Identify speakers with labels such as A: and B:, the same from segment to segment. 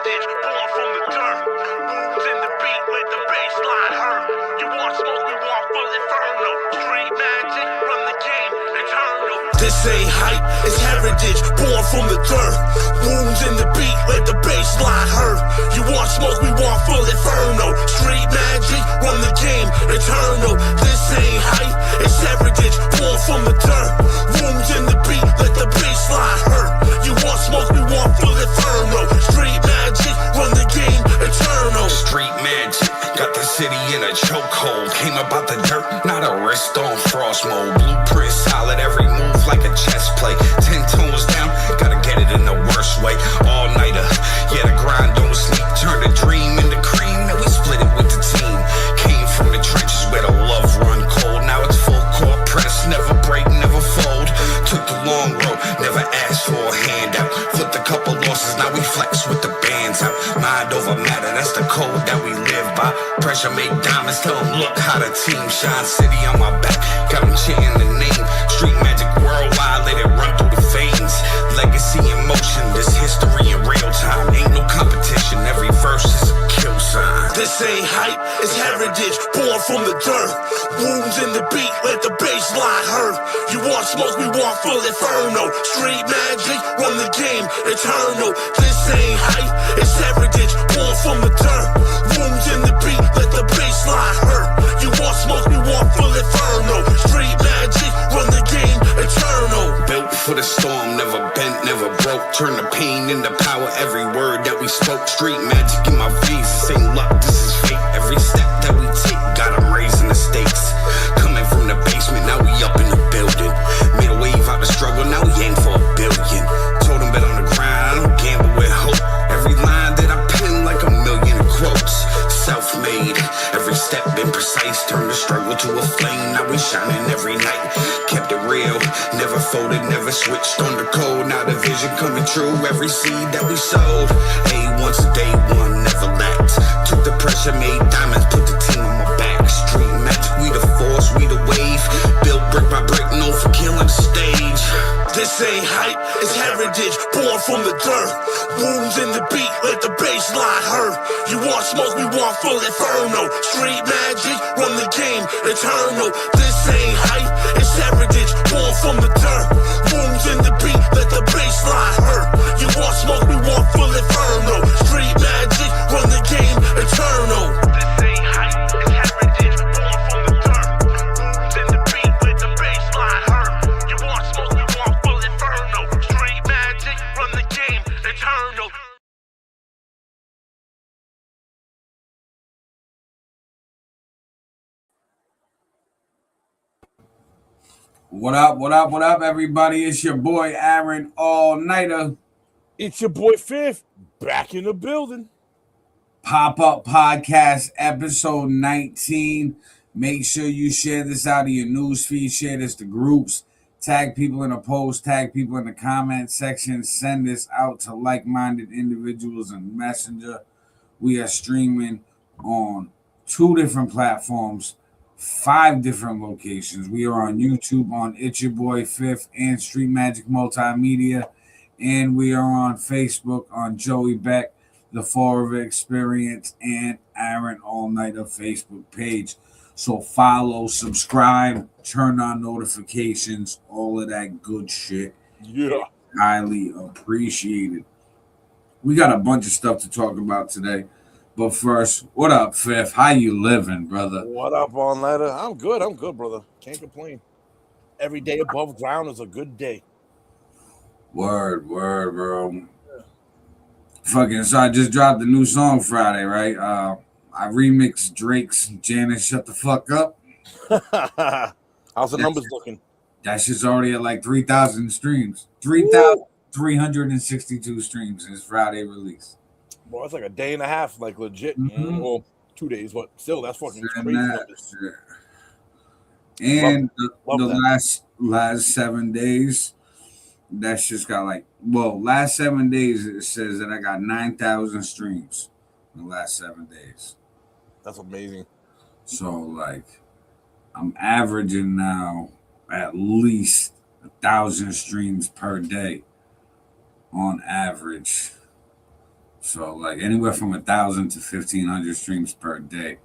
A: heritage, born from the dirt. Moves in the beat, let the bass line hurt. You want smoke, we want full inferno. Street magic, run the game, eternal. This ain't hype, it's heritage, born from the dirt. Wounds in the beat, let the bass line hurt. You want smoke, we want full inferno. Street magic, run the game, eternal. This ain't hype, it's heritage, born from the dirt. Wounds in the beat, let the bass line hurt. You want smoke, we want full inferno. Street magic, run the game, eternal.
B: Street magic, got the city in a chokehold. Came about the dirt, not a wrist on frost mode. Blueprint solid, every move like a chess play. 10 tones down, gotta get it in the worst way. All-nighter, yeah, the grind don't sleep. Turn the dream into cream, then we split it with the team. Came from the trenches where the love run cold. Now it's full court press, never break, never fold. Took the long road, never asked for a handout. Flipped a couple losses, now we flex with the bands out. Mind over matter, that's the code that we live by. Pressure make diamonds, tell them look how the team shine. City on my back, got them chanting the name. Street magic worldwide, let it run through the veins. Legacy in motion, this history in real time. Ain't no competition, every verse is a kill sign.
A: This ain't hype, it's heritage, born from the dirt. Wounds in the beat, let the bass line hurt. You want smoke, we want full inferno. Street magic, run the game, eternal. This ain't hype, it's heritage, born from the dirt. Wounds in the beat, let the bass line hurt. You want smoke, we want full inferno. Street magic, run the game, eternal.
B: Built for the storm, never bent, never broke. Turn the pain into power, every word that we spoke. Street magic in my veins, this ain't luck, this is fate. Every step that we take, got 'em raising the stakes. Coming from the basement, now we up in the building. Made a wave out the struggle, now we aim for a billion. Told 'em bet on the grind, I don't gamble with hope. Every line that I pen like a million quotes. Self-made, every step been precise. Turned the struggle to a flame, now we shining every night. Kept it real, never folded, never switched on the code. Now the vision coming true, every seed that we sowed. A1's day one, never lacked. Took the pressure, made diamonds, put the team on my back. Street magic, we the force, we the wave. Built brick by brick, known for killing the stage.
A: This ain't hype, it's heritage, born from the dirt. Wounds in the beat, let the bass line hurt. You want smoke, we want full inferno. Street magic, run the game, eternal. This ain't hype, it's heritage, born from the dirt. Wounds in the beat, let the bass line hurt. You want smoke, we want full inferno. Street magic, run the game, eternal. This ain't hype, it's heritage, born from the dirt. Wounds in the beat, let the bass line hurt. You want smoke, we want full inferno. Street magic, run the game, eternal.
C: What up, everybody? It's your boy Aaron All-Nighter.
D: It's your boy FiF, back in the building.
C: Pop-Up Podcast, episode 19. Make sure you share this out of your newsfeed, share this to groups, tag people in a post, tag people in the comment section, send this out to like-minded individuals in Messenger. We are streaming on 2 different platforms, 5 different locations. We are on YouTube on It's Your Boy FiF and Street Magic Multimedia, and we are on Facebook on Joey Beck, the Forever Experience, and Aaron All-Nighter Facebook page. So follow, subscribe, turn on notifications, all of that good shit.
D: Yeah.
C: Highly appreciated. We got a bunch of stuff to talk about today. But first, what up, FiF? How you living, brother?
D: What up, All-Nighter? I'm good, brother. Can't complain. Every day above ground is a good day.
C: Word, bro. Fucking, so I just dropped the new song Friday, right? I remixed Drake's Janet Shut the Fuck Up.
D: How's the numbers looking?
C: That shit's already at like 3,000 streams. 3,362 streams since Friday release.
D: Boy, it's like a day and a half, like legit.
C: Mm-hmm.
D: Well, 2 days, but still, that's fucking crazy.
C: And the last 7 days, that's just got like, last 7 days, it says that I got 9,000 streams in the last 7 days.
D: That's amazing.
C: So, like, I'm averaging now at least 1,000 streams per day on average. So like anywhere from 1,000 to 1,500 streams per day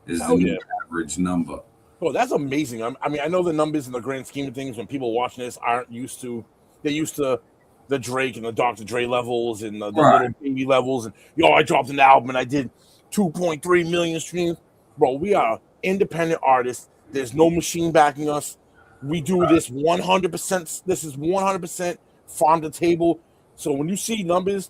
C: is the new average number.
D: Oh, that's amazing. I mean, I know the numbers in the grand scheme of things when people watching this aren't used to. They're used to the Drake and the Dr. Dre levels and the little baby levels. And I dropped an album and I did 2.3 million streams. Bro, we are independent artists. There's no machine backing us. We do this 100%. This is 100% farm to table. So when you see numbers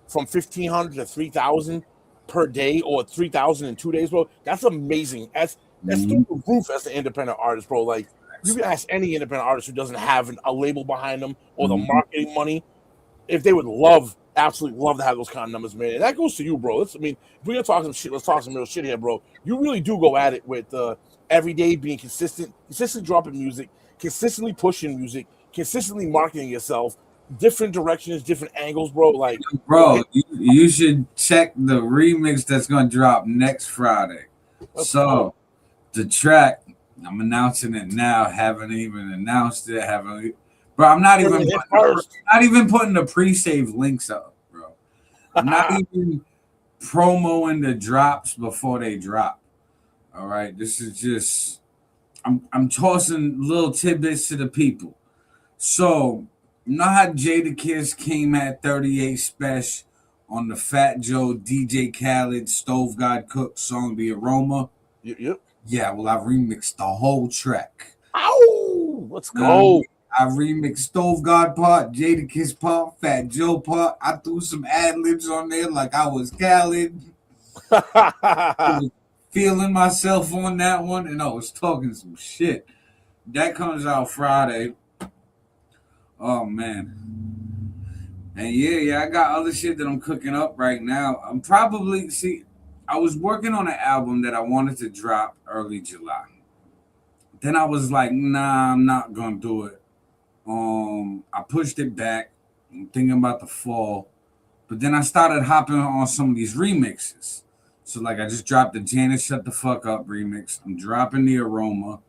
D: from 1,500 to 3,000 per day or 3,000 in 2 days, bro, that's amazing. That's through the roof as an independent artist, bro. Like, you can ask any independent artist who doesn't have a label behind them or the marketing money if they would absolutely love to have those kind of numbers, man. And that goes to you, bro. If we're gonna talk some shit, let's talk some real shit here, bro. You really do go at it with every day being consistently dropping music, consistently pushing music, consistently marketing yourself, different directions, different angles, bro. Like,
C: bro, you should check the remix that's gonna drop next Friday. So the track, I'm announcing it now. Haven't even announced it. Bro, I'm not even putting the pre-save links up, bro. I'm not even promoting the drops before they drop. All right, this is just I'm tossing little tidbits to the people. So, you know how Jadakiss came at 38 Special on the Fat Joe DJ Khaled Stove God Cook song The Aroma?
D: Yep.
C: Yeah, well, I remixed the whole track.
D: Ow! Let's go.
C: I remixed Stove God part, Jadakiss part, Fat Joe part. I threw some ad-libs on there like I was Khaled. I was feeling myself on that one, and I was talking some shit. That comes out Friday. Oh, man. And yeah, I got other shit that I'm cooking up right now. I was working on an album that I wanted to drop early July. Then I was like, nah, I'm not gonna do it. I pushed it back. I'm thinking about the fall. But then I started hopping on some of these remixes. So like I just dropped the Janet Shut the Fuck Up remix. I'm dropping The Aroma.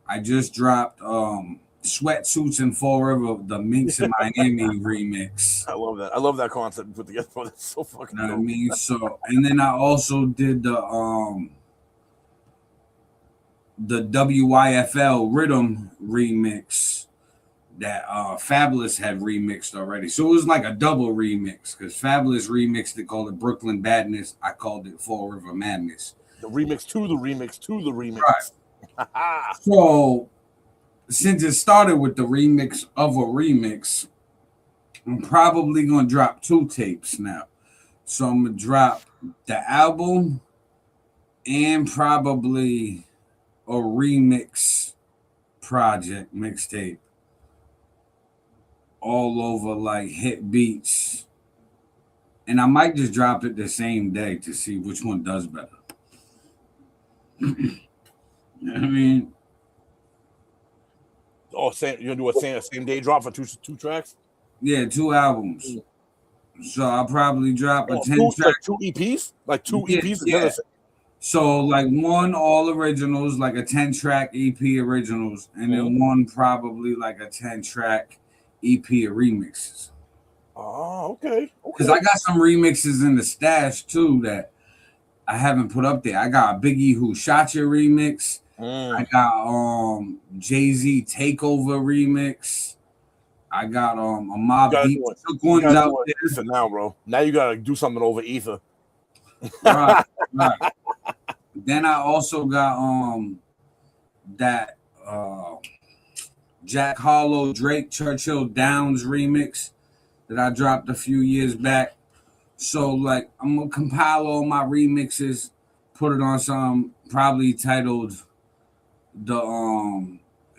C: I just dropped Sweatsuits and Fall River, the Minx in Miami remix.
D: I love that. I love that concept put together. That's so fucking
C: You know
D: dope.
C: what I mean? So, and then I also did the WYFL Rhythm remix that Fabulous had remixed already. So it was like a double remix because Fabulous remixed it, called it Brooklyn Badness. I called it Fall River Madness.
D: The remix to the remix to the remix.
C: Right. So since it started with the remix of a remix, I'm probably gonna drop 2 tapes now. So I'm gonna drop the album and probably a remix project mixtape all over like hit beats. And I might just drop it the same day to see which one does better. You know what I mean?
D: Oh, you're gonna do a same day drop for two tracks?
C: Yeah, 2 albums. So I'll probably drop a 10 track.
D: Like 2 EPs? Like 2 EPs?
C: Yeah. So like one all originals, like a 10 track EP originals, and then one probably like a 10 track EP of remixes.
D: Oh, okay.
C: Because I got some remixes in the stash too that I haven't put up there. I got a Biggie Who Shot You remix. I got Jay-Z Takeover remix. I got a Mob Deep took ones out there.
D: Ether now, bro. Now you gotta do something over Ether.
C: Right. Then I also got that Jack Harlow Drake Churchill Downs remix that I dropped a few years back. So like I'm gonna compile all my remixes, put it on some probably titled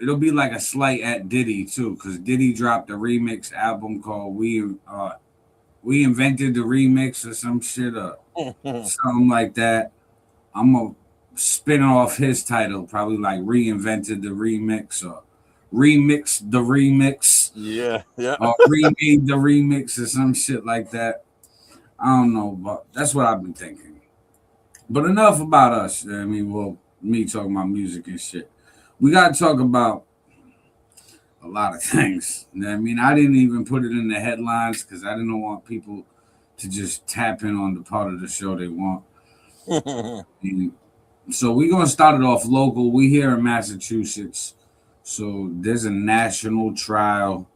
C: it'll be like a slight at Diddy too, because Diddy dropped a remix album called We Invented the Remix or some shit something like that. I'm gonna spin off his title, probably like Reinvented the Remix or Remix the Remix.
D: Yeah.
C: Or Remade the Remix or some shit like that. I don't know, but that's what I've been thinking. But enough about us. I mean, well, me talking about music and shit. We got to talk about a lot of things. I mean, I didn't even put it in the headlines because I didn't want people to just tap in on the part of the show they want. And so we're gonna start it off local. We here in Massachusetts, so there's a national trial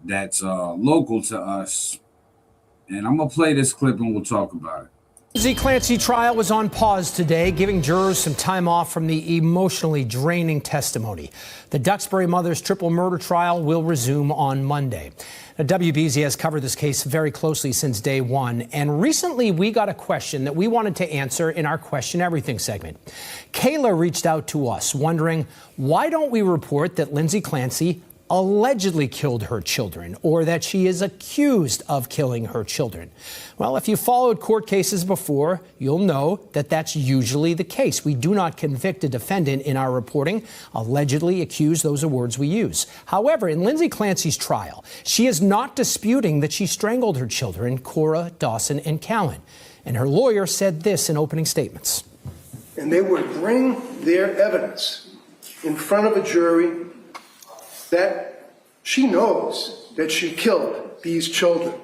C: that's local to us, and I'm gonna play this clip and we'll talk about it.
E: Lindsay Clancy trial was on pause today, giving jurors some time off from the emotionally draining testimony. The Duxbury mother's triple murder trial will resume on Monday. Now, WBZ has covered this case very closely since day one, and recently we got a question that we wanted to answer in our Question Everything segment. Kayla reached out to us wondering, why don't we report that Lindsay Clancy allegedly killed her children, or that she is accused of killing her children? Well, if you followed court cases before, you'll know that that's usually the case. We do not convict a defendant in our reporting. Allegedly accused, those are words we use. However, in Lindsay Clancy's trial, she is not disputing that she strangled her children, Cora, Dawson, and Callan. And her lawyer said this in opening statements.
F: And they would bring their evidence in front of a jury that she knows that she killed these children.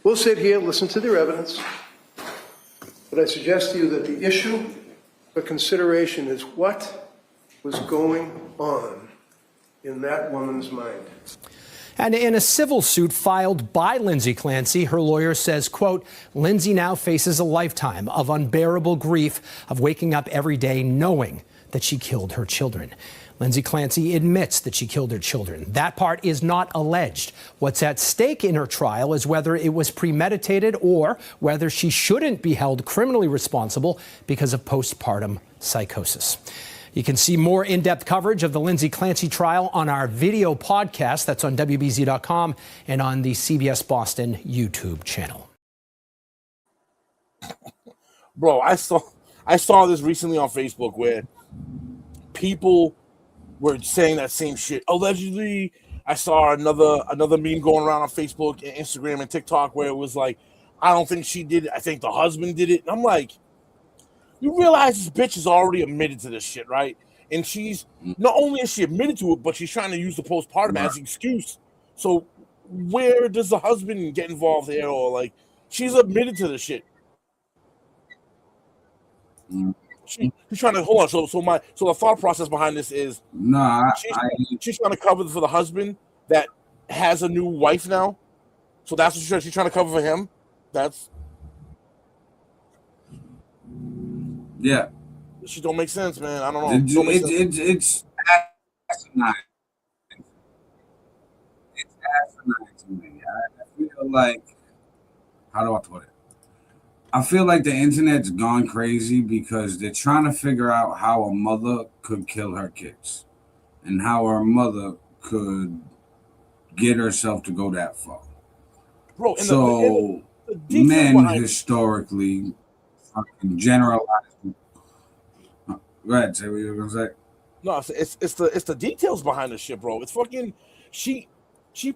F: We'll sit here, listen to their evidence, but I suggest to you that the issue for consideration is what was going on in that woman's mind.
E: And in a civil suit filed by Lindsay Clancy, her lawyer says, quote, Lindsay now faces a lifetime of unbearable grief of waking up every day knowing that she killed her children. Lindsay Clancy admits that she killed her children. That part is not alleged. What's at stake in her trial is whether it was premeditated or whether she shouldn't be held criminally responsible because of postpartum psychosis. You can see more in-depth coverage of the Lindsay Clancy trial on our video podcast. That's on WBZ.com and on the CBS Boston YouTube channel.
D: Bro, I saw this recently on Facebook where people were saying that same shit. Allegedly, I saw another meme going around on Facebook and Instagram and TikTok where it was like, I don't think she did it. I think the husband did it. And I'm like, you realize this bitch is already admitted to this shit, right? And she's not only is she admitted to it, but she's trying to use the postpartum as an excuse. So where does the husband get involved here? Or like, she's admitted to this shit. She's trying to hold on. So the thought process behind this is she's trying to cover for the husband that has a new wife now. So that's what she's trying to cover for him. That's
C: yeah.
D: This shit don't make sense, man. I don't know.
C: It's asinine. It's asinine to me. I feel like, how do I put it? I feel like the internet's gone crazy because they're trying to figure out how a mother could kill her kids and how her mother could get herself to go that far.
D: Bro,
C: so men historically fucking generalize. Go ahead, say what you were gonna say.
D: No, it's the details behind this shit, bro. It's fucking she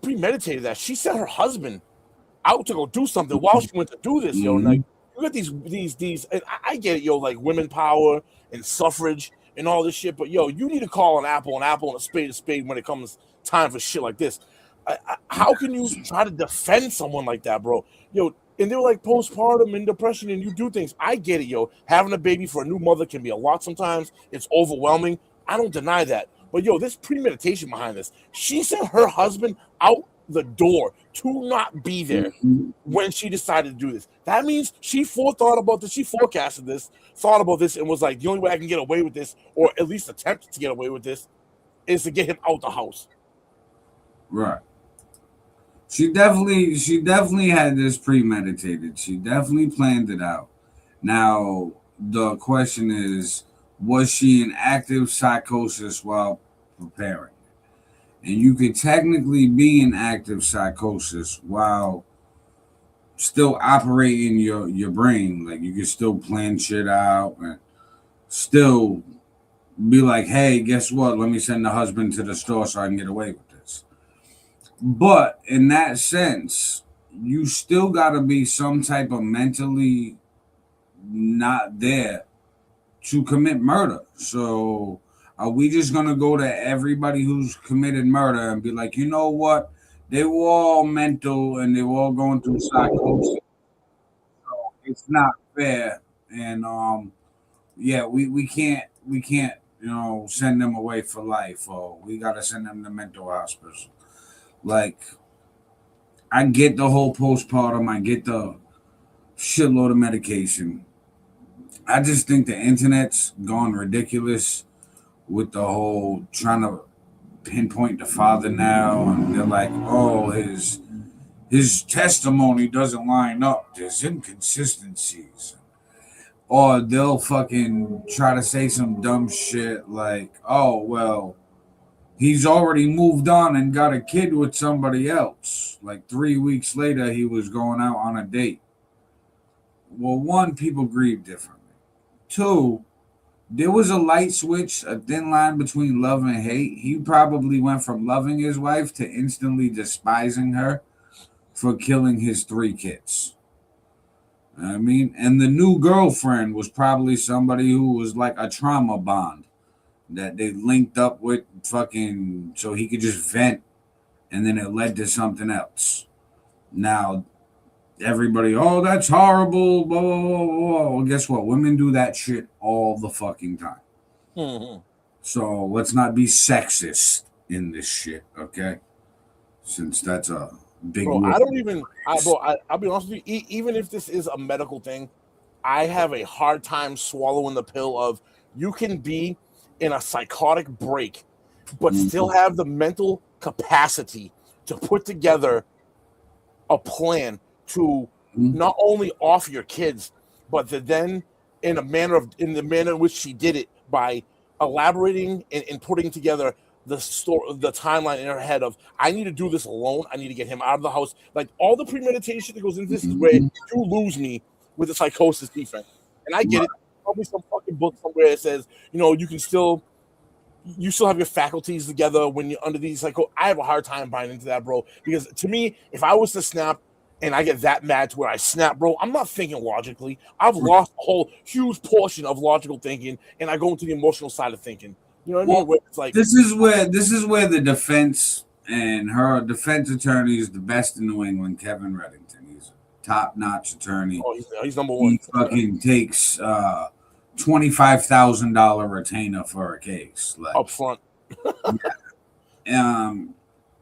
D: premeditated that. She sent her husband out to go do something while she went to do this, yo. Like, you got these, and I get it, yo, like women power and suffrage and all this shit, but yo, you need to call an apple and a spade when it comes time for shit like this. How can you try to defend someone like that, bro? Yo, and they were like postpartum and depression, and you do things. I get it, yo. Having a baby for a new mother can be a lot sometimes. It's overwhelming. I don't deny that. But yo, there's premeditation behind this. She sent her husband out the door to not be there when she decided to do this. That means she thought about this. She forecasted this, thought about this, and was like, the only way I can get away with this, or at least attempt to get away with this, is to get him out the house.
C: Right. She definitely had this premeditated. She definitely planned it out. Now, the question is, was she in active psychosis while preparing? And you could technically be in active psychosis while still operating your brain. Like, you can still plan shit out and still be like, hey, guess what? Let me send the husband to the store so I can get away with this. But in that sense, you still got to be some type of mentally not there to commit murder. So are we just going to go to everybody who's committed murder and be like, you know what? they were all mental and they were all going through psychosis. So it's not fair. And yeah, we can't send them away for life, or we gotta send them to mental hospitals. Like, I get the whole postpartum, I get the shitload of medication. I just think the internet's gone ridiculous with the whole trying to pinpoint the father now, and they're like, oh, his testimony doesn't line up. There's inconsistencies. Or they'll fucking try to say some dumb shit like, oh, well, he's already moved on and got a kid with somebody else. Like 3 weeks later, he was going out on a date. Well, one, people grieve differently. Two, there was a light switch, a thin line between love and hate. He probably went from loving his wife to instantly despising her for killing his 3 kids. I mean, and the new girlfriend was probably somebody who was like a trauma bond that they linked up with fucking so he could just vent, and then it led to something else. Now, everybody, oh, that's horrible, blah, blah, blah, blah. Well, guess what? Women do that shit all the fucking time.
D: Mm-hmm.
C: So let's not be sexist in this shit, okay? Since that's a big
D: Bro,
C: word.
D: I don't even. I'll be honest with you. Even if this is a medical thing, I have a hard time swallowing the pill of you can be in a psychotic break, but still have the mental capacity to put together a plan to not only off your kids, but to then in the manner in which she did it by elaborating and putting together the timeline in her head of I need to do this alone. I need to get him out of the house. Like all the premeditation that goes into this is where you lose me with the psychosis defense. And I get it. Probably some fucking book somewhere that says, you still have your faculties together when you're under these psycho. I have a hard time buying into that, bro. Because to me, if I was to snap and I get that mad to where I snap, bro, I'm not thinking logically. I've lost a whole huge portion of logical thinking, and I go into the emotional side of thinking. You know what I mean? Where it's like
C: this is where the defense and her defense attorney is the best in New England, Kevin Reddington. He's a top-notch attorney.
D: Oh, he's number one.
C: He fucking takes $25,000 retainer for a case, like
D: up front.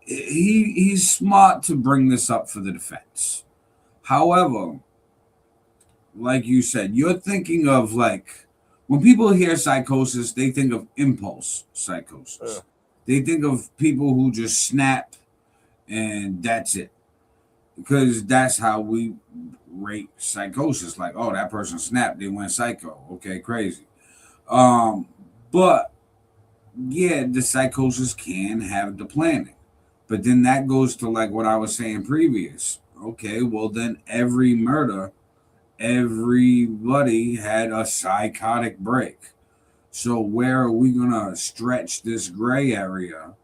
C: He's smart to bring this up for the defense. However, like you said, you're thinking of like when people hear psychosis, they think of impulse psychosis. They think of people who just snap and that's it. Because that's how we rate psychosis. Like, oh, that person snapped, they went psycho. Okay, crazy. But yeah, the psychosis can have the planning. But then that goes to like what I was saying previous. Okay, well then every murder, everybody had a psychotic break. So where are we gonna stretch this gray area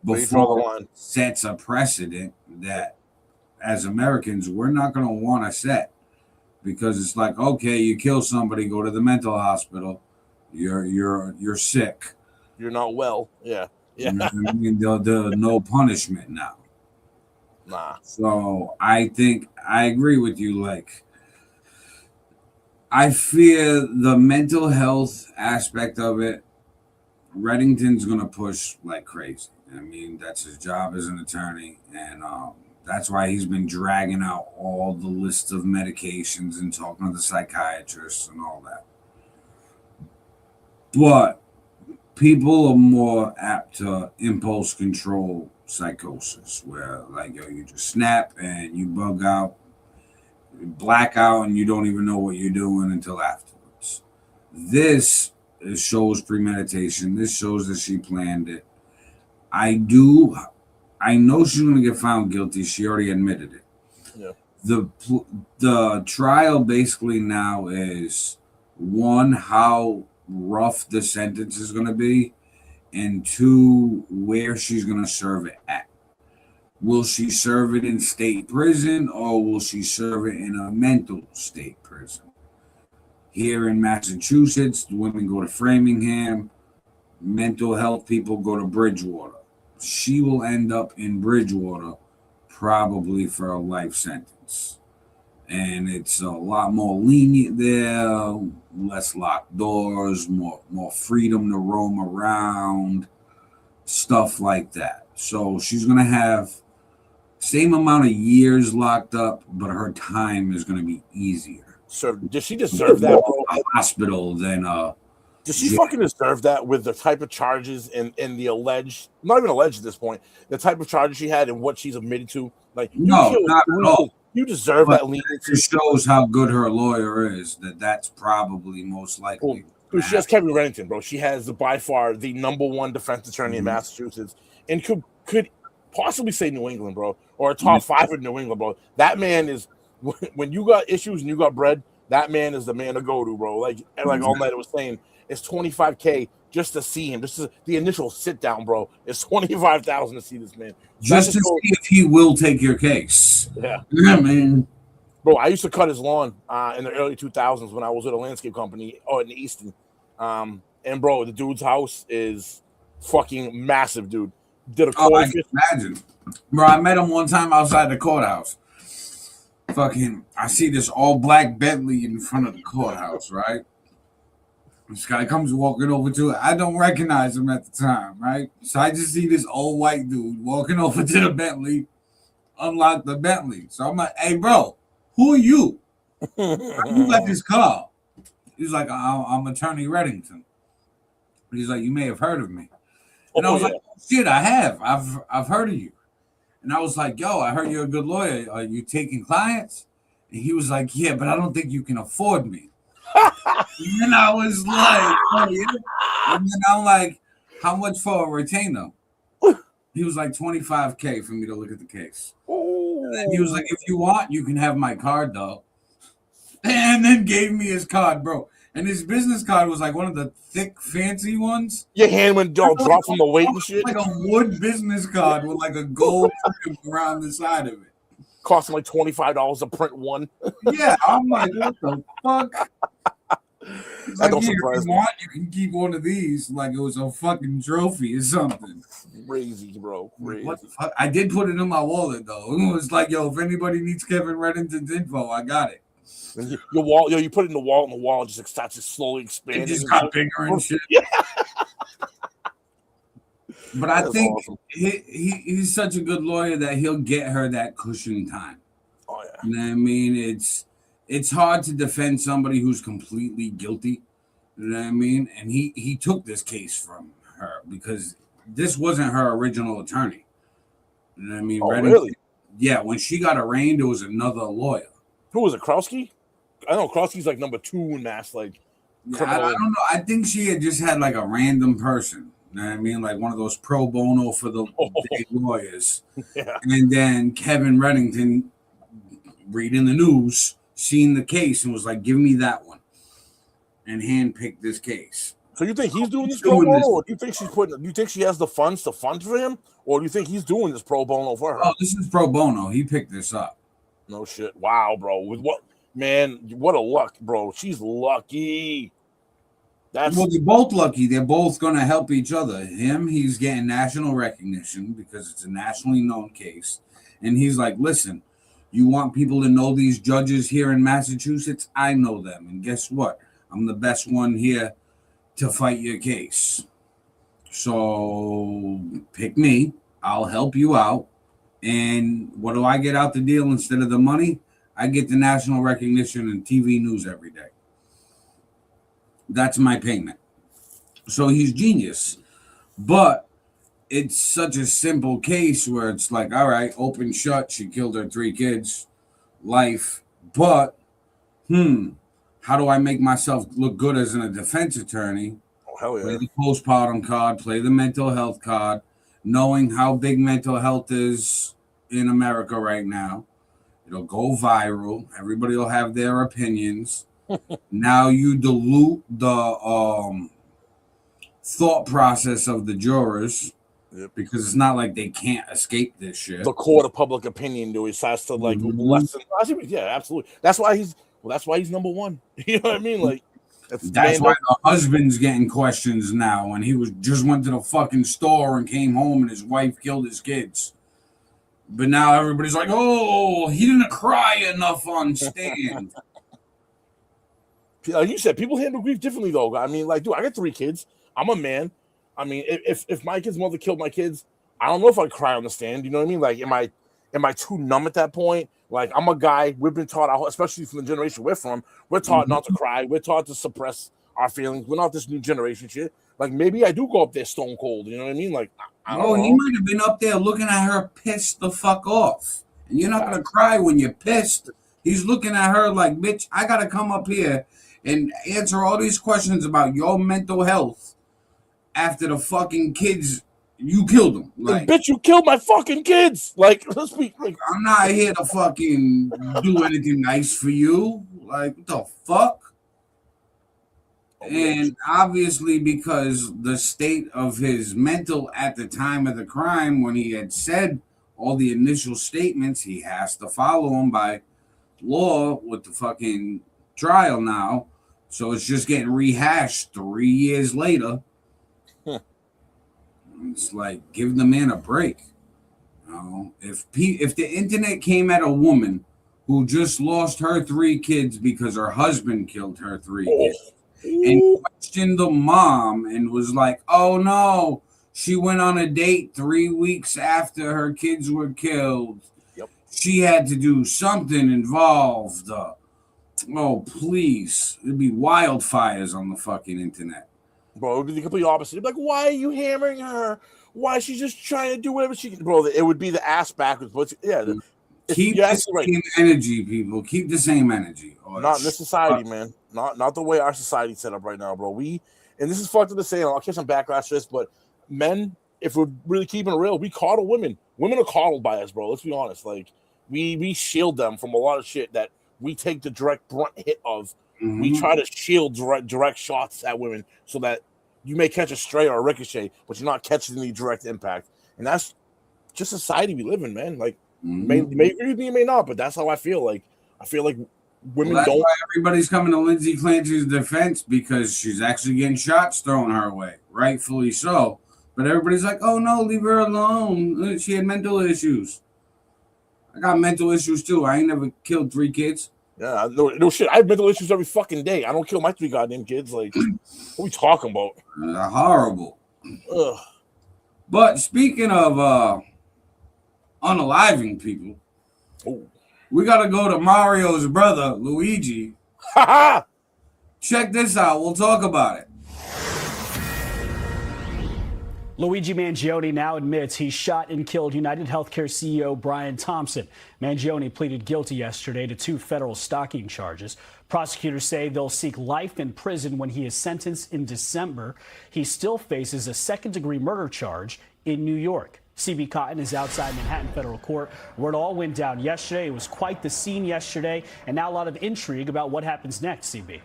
C: before it sets a precedent that as Americans we're not gonna want to set? Because it's like, okay, you kill somebody, go to the mental hospital. You're sick.
D: You're not well. Yeah. Yeah.
C: You know what I mean? There'll no punishment now.
D: Nah.
C: So I think I agree with you. Like, I fear the mental health aspect of it. Reddington's gonna push like crazy. I mean, that's his job as an attorney, and that's why he's been dragging out all the lists of medications and talking to the psychiatrists and all that. But people are more apt to impulse control psychosis, where like you just snap and you bug out, black out, and you don't even know what you're doing until afterwards. This shows premeditation. This shows that she planned it. I know she's going to get found guilty. She already admitted it. Yeah. The trial basically now is one, how rough the sentence is going to be, and two, where she's going to serve it at. Will she serve it in state prison or will she serve it in a mental state prison? Here in Massachusetts, the women go to Framingham. Mental health people go to Bridgewater. She will end up in Bridgewater probably for a life sentence. And it's a lot more lenient there, less locked doors, more freedom to roam around, stuff like that. So she's gonna have same amount of years locked up, but her time is gonna be easier.
D: So does she deserve that, bro?
C: A hospital than
D: Does she fucking deserve that with the type of charges and the alleged, not even alleged at this point, the type of charges she had and what she's admitted to? Like,
C: no, not at all.
D: You deserve
C: But
D: that leniency.
C: it shows how good her lawyer is. That's probably most likely.
D: Dude, she has Kevin Reddington, bro. She has by far the number one defense attorney in Massachusetts, and could possibly say New England, bro, or a top 5 in New England, bro. That man is, when you got issues and you got bread, that man is the man to go to, bro. Like all night was saying, it's $25K just to see him. Just the initial sit down, bro. It's $25,000 to see this man.
C: Just to see if he will take your case.
D: Yeah,
C: man.
D: Bro, I used to cut his lawn in the early 2000s when I was at a landscape company in the Easton. And bro, the dude's house is fucking massive, dude. Did a
C: I can imagine. Bro, I met him one time outside the courthouse. Fucking, I see this all black Bentley in front of the courthouse, right? This guy comes walking over to it. I don't recognize him at the time, right? So I just see this old white dude walking over to the Bentley, unlock the Bentley. So I'm like, hey, bro, who are you? You got this car? He's like, I'm Attorney Reddington. He's like, you may have heard of me. And I was like, shit, I have. I've heard of you. And I was like, yo, I heard you're a good lawyer. Are you taking clients? And he was like, yeah, but I don't think you can afford me. And then I was like, oh, yeah. And then I'm like, how much for a retainer? He was like, $25K for me to look at the case. And then he was like, if you want, you can have my card, though. And then gave me his card, bro. And his business card was like one of the thick, fancy ones.
D: Your hand went drop from the weight and shit.
C: Like a wood business card with like a gold around the side of it.
D: Cost him like $25 to print one.
C: Yeah, I'm like, what the fuck? It's
D: That
C: like,
D: don't
C: if
D: surprise
C: you
D: me.
C: want, you can keep one of these like it was a fucking trophy or something.
D: Crazy, bro. Crazy.
C: What the fuck? I did put it in my wallet though. It was like, yo, if anybody needs Kevin Reddington's info, I got it.
D: And your wall, you put it in the wall, and the wall just starts to slowly expand.
C: It just got bigger and shit.
D: Yeah.
C: But I
D: That's
C: think
D: awesome.
C: he's such a good lawyer that he'll get her that cushion time.
D: Oh yeah.
C: You know what I mean? It's hard to defend somebody who's completely guilty. You know what I mean? And he took this case from her because this wasn't her original attorney. You know what I mean?
D: Oh, really?
C: Yeah, when she got arraigned, it was another lawyer.
D: Who was it? Krowski? I know Krowski's like number 2 in mass. Like,
C: Yeah, I don't know. I think she had just had like a random person. You know what I mean? Like one of those pro bono for the big lawyers.
D: Yeah.
C: And then Kevin Reddington, reading the news, seen the case and was like, give me that one. And handpicked this case.
D: So you think he's doing this pro bono, or do you think she's putting? Do you think she has the funds to fund for him, or do you think he's doing this pro bono for her?
C: Oh, this is pro bono. He picked this up.
D: No shit. Wow, bro. With what, man? What a luck, bro. She's lucky. That's
C: Well, they're both lucky. They're both going to help each other. Him, he's getting national recognition because it's a nationally known case. And he's like, listen, you want people to know these judges here in Massachusetts? I know them. And guess what? I'm the best one here to fight your case. So pick me. I'll help you out. And what do I get out the deal instead of the money? I get the national recognition and TV news every day. That's my payment. So he's genius. But it's such a simple case where it's like, all right, open shut. She killed her 3 kids. Life. But, how do I make myself look good as a defense attorney?
D: oh, hell yeah.
C: Play the postpartum card, play the mental health card, knowing how big mental health is in America right now. It'll go viral. Everybody will have their opinions. Now you dilute the thought process of the jurors.
D: Yep.
C: Because it's not like they can't escape this shit.
D: The court of public opinion, dude, starts to like lessen. Yeah, absolutely. That's why he's number 1. You know what I mean? Like
C: That's why the husband's getting questions now. And he just went to the fucking store and came home and his wife killed his kids. But now everybody's like, oh, he didn't cry enough on stand.
D: Like you said, people handle grief differently, though. I mean, like, dude, I got 3 kids. I'm a man. I mean, if my kid's mother killed my kids, I don't know if I'd cry on the stand. You know what I mean? Like, am I too numb at that point? Like, I'm a guy. We've been taught, especially from the generation we're from, we're taught not to cry. We're taught to suppress our feelings. We're not this new generation shit. Like, maybe I do go up there stone cold. You know what I mean? Like, I don't know.
C: He might have been up there looking at her pissed the fuck off. And you're not gonna cry when you're pissed. He's looking at her like, bitch, I gotta come up here and answer all these questions about your mental health after the fucking kids you killed them. Like,
D: bitch, you killed my fucking kids. Like, let's be like,
C: I'm not here to fucking do anything nice for you. Like, what the fuck? And obviously, because the state of his mental at the time of the crime, when he had said all the initial statements, he has to follow them by law with the fucking trial now. So it's just getting rehashed 3 years later. It's like, give the man a break. You know, if the internet came at a woman who just lost her 3 kids because her husband killed her 3 kids, and questioned the mom and was like, oh no, she went on a date 3 weeks after her kids were killed.
D: Yep.
C: She had to do something involved. Oh, please. It'd be wildfires on the fucking internet.
D: Bro, it would be the complete opposite. It'd be like, why are you hammering her? Why is she just trying to do whatever she can? Bro, it would be the ass backwards. But yeah,
C: keep the same energy, people. Keep the same energy.
D: Not in this society, man. Not the way our society's set up right now, bro. And this is fucked up to say, and I'll catch some backlash to this, but men, if we're really keeping it real, we coddle women. Women are coddled by us, bro. Let's be honest. Like, we shield them from a lot of shit that we take the direct brunt hit of. Mm-hmm. We try to shield direct shots at women so that you may catch a stray or a ricochet, but you're not catching the direct impact. And that's just society we live in, man. Like, you may agree with me, you may not, but that's how I feel. Like, I feel like women
C: that's
D: don't.
C: Why everybody's coming to Lindsay Clancy's defense, because she's actually getting shots thrown her way, rightfully so. But everybody's like, "Oh no, leave her alone. She had mental issues." I got mental issues too. I ain't never killed 3 kids.
D: Yeah, no shit. I have mental issues every fucking day. I don't kill my 3 goddamn kids. Like, what are we talking about?
C: Horrible.
D: Ugh.
C: But speaking of unaliving people, we got to go to Mario's brother, Luigi. Check this out. We'll talk about it.
G: Luigi Mangione now admits he shot and killed United Healthcare CEO Brian Thompson. Mangione pleaded guilty yesterday to 2 federal stalking charges. Prosecutors say they'll seek life in prison when he is sentenced in December. He still faces a second-degree murder charge in New York. CB Cotton is outside Manhattan Federal Court, where it all went down yesterday. It was quite the scene yesterday, and now a lot of intrigue about what happens next, CB.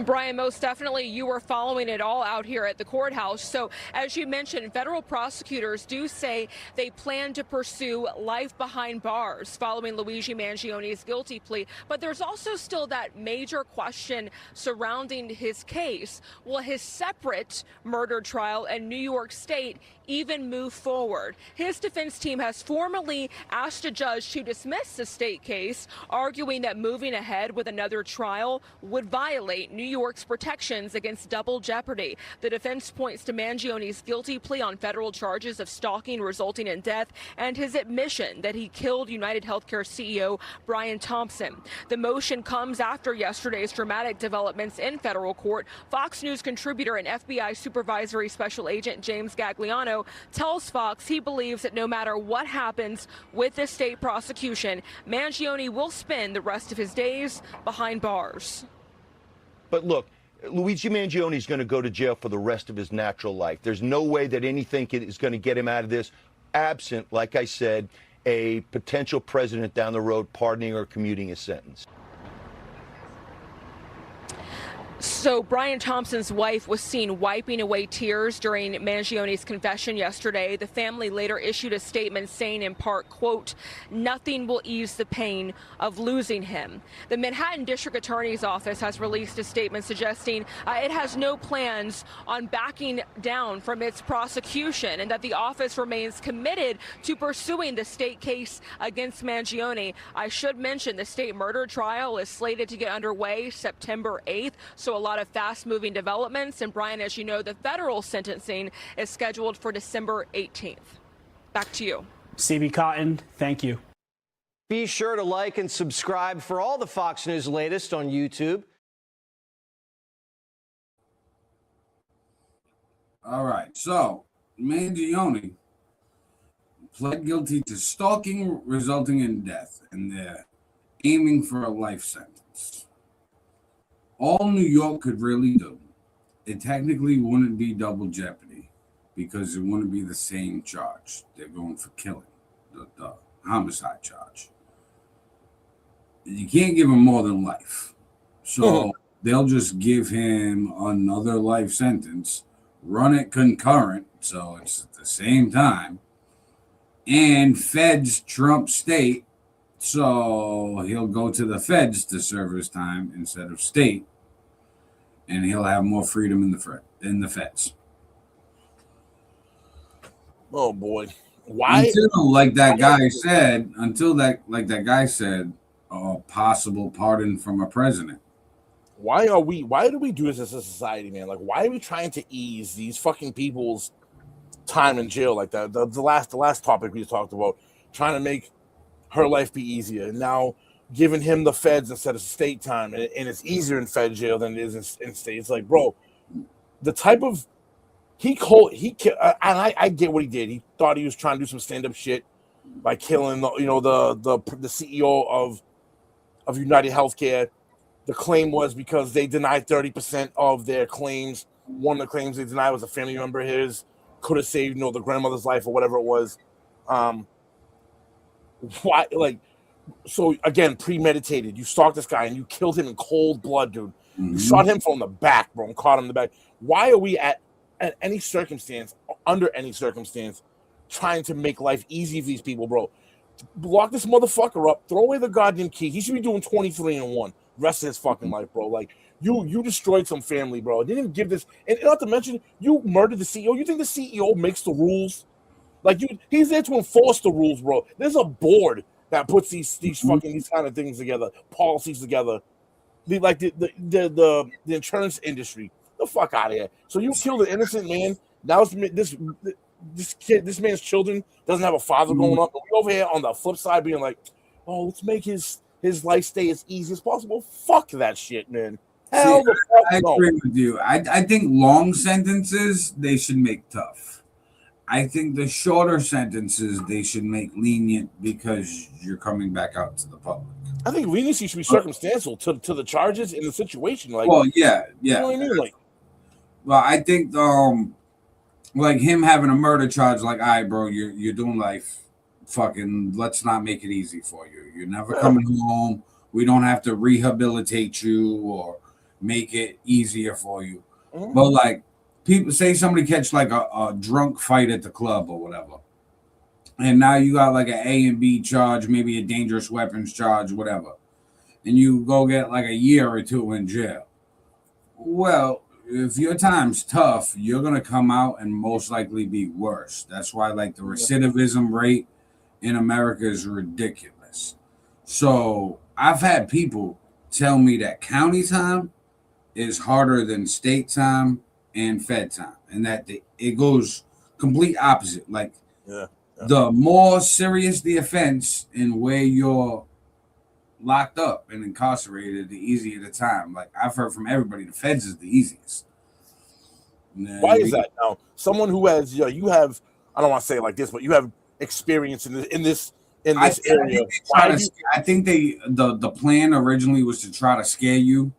H: Brian, most definitely you were following it all out here at the courthouse. So as you mentioned, federal prosecutors do say they plan to pursue life behind bars following Luigi Mangione's guilty plea. But there's also still that major question surrounding his case. Will his separate murder trial in New York State even move forward? His defense team has formally asked a judge to dismiss the state case, arguing that moving ahead with another trial would violate New York's protections against double jeopardy. The defense points to Mangione's guilty plea on federal charges of stalking resulting in death and his admission that he killed United Healthcare CEO Brian Thompson. The motion comes after yesterday's dramatic developments in federal court. Fox News contributor and FBI supervisory special agent James Gagliano tells Fox he believes that no matter what happens with the state prosecution, Mangione will spend the rest of his days behind bars.
I: But look, Luigi Mangione is going to go to jail for the rest of his natural life. There's no way that anything is going to get him out of this, absent, like I said, a potential president down the road pardoning or commuting his sentence.
H: So Brian Thompson's wife was seen wiping away tears during Mangione's confession yesterday. The family later issued a statement saying in part, quote, "Nothing will ease the pain of losing him." The Manhattan District Attorney's Office has released a statement suggesting it has no plans on backing down from its prosecution and that the office remains committed to pursuing the state case against Mangione. I should mention the state murder trial is slated to get underway September 8th. So a lot of fast-moving developments. And Brian, as you know, the federal sentencing is scheduled for December 18th. Back to you.
G: CB Cotton, thank you.
J: Be sure to like and subscribe for all the Fox News latest on YouTube.
C: All right, so Mangione pled guilty to stalking resulting in death, and they're aiming for a life sentence. All New York could really do, it technically wouldn't be double jeopardy because it wouldn't be the same charge. They're going for killing, the homicide charge. You can't give him more than life. So they'll just give him another life sentence, run it concurrent, so it's at the same time, and feds trump state, so he'll go to the feds to serve his time instead of state, and he'll have more freedom in the feds.
D: Oh boy, why?
C: Until that guy said, a possible pardon from a president.
D: Why do we do this as a society, man? Like, why are we trying to ease these fucking people's time in jail like that? The last topic we talked about, trying to make her life be easier, and now giving him the feds instead of state time, and it's easier in fed jail than it is in state. It's like, bro, the type of I get what he did. He thought he was trying to do some stand-up shit by killing the CEO of United Healthcare. The claim was because they denied 30% of their claims. One of the claims they denied was a family member of his could have saved, the grandmother's life or whatever it was. Why, so again, premeditated. You stalked this guy and you killed him in cold blood, dude. You shot him from the back, bro, and caught him in the back. Why are we under any circumstance, trying to make life easy for these people, bro? Lock this motherfucker up, throw away the goddamn key. He should be doing 23-1 rest of his fucking life, bro. Like, you destroyed some family, bro. Didn't even give this, and not to mention, you murdered the CEO. You think the CEO makes the rules? Like, he's there to enforce the rules, bro. There's a board that puts these kind of things together, policies together. The insurance industry. The fuck out of here. So you killed an innocent man. Now this man's children doesn't have a father growing up. And we over here on the flip side being like, oh, let's make his life stay as easy as possible. Fuck that shit, man. Hell the fuck
C: I
D: no.
C: agree with you. I think long sentences they should make tough. I think the shorter sentences they should make lenient because you're coming back out to the public.
D: I think leniency should be circumstantial to the charges in the situation. Like,
C: well, yeah.
D: You know what I mean? Like,
C: well, I think like him having a murder charge, like, all right, bro, you're doing life. Fucking, let's not make it easy for you. You're never coming home. We don't have to rehabilitate you or make it easier for you. But like, people say somebody catch like a drunk fight at the club or whatever, and now you got like an A and B charge, maybe a dangerous weapons charge, whatever, and you go get like a year or two in jail. Well, if your time's tough, you're gonna come out and most likely be worse. That's why like the recidivism rate in America is ridiculous. So I've had people tell me that county time is harder than state time and fed time, and that it goes complete opposite. Like, the more serious the offense and where you're locked up and incarcerated, the easier the time. Like, I've heard from everybody, the feds is the easiest.
D: Why is that? Now, someone who has, you have, I don't want to say it like this, but you have experience in this area.
C: I think the plan originally was to try to scare you.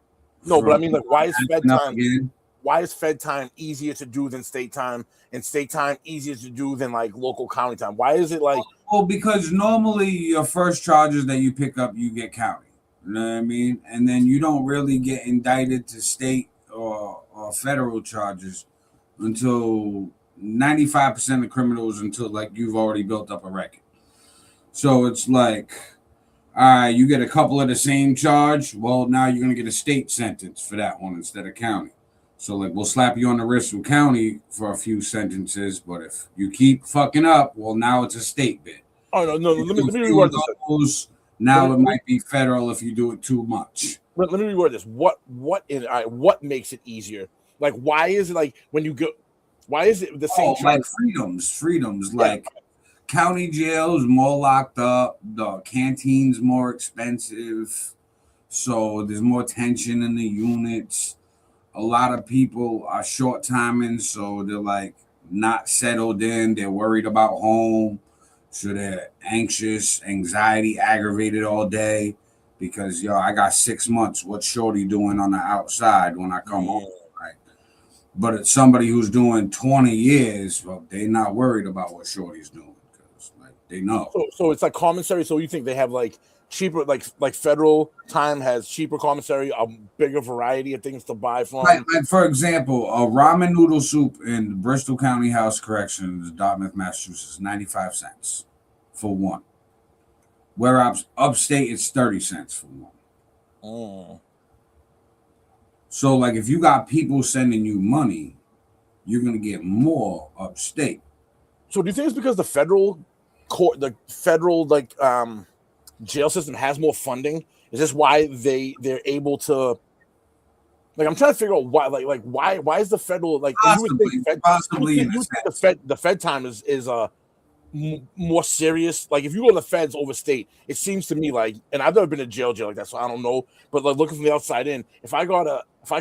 D: No, but I mean, like, why is fed time? Why is fed time easier to do than state time, and state time easier to do than like local county time? Why is it like?
C: Well, because normally your first charges that you pick up, you get county. You know what I mean? And then you don't really get indicted to state or federal charges until 95% of criminals until like you've already built up a record. So it's like, all right, you get a couple of the same charge. Well, now you're gonna get a state sentence for that one instead of county. So like we'll slap you on the wrist with county for a few sentences, but if you keep fucking up, well, now it's a state bit.
D: Oh no, let me reword this.
C: Now it might be federal if you do it too much.
D: Let me reword this. What makes it easier? Like, why is it like when you go? Why is it the same?
C: Like freedoms. Like county jails more locked up. The canteens more expensive, so there's more tension in the units. A lot of people are short timing, so they're like not settled in. They're worried about home. So they're anxious, anxiety, aggravated all day because, I got 6 months. What's Shorty doing on the outside when I come home, right? But it's somebody who's doing 20 years, well, they're not worried about what Shorty's doing because, like, they know.
D: So it's like commissary. So you think they have like cheaper, like federal time has cheaper commissary, a bigger variety of things to buy from?
C: Like for example, a ramen noodle soup in Bristol County House Corrections, Dartmouth, Massachusetts, 95 cents for one. Whereas upstate, it's 30 cents for one. So, like, if you got people sending you money, you're going to get more upstate.
D: So do you think it's because the federal court, the federal, like, jail system has more funding? Is this why they're able to, like, I'm trying to figure out why, like why is the federal, like,
C: possibly
D: the Fed time is more serious? Like, if you go to the feds over state, it seems to me like, and I've never been to jail like that, so I don't know, but like looking from the outside in, if I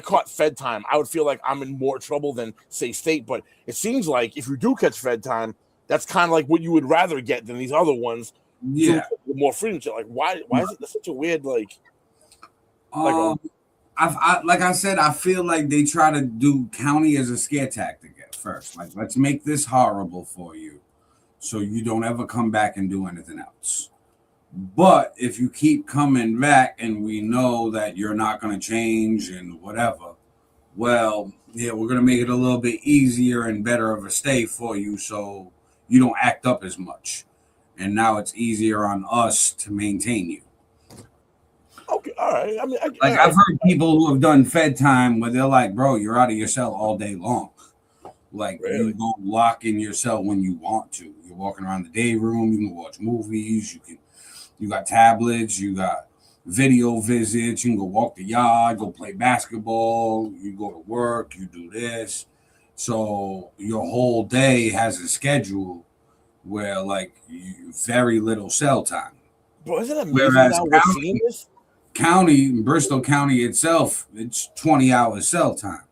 D: caught Fed time, I would feel like I'm in more trouble than say state. But it seems like if you do catch Fed time, that's kind of like what you would rather get than these other ones.
C: Yeah,
D: with more freedom. Like, why is it such a weird like
C: like I said, I feel like they try to do county as a scare tactic at first. Like, let's make this horrible for you so you don't ever come back and do anything else. But if you keep coming back and we know that you're not going to change and whatever, well, yeah, we're going to make it a little bit easier and better of a stay for you so you don't act up as much. And now it's easier on us to maintain you.
D: Okay, all right. I mean,
C: I've heard people who have done Fed time where they're like, bro, you're out of your cell all day long. Like, really? You don't lock in your cell when you want to. You're walking around the day room. You can watch movies. You got tablets. You got video visits. You can go walk the yard, go play basketball. You go to work. You do this. So your whole day has a schedule where, like, very little cell time.
D: Bro, isn't it amazing now we're seeing this?
C: Bristol County itself, it's 20 hours cell time.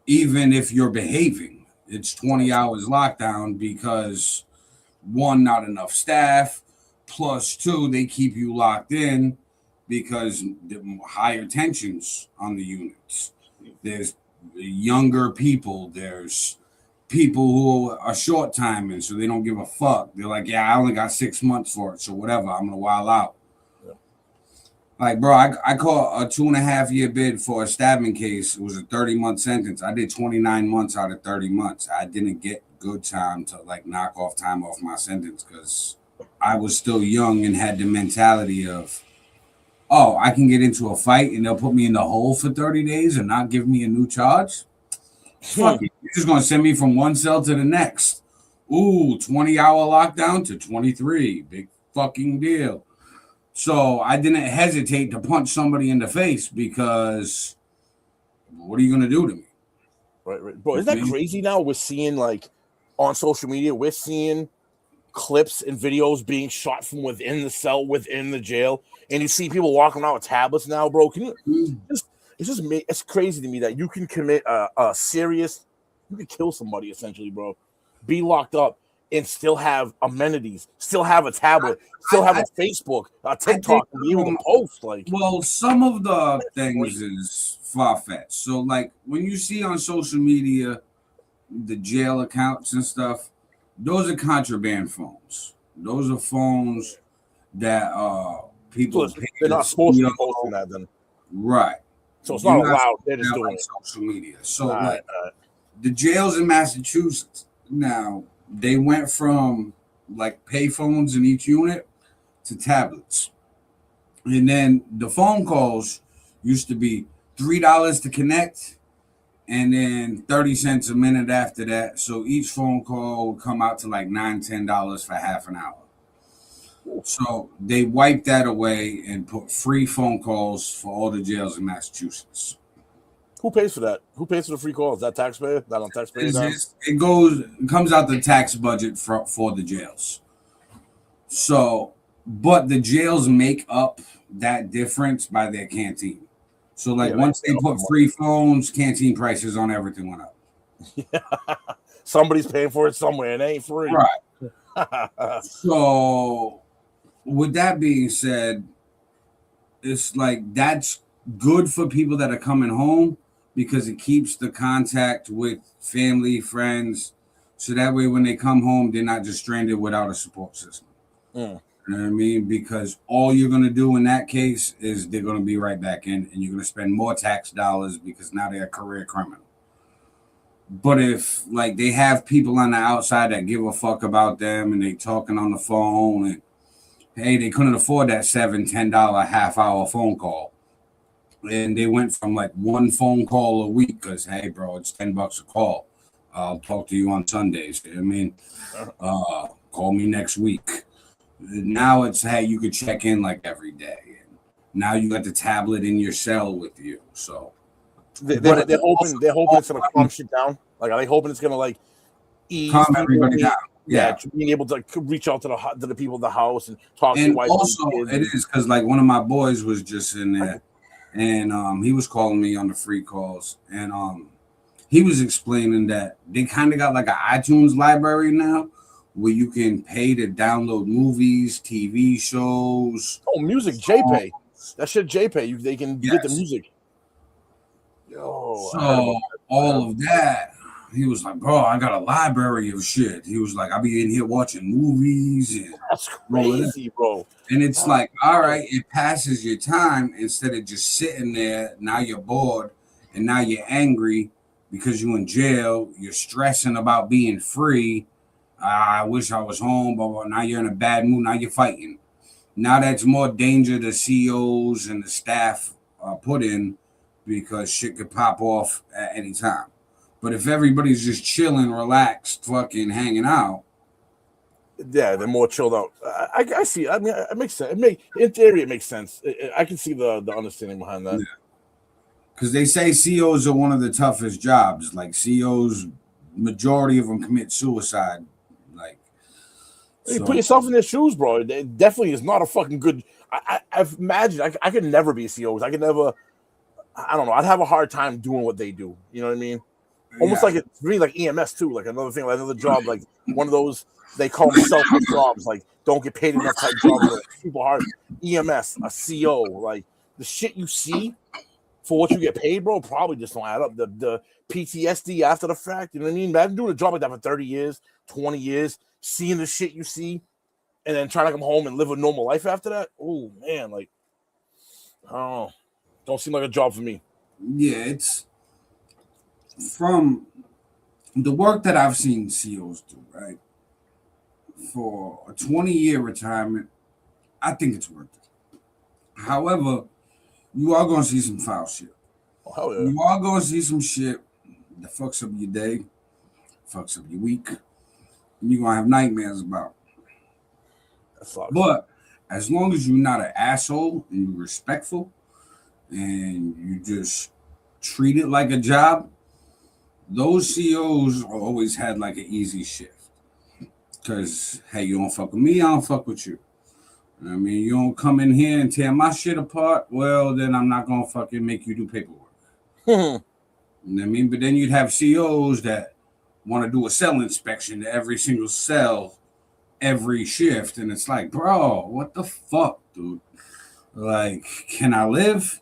C: Even if you're behaving, it's 20 hours lockdown because, one, not enough staff, plus two, they keep you locked in because the higher tensions on the units. There's younger people, there's people who are short timing, so they don't give a fuck. They're like, yeah, I only got 6 months for it, so whatever, I'm gonna wild out. Yeah. Like, bro, I caught a 2.5 year bid for a stabbing case. It was a 30-month sentence. I did 29 months out of 30 months. I didn't get good time to like knock off time off my sentence because I was still young and had the mentality of, oh, I can get into a fight and they'll put me in the hole for 30 days and not give me a new charge. Fuck it. You're just going to send me from one cell to the next. Ooh, 20-hour lockdown to 23. Big fucking deal. So I didn't hesitate to punch somebody in the face because what are you going to do to me?
D: Right. Bro, isn't that crazy now? We're seeing, like, on social media, we're seeing clips and videos being shot from within the cell, within the jail. And you see people walking around with tablets now, bro. Can you it's crazy to me that you can commit a serious, you can kill somebody essentially, bro, be locked up and still have amenities, still have a tablet, still have a Facebook, a TikTok, and be able to post. Like,
C: well, some of the things is far-fetched. So, like, when you see on social media the jail accounts and stuff, those are contraband phones. Those are phones that people
D: they're not supposed to be posting that then.
C: Right.
D: So it's not allowed. They're just
C: have,
D: doing
C: like,
D: it.
C: social media. So
D: All right,
C: the jails in Massachusetts now, they went from like payphones in each unit to tablets. And then the phone calls used to be $3 to connect and then 30 cents a minute after that. So each phone call would come out to like $9-10 for half an hour. So they wiped that away and put free phone calls for all the jails in Massachusetts.
D: Who pays for that? Who pays for the free calls? Is that taxpayer? That on taxpayer dime?
C: It comes out the tax budget for the jails. So, but the jails make up that difference by their canteen. So, like, once they put free phones, canteen prices on everything went up.
D: Yeah. Somebody's paying for it somewhere. It ain't free.
C: Right. So, with that being said, it's like that's good for people that are coming home because it keeps the contact with family, friends. So that way, when they come home, they're not just stranded without a support system. You know what I mean? Because all you're going to do in that case is they're going to be right back in and you're going to spend more tax dollars because now they're a career criminal. But if like they have people on the outside that give a fuck about them and they talking on the phone and hey, they couldn't afford that $7-10 half-hour phone call. And they went from like one phone call a week because, hey, bro, it's $10 a call. I'll talk to you on Sundays. I mean, call me next week. Now it's, hey, you could check in like every day. And now you got the tablet in your cell with you. So
D: they're hoping it's gonna calm shit down. Like, are they hoping it's gonna like ease
C: calm everybody down?
D: Yeah, being able to reach out to the people in the house and talk to your wife.
C: Also, it is because like one of my boys was just in there, and he was calling me on the free calls, and he was explaining that they kind of got like an iTunes library now, where you can pay to download movies, TV shows.
D: Oh, music, JPay. That shit, JPay. They can get the music. Yo,
C: so all of that. He was like, bro, I got a library of shit. He was like, I'll be in here watching movies. And
D: that's crazy, bro.
C: And it's like, all right, it passes your time instead of just sitting there. Now you're bored and now you're angry because you're in jail. You're stressing about being free. I wish I was home, but now you're in a bad mood. Now you're fighting. Now that's more danger the CEOs and the staff are put in because shit could pop off at any time. But if everybody's just chilling, relaxed, fucking hanging out,
D: yeah, they're more chilled out. I see. I mean, it makes sense. In theory, it makes sense. I can see the understanding behind that.
C: Because they say CEOs are one of the toughest jobs. Like CEOs, majority of them commit suicide. Like,
D: you put yourself in their shoes, bro. It definitely is not a fucking good. I've imagined I could never be a CEO. I could never. I don't know. I'd have a hard time doing what they do. You know what I mean? Almost like it's really like EMS too, like another thing, like another job, like one of those they call them selfless jobs, like don't get paid enough type jobs, like super hard. EMS, a CO, like the shit you see for what you get paid, bro, probably just don't add up. The PTSD after the fact, you know what I mean? Imagine doing a job like that for 30 years, 20 years, seeing the shit you see, and then trying to come home and live a normal life after that. Oh man, like I don't know. Don't seem like a job for me.
C: Yeah, it's from the work that I've seen CEOs do, right? For a 20-year retirement, I think it's worth it. However, you are going to see some foul shit.
D: Oh, hell yeah.
C: You are going to see some shit that fucks up your day, fucks up your week, and you're going to have nightmares about it. But as long as you're not an asshole and you're respectful and you just treat it like a job, those CEOs always had like an easy shift. Because, hey, you don't fuck with me, I don't fuck with you. I mean, you don't come in here and tear my shit apart, well, then I'm not going to fucking make you do paperwork. You know what I mean? But then you'd have CEOs that want to do a cell inspection to every single cell, every shift. And it's like, bro, what the fuck, dude? Like, can I live?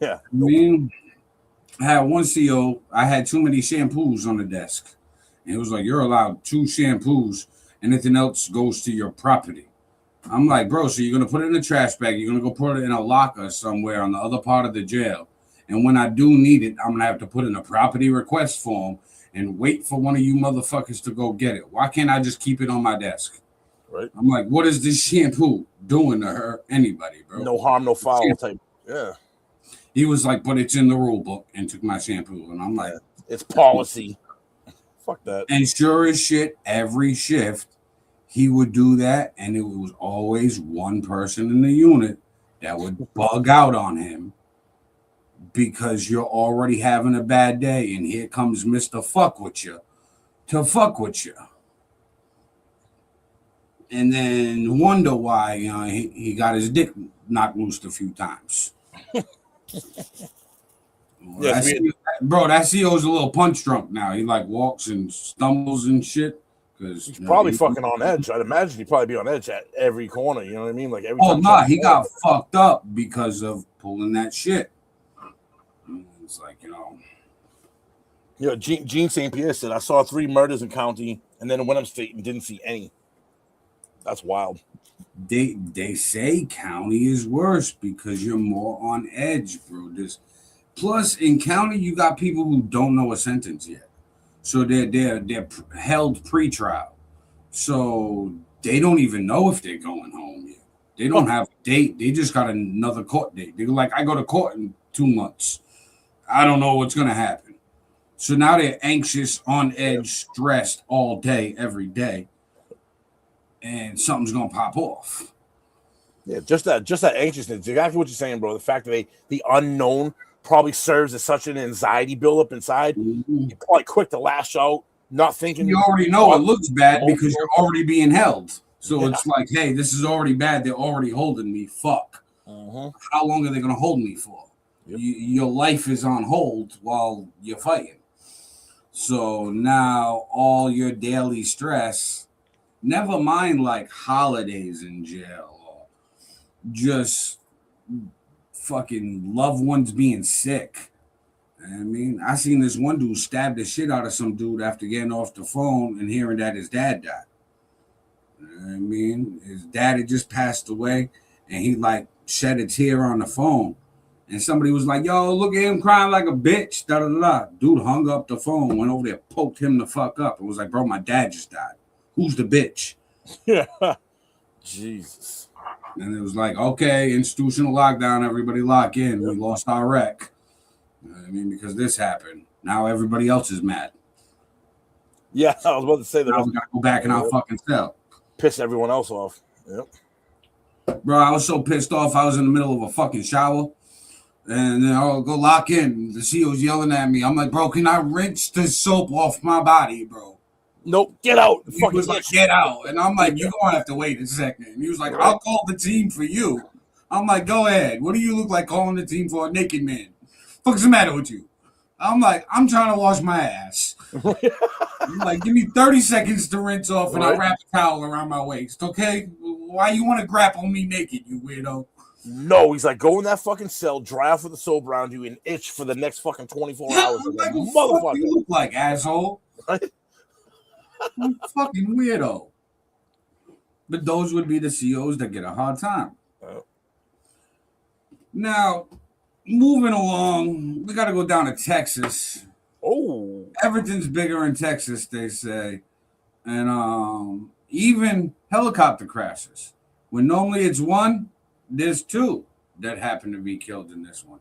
D: Yeah.
C: I mean, I had one CEO, I had too many shampoos on the desk. And it was like, you're allowed 2 shampoos. Anything else goes to your property. I'm like, bro, so you're going to put it in a trash bag. You're going to go put it in a locker somewhere on the other part of the jail. And when I do need it, I'm going to have to put in a property request form and wait for one of you motherfuckers to go get it. Why can't I just keep it on my desk?
D: Right.
C: I'm like, what is this shampoo doing to hurt anybody, bro?
D: No harm, no foul type. Yeah.
C: He was like, but it's in the rule book, and took my shampoo. And I'm like,
D: it's policy. Fuck that.
C: And sure as shit, every shift, he would do that. And it was always one person in the unit that would bug out on him because you're already having a bad day. And here comes Mr. Fuck with you to fuck with you. And then wonder why, you know, he got his dick knocked loose a few times.
D: Yes,
C: bro, that CEO's a little punch drunk now. He like walks and stumbles and shit. Because
D: he's probably fucking on edge. I'd imagine he'd probably be on edge at every corner. You know what I mean? Like every.
C: Oh no, he got fucked up because of pulling that shit. It's like, you know.
D: Yeah, Gene St. Pierre said, "I saw 3 murders in county, and then went upstate and didn't see any." That's wild.
C: They say county is worse because you're more on edge, bro. Plus in county you got people who don't know a sentence yet, so they're held pre-trial, so they don't even know if they're going home yet. They don't have a date. They just got another court date. They're like, I go to court in 2 months. I don't know what's gonna happen. So now they're anxious, on edge, stressed all day, every day. And something's gonna pop off.
D: Yeah, just that anxiousness. Exactly what you're saying, bro. The fact that the unknown probably serves as such an anxiety buildup inside.
C: Mm-hmm.
D: You're probably quick to lash out, not thinking.
C: You already know it looks bad because you're already being held. So it's like, hey, this is already bad. They're already holding me. Fuck. How long are they gonna hold me for? Yep. Your life is on hold while you're fighting. So now all your daily stress. Never mind like holidays in jail or just fucking loved ones being sick. I mean, I seen this one dude stab the shit out of some dude after getting off the phone and hearing that his dad died. I mean, his dad had just passed away and he like shed a tear on the phone. And somebody was like, yo, look at him crying like a bitch. Da da da. Dude hung up the phone, went over there, poked him the fuck up, and was like, bro, my dad just died. Who's the bitch?
D: Yeah. Jesus.
C: And it was like, okay, institutional lockdown, everybody lock in. We lost our rec. I mean, because this happened. Now everybody else is mad.
D: Yeah, I was about to say that.
C: Now we gotta go back in our fucking cell.
D: Piss everyone else off. Yep.
C: Bro, I was so pissed off. I was in the middle of a fucking shower. And then I'll go lock in. The CEO's yelling at me. I'm like, bro, can I rinse the soap off my body, bro?
D: Nope, get out.
C: He was like, get out. And I'm like, you're going to have to wait a second. And he was like, I'll call the team for you. I'm like, go ahead. What do you look like calling the team for a naked man? What's the matter with you? I'm like, I'm trying to wash my ass. I'm like, give me 30 seconds to rinse off and I'll wrap a towel around my waist, okay? Why you want to grapple me naked, you weirdo?
D: No, he's like, go in that fucking cell, dry off with the soap around you, and itch for the next fucking 24 hours.
C: Like, what do you look like, asshole?
D: Right?
C: I'm fucking weirdo. But those would be the CEOs that get a hard time. Now, moving along, we got to go down to Texas.
D: Oh.
C: Everything's bigger in Texas, they say. And even helicopter crashes. When normally it's one, there's 2 that happen to be killed in this one.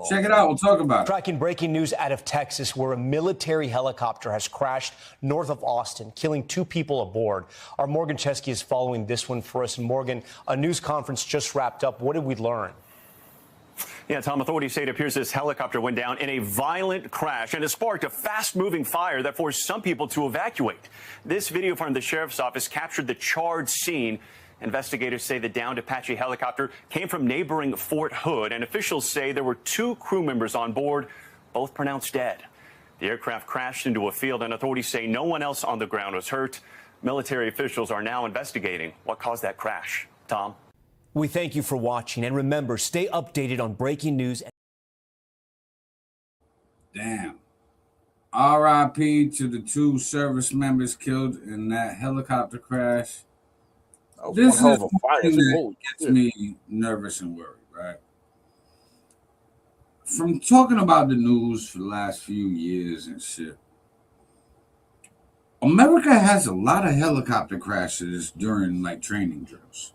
C: Check it out. We'll talk about it.
J: Tracking breaking news out of Texas, where a military helicopter has crashed north of Austin, killing 2 people aboard. Our Morgan Chesky is following this one for us. And Morgan, a news conference just wrapped up. What did we learn?
K: Yeah, Tom, authorities say it appears this helicopter went down in a violent crash and it sparked a fast-moving fire that forced some people to evacuate. This video from the sheriff's office captured the charred scene. Investigators say the downed Apache helicopter came from neighboring Fort Hood, and officials say there were 2 crew members on board, both pronounced dead. The aircraft crashed into a field, and authorities say no one else on the ground was hurt. Military officials are now investigating what caused that crash. Tom?
J: We thank you for watching, and remember, stay updated on breaking news.
C: Damn. R.I.P. to the 2 service members killed in that helicopter crash. This is the thing that gets me nervous and worried, right? from talking about the news for the last few years and shit, America has a lot of helicopter crashes during like training drills.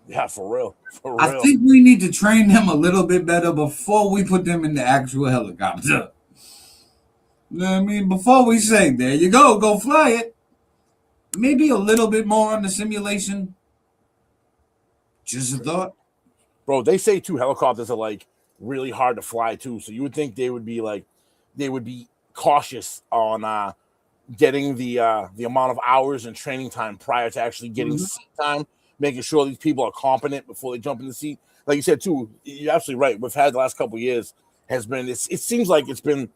D: Yeah, for real. For
C: I
D: real.
C: think we need to train them a little bit better before we put them in the actual helicopter. You know what I mean? Before we say, there you go fly it. Maybe a little bit more on the simulation. Just a thought.
D: Bro, they say too helicopters are like really hard to fly too. So you would think they would be cautious on getting the amount of hours and training time prior to actually getting seat time, making sure these people are competent before they jump in the seat. Like you said too, you're absolutely right. We've had the last couple of years has been it seems like it's been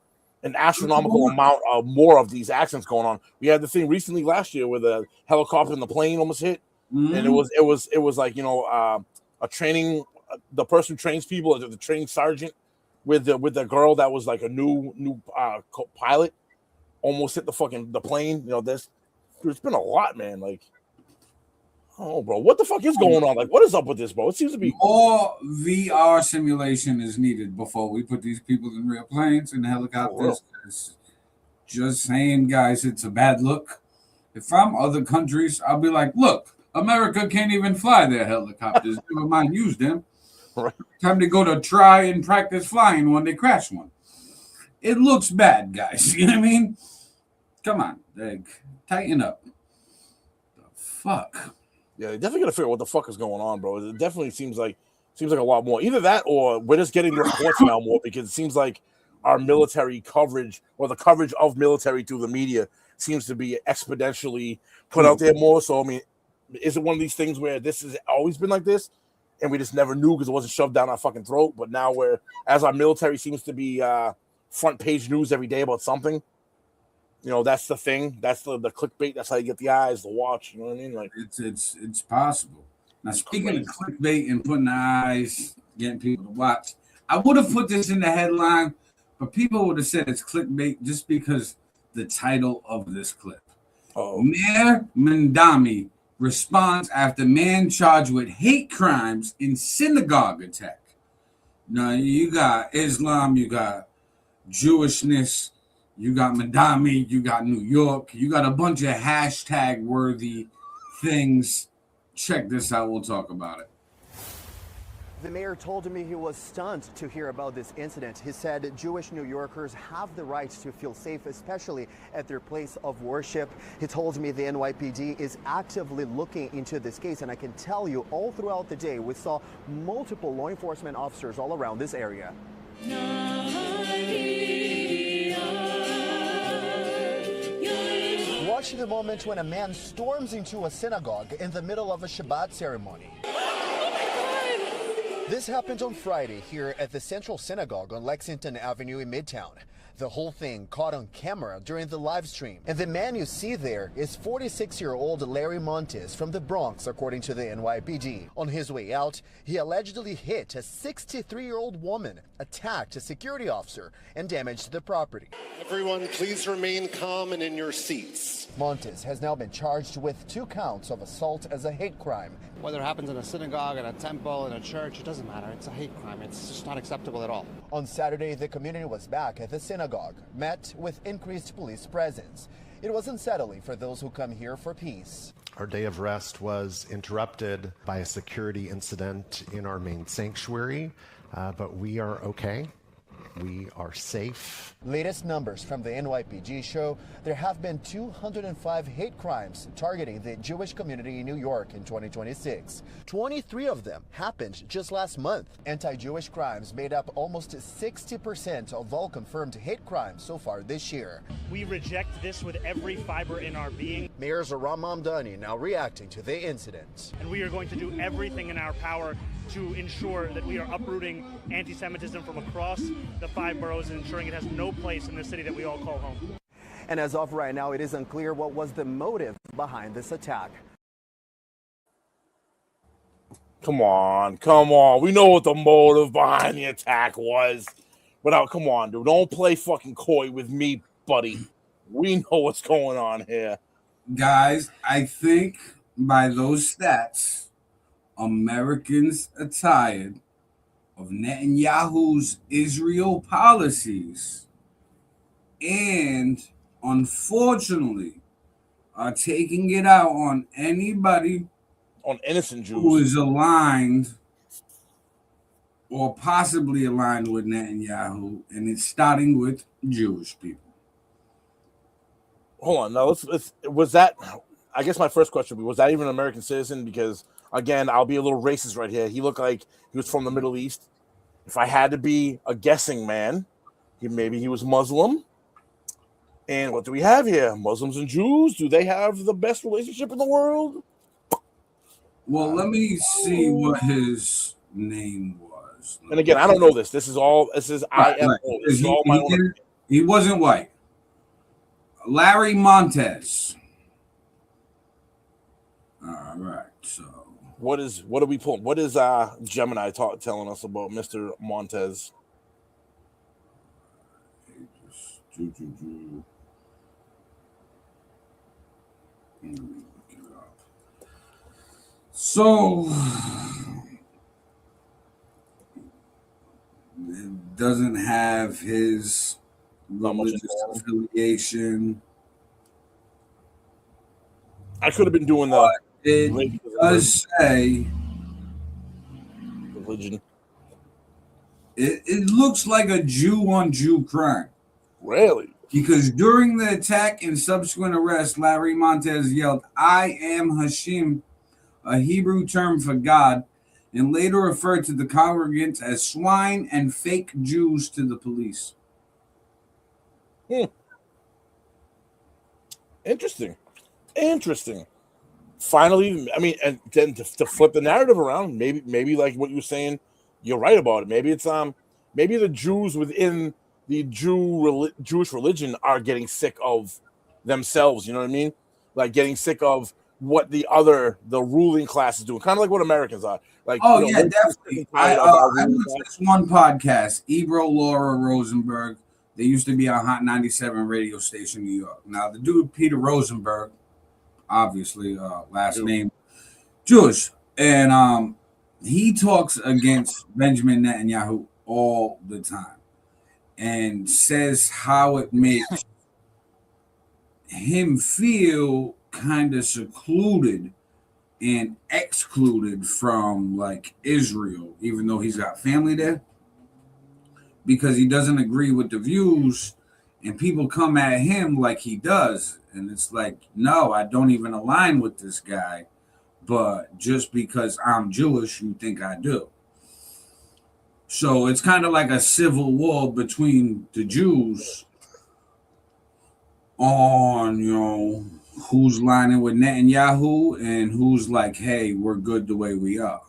D: an astronomical amount of more of these accidents going on. We had the thing recently last year where the helicopter and the plane almost hit, and it was like a training. The person who trains people, the training sergeant, with the girl that was like a new pilot, almost hit the plane. There's been a lot, man. Like, oh, bro, what the fuck is going on? Like, what is up with this, bro? It seems to be
C: more VR simulation is needed before we put these people in real planes and helicopters. Just saying, guys, it's a bad look. If I'm other countries, I'll be like, look, America can't even fly their helicopters. Never mind use them.
D: Right.
C: Time to go to try and practice flying when they crash one. It looks bad, guys. You know what I mean? Come on, like, tighten up. The fuck?
D: Yeah, they definitely gotta figure out what the fuck is going on, bro. It definitely seems like a lot more. Either that or we're just getting the reports now more because it seems like our military coverage or the coverage of military through the media seems to be exponentially put out there more. So I mean, is it one of these things where this has always been like this and we just never knew because it wasn't shoved down our fucking throat? But now as our military seems to be front page news every day about something, that's the thing. That's the clickbait. That's how you get the eyes to watch. You know what I mean? Like
C: it's possible. Now, speaking of clickbait and putting the eyes, getting people to watch, I would have put this in the headline, but people would have said it's clickbait just because the title of this clip. Mayor Mandami responds after man charged with hate crimes in synagogue attack. Now, you got Islam, you got Jewishness, you got Mandami, you got New York, you got a bunch of hashtag worthy things. Check this out. We'll talk about it.
L: The mayor told me he was stunned to hear about this incident. He said Jewish New Yorkers have the right to feel safe, especially at their place of worship. He told me the NYPD is actively looking into this case, and I can tell you all throughout the day we saw multiple law enforcement officers all around this area. Watch the moment when a man storms into a synagogue in the middle of a Shabbat ceremony. This happened on Friday here at the Central Synagogue on Lexington Avenue in Midtown. The whole thing caught on camera during the live stream. And the man you see there is 46-year-old Larry Montes from the Bronx, according to the NYPD. On his way out, he allegedly hit a 63-year-old woman, attacked a security officer, and damaged the property.
M: Everyone, please remain calm and in your seats.
L: Montes has now been charged with 2 counts of assault as a hate crime.
N: Whether it happens in a synagogue, in a temple, in a church, it doesn't matter. It's a hate crime. It's just not acceptable at all.
L: On Saturday, the community was back at the synagogue, met with increased police presence. It was unsettling for those who come here for peace.
O: Our day of rest was interrupted by a security incident in our main sanctuary, but we are okay. We are safe.
L: Latest numbers from the NYPD show there have been 205 hate crimes targeting the Jewish community in New York in 2026. 23 of them happened just last month. Anti-Jewish crimes made up almost 60% of all confirmed hate crimes so far this year.
P: We reject this with every fiber in our being.
L: Mayor Zohran Mamdani now reacting to the incident.
P: And we are going to do everything in our power to ensure that we are uprooting anti-Semitism from across the 5 boroughs and ensuring it has no place in the city that we all call home.
L: And as of right now, it is unclear what was the motive behind this attack.
D: Come on. We know what the motive behind the attack was. But come on, dude. Don't play fucking coy with me, buddy. We know what's going on here.
C: Guys, I think by those stats, Americans attired of Netanyahu's Israel policies, and unfortunately are taking it out on anybody,
D: on innocent Jews,
C: who is aligned or possibly aligned with Netanyahu, and it's starting with Jewish people.
D: Hold on, now let's was that, I guess my first question was that even an American citizen? Because again, I'll be a little racist right here. He looked like he was from the Middle East. If I had to be a guessing man, maybe he was Muslim. And what do we have here? Muslims and Jews, do they have the best relationship in the world?
C: Well, let me see what his name was.
D: And again, I don't know this. This is IMO. This is all my own.
C: He wasn't white. Larry Montez. All right. So
D: what are we pulling? What is Gemini telling us about Mr. Montez?
C: So it doesn't have his religious affiliation.
D: I could have been doing that.
C: It does say
D: religion.
C: It looks like a Jew on Jew crime.
D: Really?
C: Because during the attack and subsequent arrest, Larry Montez yelled, "I am Hashem," a Hebrew term for God, and later referred to the congregants as swine and fake Jews to the police.
D: Interesting. Finally, I mean, and then to flip the narrative around, maybe like what you were saying, you're right about it. Maybe it's maybe the Jews within the Jewish religion are getting sick of themselves. You know what I mean? Like getting sick of what the ruling class is doing, kind of like what Americans are. Like,
C: definitely. I watched this one podcast, Ebro, Laura Rosenberg. They used to be on Hot 97 radio station, New York. Now the dude Peter Rosenberg, obviously last name Jewish, and he talks against Benjamin Netanyahu all the time and says how it makes him feel kind of secluded and excluded from like Israel, even though he's got family there, because he doesn't agree with the views, and people come at him like he does. And it's like, no, I don't even align with this guy, but just because I'm Jewish, you think I do. So it's kind of like a civil war between the Jews on, who's lining with Netanyahu and who's like, hey, we're good the way we are.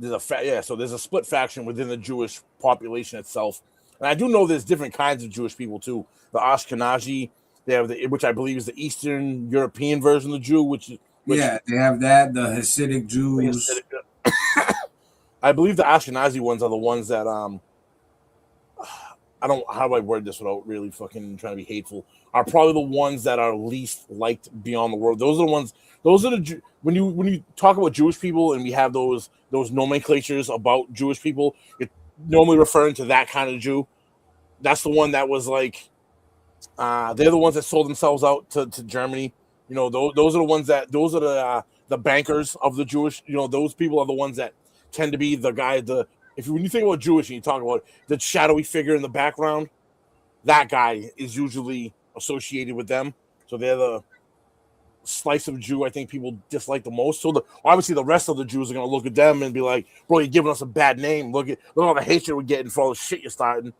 D: So there's a split faction within the Jewish population itself. And I do know there's different kinds of Jewish people too. The Ashkenazi, they have which I believe is the Eastern European version of the Jew, which
C: they have that. The Hasidic Jews.
D: I believe the Ashkenazi ones are the ones that I don't, how do I word this without really fucking trying to be hateful, are probably the ones that are least liked beyond the world. Those are the ones. Those are the when you talk about Jewish people and we have those nomenclatures about Jewish people, you're normally referring to that kind of Jew. That's the one that was like, they're the ones that sold themselves out to Germany. Those are the ones that, those are the bankers of the Jewish. Those people are the ones that tend to be the guy. When you think about Jewish and you talk about the shadowy figure in the background, that guy is usually associated with them. So they're the slice of Jew I think people dislike the most. So obviously the rest of the Jews are going to look at them and be like, bro, you're giving us a bad name. Look at all the hatred we're getting for all the shit you're starting.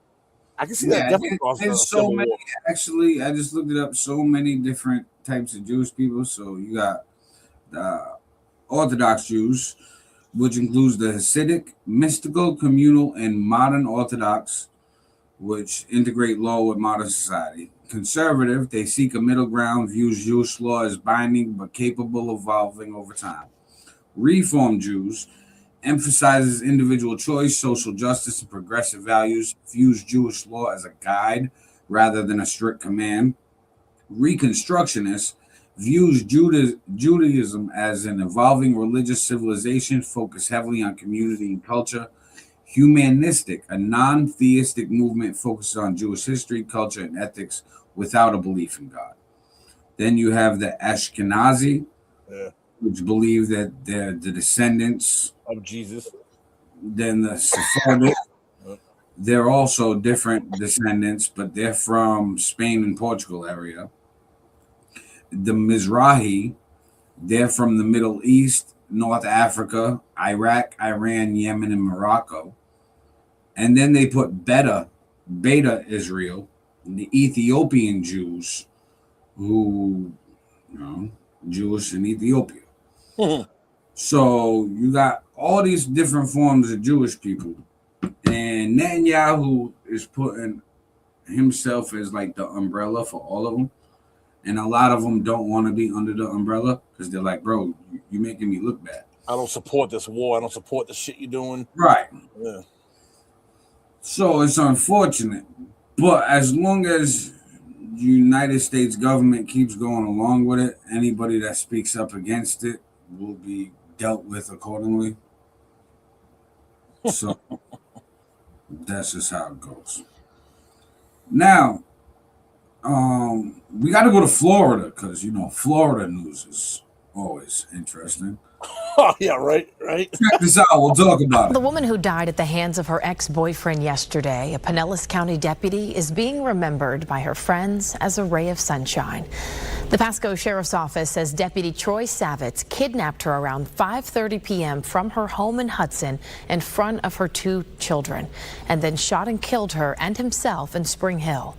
D: I can see that definitely.
C: There's so many, actually, I just looked it up, so many different types of Jewish people. So you got the Orthodox Jews, which includes the Hasidic, mystical, communal, and modern Orthodox, which integrate law with modern society. Conservative, they seek a middle ground, views Jewish law as binding but capable of evolving over time. Reform Jews emphasizes individual choice, social justice, and progressive values, views Jewish law as a guide rather than a strict command. Reconstructionist views Judaism as an evolving religious civilization focused heavily on community and culture, Humanistic, a non-theistic movement focused on Jewish history, culture, and ethics without a belief in God. Then you have the Ashkenazi, which believe that they're the descendants
D: of Jesus.
C: Then the Sephardic, they're also different descendants, but they're from Spain and Portugal area. The Mizrahi, they're from the Middle East, North Africa, Iraq, Iran, Yemen, and Morocco. And then they put Beta Israel, the Ethiopian Jews, who, Jewish in Ethiopia. So you got all these different forms of Jewish people. And Netanyahu is putting himself as like the umbrella for all of them. And a lot of them don't want to be under the umbrella because they're like, bro, you're making me look bad.
D: I don't support this war. I don't support the shit you're doing.
C: Right.
D: Yeah.
C: So it's unfortunate. But as long as the United States government keeps going along with it, anybody that speaks up against it will be dealt with accordingly. So that's just how it goes. Now, we got to go to Florida because, Florida news is always interesting.
D: Oh, yeah, right.
C: Check this out. We'll talk about it.
Q: The woman who died at the hands of her ex-boyfriend yesterday, a Pinellas County deputy, is being remembered by her friends as a ray of sunshine. The Pasco Sheriff's Office says Deputy Troy Savitz kidnapped her around 5:30 p.m. from her home in Hudson in front of her 2 children, and then shot and killed her and himself in Spring Hill.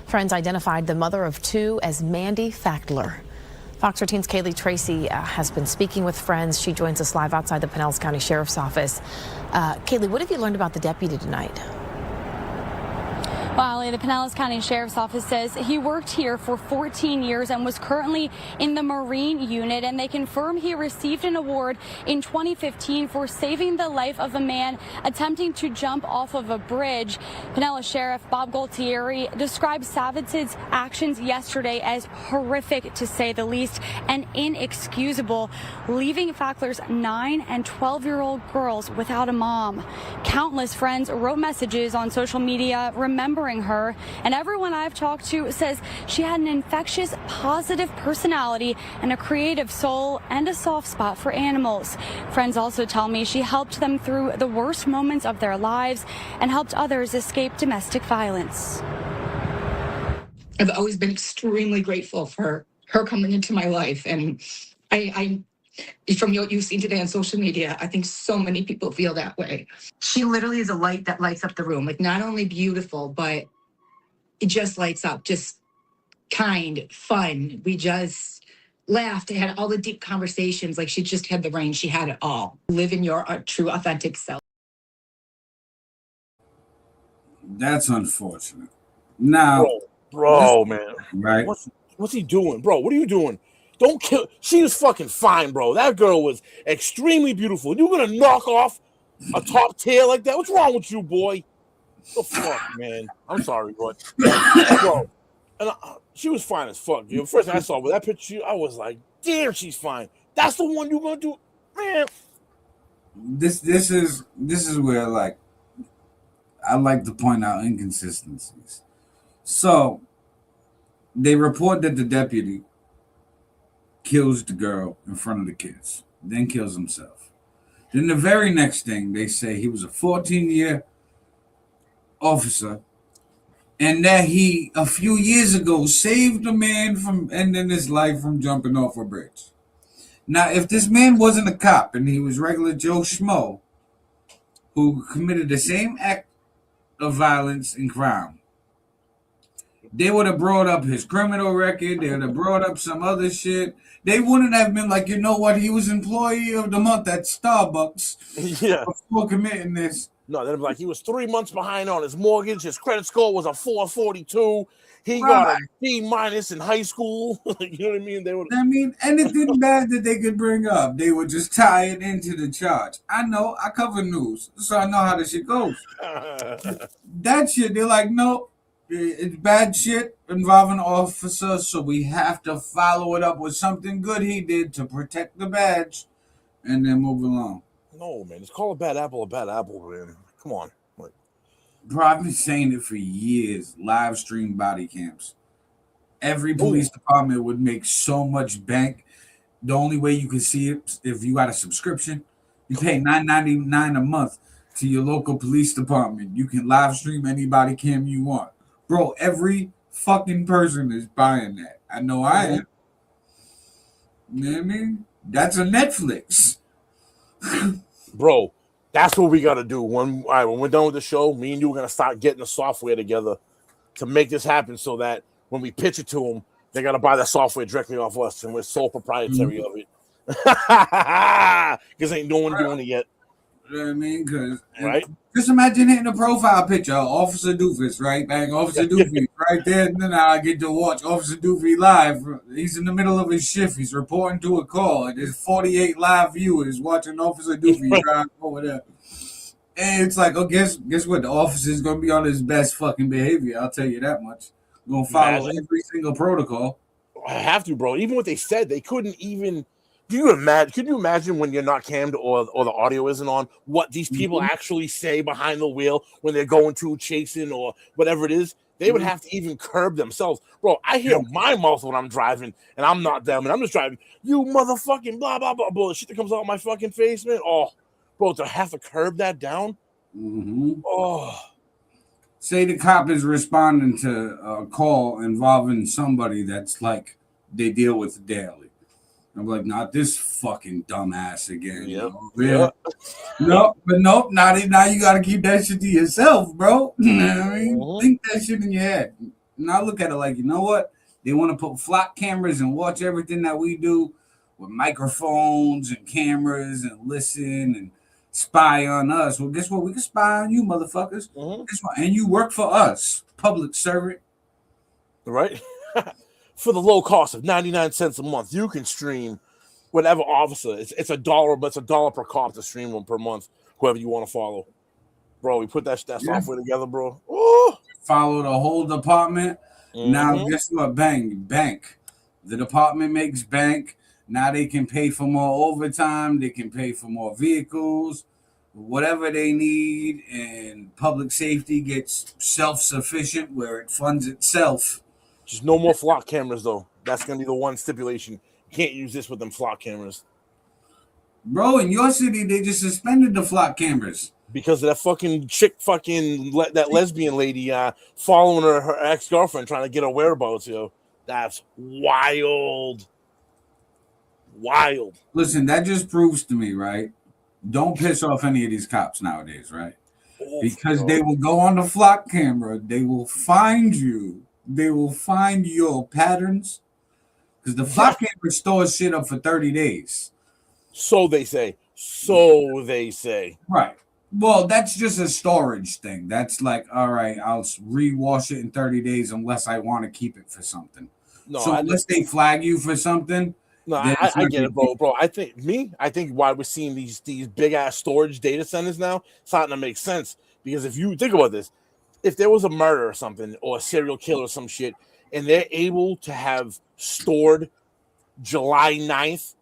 Q: Friends identified the mother of 2 as Mandy Fackler. Fox 13's Kaylee Tracy has been speaking with friends. She joins us live outside the Pinellas County Sheriff's Office. Kaylee, what have you learned about the deputy tonight?
R: Well, the Pinellas County Sheriff's Office says he worked here for 14 years and was currently in the Marine unit, and they confirm he received an award in 2015 for saving the life of a man attempting to jump off of a bridge. Pinellas Sheriff Bob Gualtieri described Savitz's actions yesterday as horrific, to say the least, and inexcusable, leaving Fackler's 9 and 12-year-old girls without a mom. Countless friends wrote messages on social media remembering her, and everyone I've talked to says she had an infectious, positive personality and a creative soul and a soft spot for animals. Friends also tell me she helped them through the worst moments of their lives and helped others escape domestic violence.
S: I've always been extremely grateful for her coming into my life, and I from what you've seen today on social media, I think so many people feel that way. She literally is a light that lights up the room. Like, not only beautiful, but it just lights up. Just kind, fun. We just laughed, had all the deep conversations. Like, she just had the range. She had it all. Live in your true, authentic self.
C: That's unfortunate. Now,
D: bro, man,
C: right?
D: What's he doing, bro? What are you doing? Don't kill. She was fucking fine, bro. That girl was extremely beautiful. You're gonna knock off a top tier like that? What's wrong with you, boy? The fuck, man. I'm sorry, bro. And she was fine as fuck. The first thing I saw with that picture, I was like, damn, she's fine. That's the one you're gonna do, man.
C: This is where, like, I like to point out inconsistencies. So they report that the deputy kills the girl in front of the kids, then kills himself. Then the very next thing, they say he was a 14-year officer and that he, a few years ago, saved a man from ending his life from jumping off a bridge. Now, if this man wasn't a cop and he was regular Joe Schmo who committed the same act of violence and crime, they would have brought up his criminal record. They would have brought up some other shit. They wouldn't have been like, you know what, he was employee of the month at Starbucks before committing this.
D: No, they're like, he was 3 months behind on his mortgage. His credit score was a 442. He got a B- in high school. You know what I mean? They would.
C: I mean, anything bad that they could bring up, they would just tie it into the charge. I know, I cover news, so I know how this shit goes. That shit, they're like, no, it's bad shit involving officers, so we have to follow it up with something good he did to protect the badge, and then move along.
D: No, man, just call a bad apple, man. Come on. Like,
C: bro, I've been saying it for years. Live stream body cams. Every police department would make so much bank. The only way you can see it if you got a subscription, you pay $9.99 a month to your local police department. You can live stream any body cam you want, bro. Every fucking person is buying that. I know I am. You know what I mean? That's a Netflix,
D: bro. That's what we gotta do. When we're done with the show, me and you are gonna start getting the software together to make this happen, so that when we pitch it to them, they gotta buy the software directly off us, and we're sole proprietary of it. Because ain't no one doing it yet.
C: You know what I mean? Because
D: right?
C: Just imagine hitting a profile picture, Officer Doofus, right? Bang, Officer Doofus, right there. And then I get to watch Officer Doofus live. He's in the middle of his shift. He's reporting to a call, and there's 48 live viewers watching Officer Doofus drive over there. And it's like, oh, guess what? The officer's gonna be on his best fucking behavior. I'll tell you that much. Gonna follow every single protocol.
D: I have to, bro. Even what they said, they couldn't even. Could you imagine when you're not cammed or the audio isn't on, what these people actually say behind the wheel when they're going to chasing or whatever it is? They would have to even curb themselves. Bro, I hear my mouth when I'm driving and I'm not them and I'm just driving. You motherfucking blah, blah, blah, blah. Shit that comes out of my fucking face, man. Oh, bro, to have to curb that down. Oh.
C: Say the cop is responding to a call involving somebody that's like they deal with daily. I'm like, not this fucking dumbass again.
D: Yep.
C: Nope, now you gotta keep that shit to yourself, bro. You know what I mean? Think that shit in your head. Now look at it like, you know what? They want to put flock cameras and watch everything that we do with microphones and cameras and listen and spy on us. Well, guess what? We can spy on you, motherfuckers. Guess what? And you work for us, public servant.
D: Right? For the low cost of 99 cents a month, you can stream whatever officer. It's $1, but it's $1 per cop to stream them per month, whoever you want to follow. Bro, we put that software together, bro. Ooh.
C: Follow the whole department. Now, guess what? Bank. The department makes bank. Now they can pay for more overtime. They can pay for more vehicles, whatever they need. And public safety gets self-sufficient where it funds itself.
D: Just no more flock cameras, though. That's going to be the one stipulation. You can't use this with them flock cameras.
C: Bro, in your city, they just suspended the flock cameras.
D: Because of that fucking chick, that lesbian lady following her ex-girlfriend, trying to get her whereabouts, yo. That's wild. Wild.
C: Listen, that just proves to me, right? Don't piss off any of these cops nowadays, right? Because they will go on the flock camera. They will find you. They will find your patterns. Because the flock camera stores shit up for 30 days.
D: So they say.
C: Right. Well, that's just a storage thing. That's like, all right, I'll rewash it in 30 days unless I want to keep it for something. Unless they flag you for something.
D: No, I get it, bro. I think why we're seeing these big ass storage data centers now, it's starting to make sense. Because if you think about this, if there was a murder or something, or a serial killer or some shit, and they're able to have stored July 9th,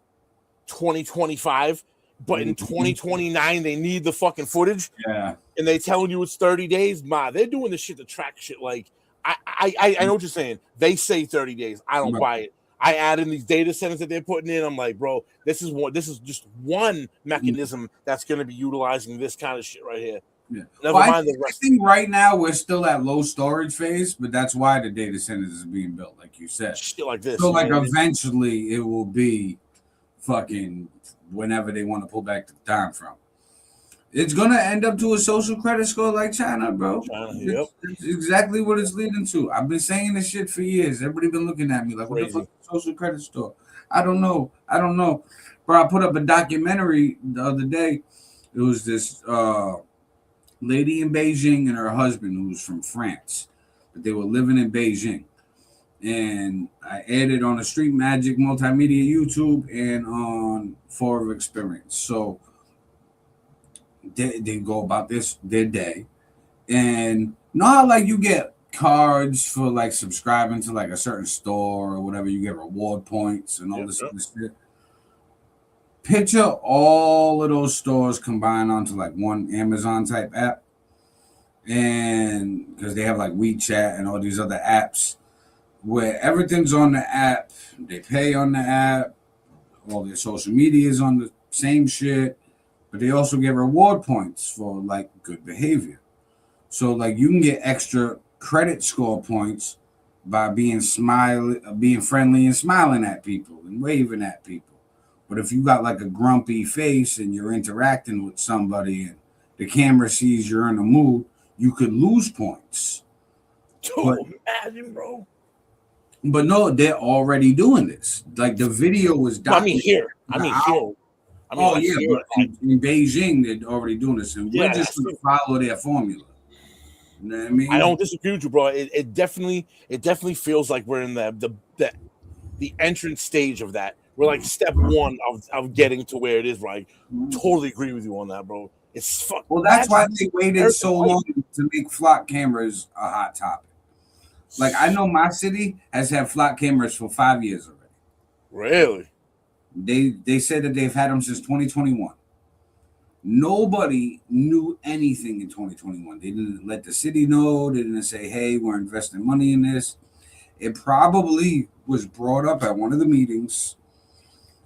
D: 2025, but in 2029 they need the fucking footage, and they telling you it's 30 days, they're doing this shit to track shit. Like, I know what you're saying. They say 30 days. I don't buy it. I add in these data centers that they're putting in. I'm like, bro, this is just one mechanism that's going to be utilizing this kind of shit right here.
C: Yeah.
D: Never mind the rest.
C: I think right now we're still at low storage phase, but that's why the data centers is being built, like you said.
D: Shit like this.
C: So, like, eventually it will be fucking whenever they want to pull back the time from. It's gonna end up to a social credit score like China, bro. It's exactly what it's leading to. I've been saying this shit for years. Everybody been looking at me like, what the fuck is a social credit score? I don't know. Bro, I put up a documentary the other day. It was this lady in Beijing and her husband who was from France, but they were living in Beijing. And I aired on the Street Magic Multimedia YouTube and on Forum Experience. So they go about their day. And you know how like you get cards for like subscribing to like a certain store or whatever, you get reward points and all this other shit. Picture all of those stores combined onto like one Amazon type app. and because they have like WeChat and all these other apps where everything's on the app, they pay on the app, all their social media is on the same shit, but they also get reward points for like good behavior. So like you can get extra credit score points by being friendly and smiling at people and waving at people. But if you got like a grumpy face and you're interacting with somebody and the camera sees you're in a mood, you could lose points.
D: But, imagine, bro.
C: But no, they're already doing this. Like the video was
D: documented. Here. Here.
C: In Beijing, they're already doing this, and we're just going to follow their formula. You know what I mean?
D: I don't disagree with you, bro. It definitely feels like we're in the entrance stage of that. We're like step one of getting to where it is. Right? Totally agree with you on that, bro. It's fuck.
C: Well, that's why they waited so long to make flock cameras a hot topic. Like I know my city has had flock cameras for 5 years already.
D: Really?
C: They said that they've had them since 2021. Nobody knew anything in 2021. They didn't let the city know. They didn't say, hey, we're investing money in this. It probably was brought up at one of the meetings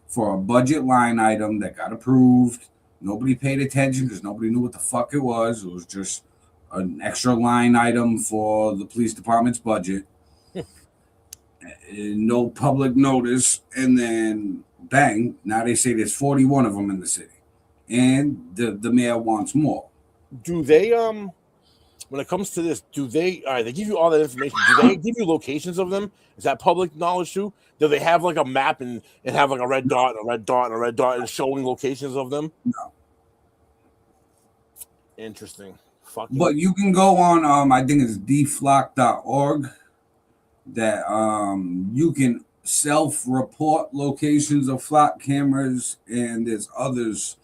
C: for a budget line item that got approved. Nobody paid attention because nobody knew what the fuck it was. It was just an extra line item for the police department's budget. No public notice. And then, bang, now they say there's 41 of them in the city. And the mayor wants more.
D: Do they when it comes to this, do they all right, they give you all that information. Do they give you locations of them? Is that public knowledge too? Do they have like a map and have like a red dot and a red dot and a red dot and showing locations of them?
C: No.
D: Interesting.
C: But you can go on I think it's deflock.org that you can self-report locations of flock cameras, and there's others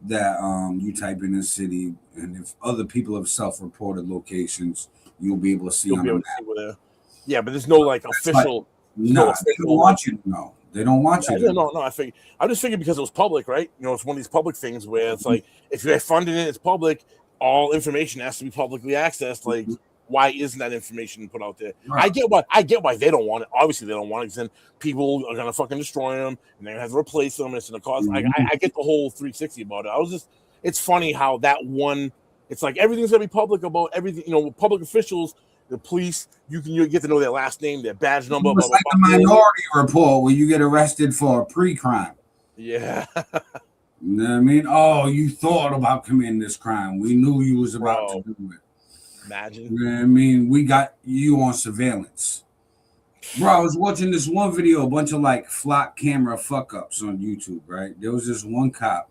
C: that you type in the city, and if other people have self-reported locations, you'll be able to see on the map.
D: Yeah, but there's no like official.
C: They don't want you to know. They don't want you to know.
D: No, I just figured because it was public, right? You know, it's one of these public things where it's like if you're funding it, it's public. All information has to be publicly accessed. Like, why isn't that information put out there? Right. I get why they don't want it. Obviously, they don't want it because then people are gonna fucking destroy them and they're gonna have to replace them. And it's gonna cause. I get the whole 360 about it. It's funny how that one. It's like everything's gonna be public about everything. You know, public officials, the police. You get to know their last name, their badge number.
C: It's like the Minority Report where you get arrested for a pre-crime.
D: Yeah.
C: You know what I mean? Oh, you thought about committing this crime. We knew you was about to do it.
D: Imagine.
C: You know what I mean? We got you on surveillance. Bro, I was watching this one video, a bunch of like flock camera fuck ups on YouTube, right? There was this one cop.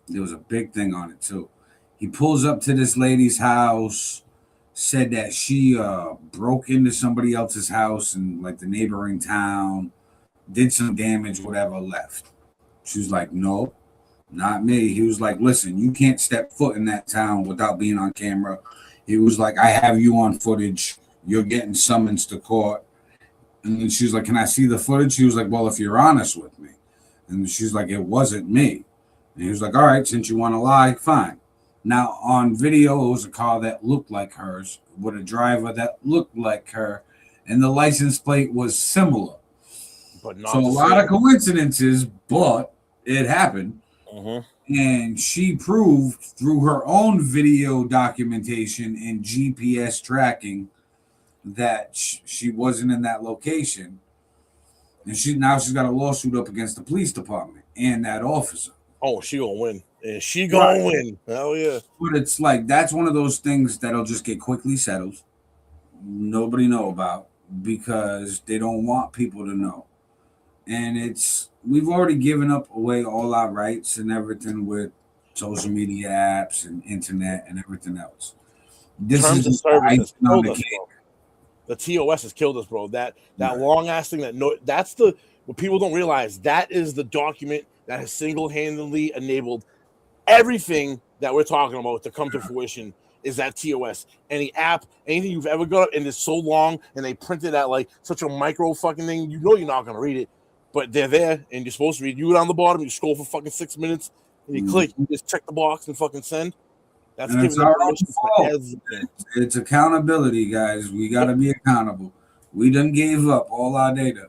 C: There was a big thing on it too. He pulls up to this lady's house, said that she broke into somebody else's house in like the neighboring town, did some damage, whatever, left. She was like, no, not me. He was like, listen, you can't step foot in that town without being on camera. He was like, I have you on footage. You're getting summons to court. And then she's like, can I see the footage? She was like, well, if you're honest with me. And she's like, it wasn't me. And he was like, all right, since you want to lie, fine. Now, on video, it was a car that looked like hers with a driver that looked like her. And the license plate was similar.
D: But not
C: so a lot of coincidences, but it happened. And she proved through her own video documentation and GPS tracking that she wasn't in that location. And she's got a lawsuit up against the police department and that officer.
D: Oh, she gonna win. And she gonna win. Hell yeah.
C: But it's like, that's one of those things that'll just get quickly settled. Nobody know about because they don't want people to know. And we've already given up away all our rights and everything with social media apps and internet and everything else. This
D: Terms
C: is
D: of service has
C: on
D: killed
C: the
D: us,
C: cake.
D: bro. The TOS has killed us, bro. That long ass thing that's what people don't realize. That is the document that has single-handedly enabled everything that we're talking about to come to fruition. Is that TOS? Any app, anything you've ever got, and it's so long, and they printed out like such a micro fucking thing. You know you're not gonna read it, but they're there, and you're supposed to read. You go down the bottom, you scroll for fucking 6 minutes, and you click, you just check the box and fucking send. That's
C: And it's
D: giving them
C: our own
D: permission for
C: fault.
D: everything.
C: It's accountability, guys. We got to be accountable. We done gave up all our data,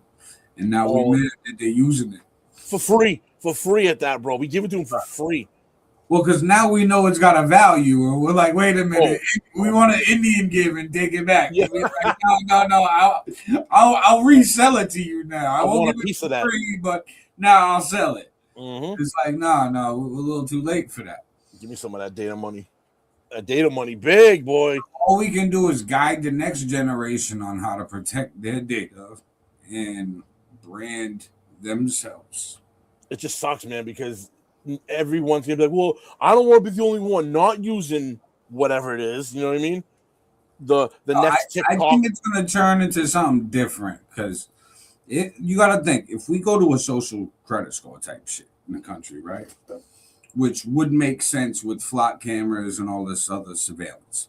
C: and now we mad that they're using it
D: for free at that, bro. We give it to them for free.
C: Well, because now we know it's got a value, and we're like, wait a minute, we want an Indian give and take it back. Yeah. We're like, no, I'll resell it to you now. I won't
D: want
C: give
D: a piece
C: it
D: of that.
C: free, but now I'll sell it.
D: Mm-hmm.
C: It's like, no, we're a little too late for that.
D: Give me some of that data money. That data money, big boy.
C: All we can do is guide the next generation on how to protect their data and brand themselves.
D: It just sucks, man, because everyone's gonna be like, well, I don't want to be the only one not using whatever it is. You know what I mean? The next TikTok.
C: I think it's gonna turn into something different because you got to think, if we go to a social credit score type shit in the country, right? Which would make sense with flock cameras and all this other surveillance.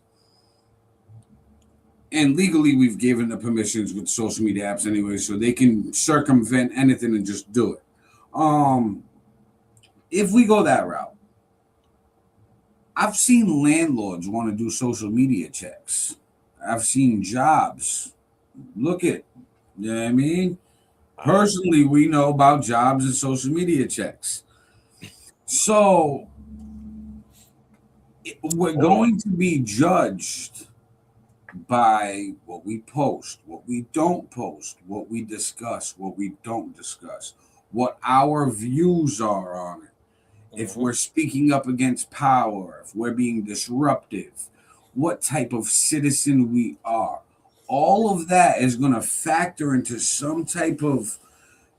C: And legally, we've given the permissions with social media apps anyway, so they can circumvent anything and just do it. If we go that route, I've seen landlords want to do social media checks. I've seen jobs. Look at, you know what I mean? Personally, we know about jobs and social media checks. So we're going to be judged by what we post, what we don't post, what we discuss, what we don't discuss, what our views are on it. If we're speaking up against power, if we're being disruptive, what type of citizen we are. All of that is going to factor into some type of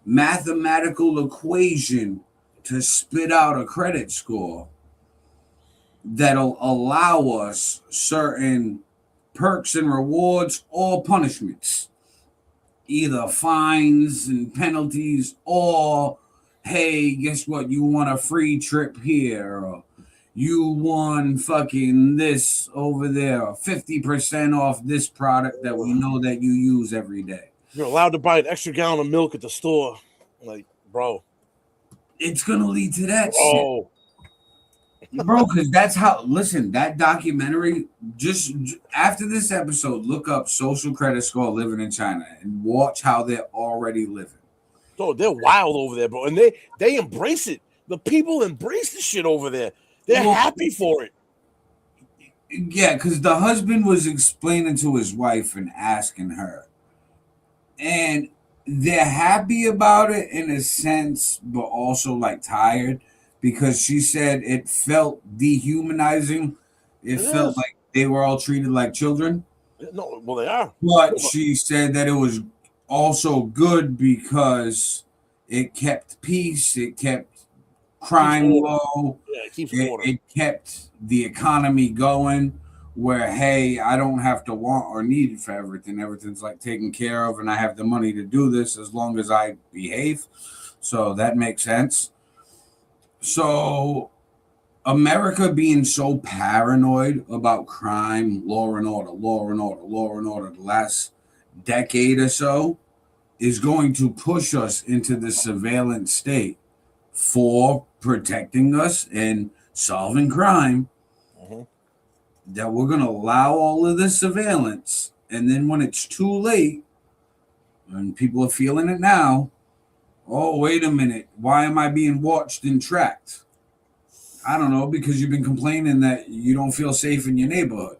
C: mathematical equation to spit out a credit score that'll allow us certain perks and rewards or punishments, either fines and penalties, or hey, guess what, you want a free trip here, or you won fucking this over there, 50% off this product that we know that you use every day.
D: You're allowed to buy an extra gallon of milk at the store. Like, bro.
C: It's going to lead to that shit. Bro, because that's how, listen, that documentary, just after this episode, look up social credit score living in China and watch how they're already living.
D: Oh, they're wild over there, bro. And they embrace it. The people embrace the shit over there. They're happy for it.
C: Yeah, because the husband was explaining to his wife and asking her. And they're happy about it in a sense, but also like tired, because she said it felt dehumanizing. It felt like they were all treated like children.
D: No, well, they are.
C: But she said that it was also good because it kept peace, it kept crime low, it kept the economy going, where, hey, I don't have to want or need for everything. Everything's like taken care of, and I have the money to do this as long as I behave. So that makes sense. So America being so paranoid about crime, law and order the last decade or so is going to push us into the surveillance state for protecting us and solving crime. That we're going to allow all of this surveillance, and then when it's too late, and people are feeling it now, oh, wait a minute, why am I being watched and tracked? I don't know, because you've been complaining that you don't feel safe in your neighborhood.